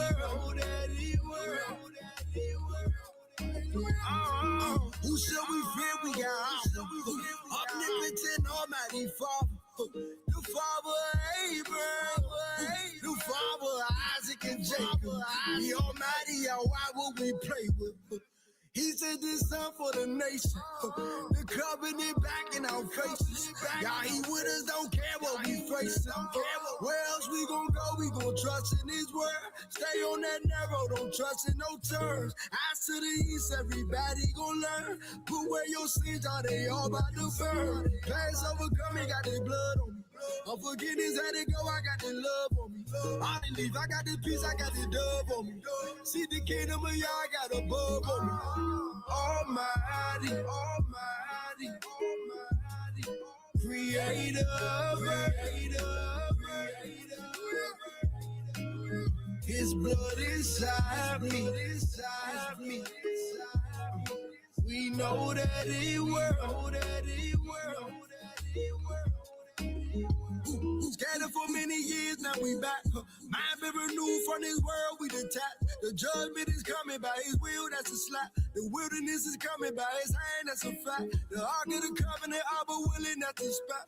Who shall we fear? We got omnipotent, Almighty Father, the Father of Abraham, the Father of Isaac and Jacob, the Almighty. Why would we play with? He sent His Son for the nation, the covenant back in our faces. Y'all, He with us, don't care what we face. Where else we gon' go? We gon' trust in His word. Stay on that narrow, don't trust in no turns. Eyes to the east, everybody gon' learn. Put away your sins, are they all about to burn? Past overcoming, got their blood on me. Unforgiveness had to go, I got the love on me. I believe I got the peace, I got the dove on me. See the kingdom of y'all, I got above on me. Almighty, Almighty, Almighty, Creator of His blood inside me. We know that it will. Scattered for many years, now we back. Mind been renewed from this world, we detached. The judgment is coming by His will, that's a slap. The wilderness is coming by His hand, that's a fact. The ark of the covenant, I be willing, that's a spot.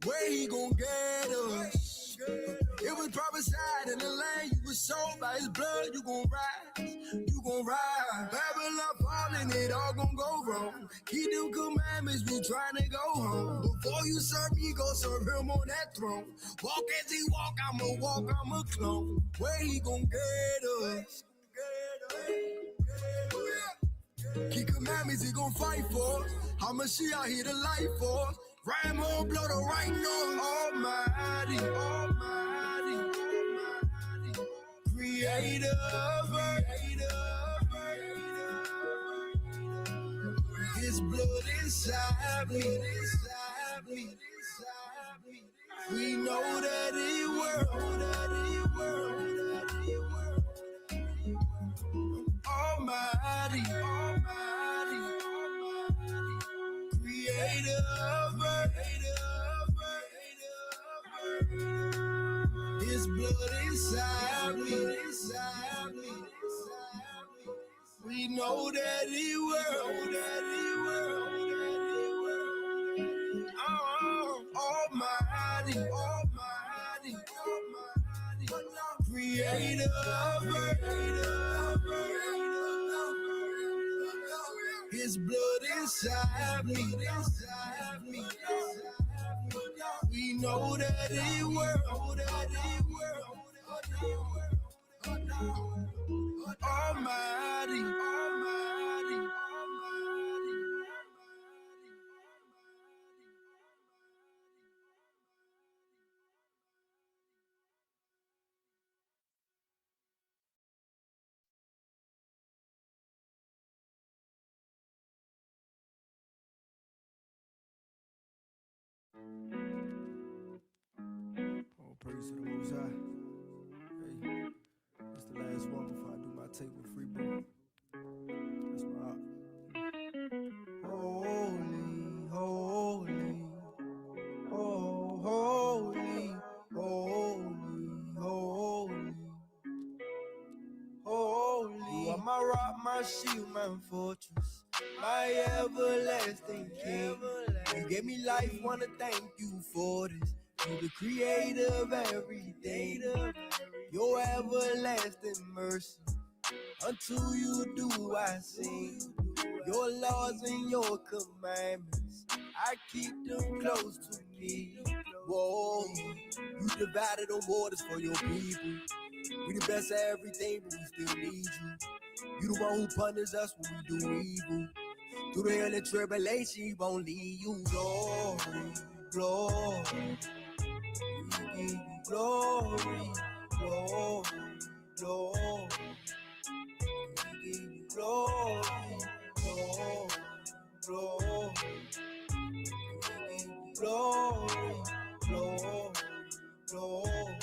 Where He gon' get us? It was prophesied in the land, you was sold by His blood, you gon' rise. Babylon falling, it all gon' go wrong. Keep them commandments, we tryna go home. Before you serve me, go serve Him on that throne. Walk as He walk, I'm a clone. Where He gon' get us? Keep commandments, He gon' fight for us. How much she out here to life for us? Ram on, blow the right note. Almighty, Almighty, Almighty, Creator of His blood inside me. We know that He will. Almighty, Almighty, Almighty, Creator of We know that He will. Almighty, Creator of earth. His blood inside me. We know that He will. Almighty. Oh, praise to the Most High. Hey, it's the last one before I do my take with free bro. That's my holy, holy, oh, holy, holy, holy. You are my rock, my shield, my fortress, my everlasting King. You gave me life, wanna thank you for this. You the creator of everything. Your everlasting mercy, unto you do I sing. Your laws and your commandments, I keep them close to me. Whoa, you divided the waters for your people. We the best at everything, but we still need you. You the one who punishes us when we do evil. Through the hell and tribulation, he won't leave you. Glory, glory, we give you glory, glory, glory. We give you glory, glory, glory. We give you glory, glory, glory.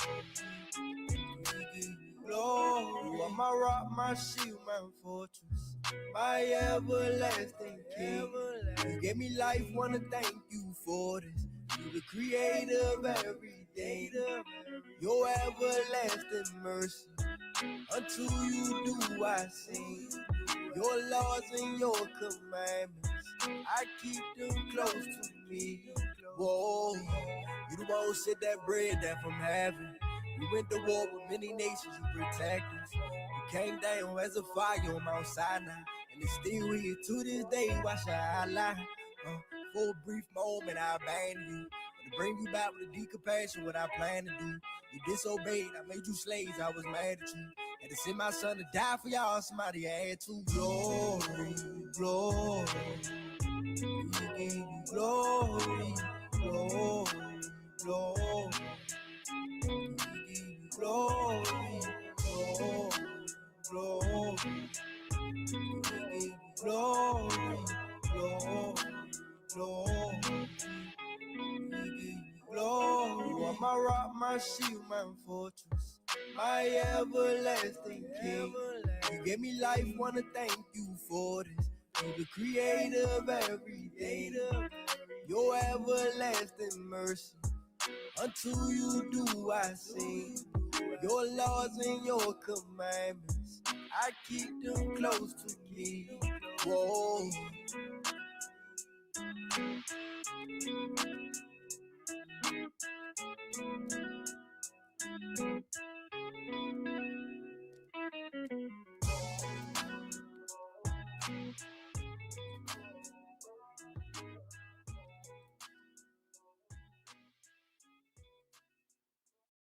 We give you glory. You are my rock, my shield, my fortress, my everlasting King. You gave me life, wanna thank you for this. You the creator of everything. Your everlasting mercy, unto you do I sing. Your laws and your commandments, I keep them close to me. Whoa, you the one who sent that bread down from heaven. We went to war with many nations to protect us. You came down as a fire on Mount Sinai, and it's still here to this day. Why shall I lie? For a brief moment I abandoned you, but to bring you back with a deep compassion, what I plan to do. You disobeyed, I made you slaves, I was mad at you. Had to send my son to die for y'all, somebody had to. Glory, glory, we give you glory, glory, glory. We give you glory, glory, glory. We give you glory, glory, glory. We give you glory. You are my rock, my shield, my fortress, my everlasting King. You gave me life, wanna thank you for this. You the creator of everything. Your everlasting mercy, unto you do I sing. Your laws and your commandments, I keep them close to me. Whoa.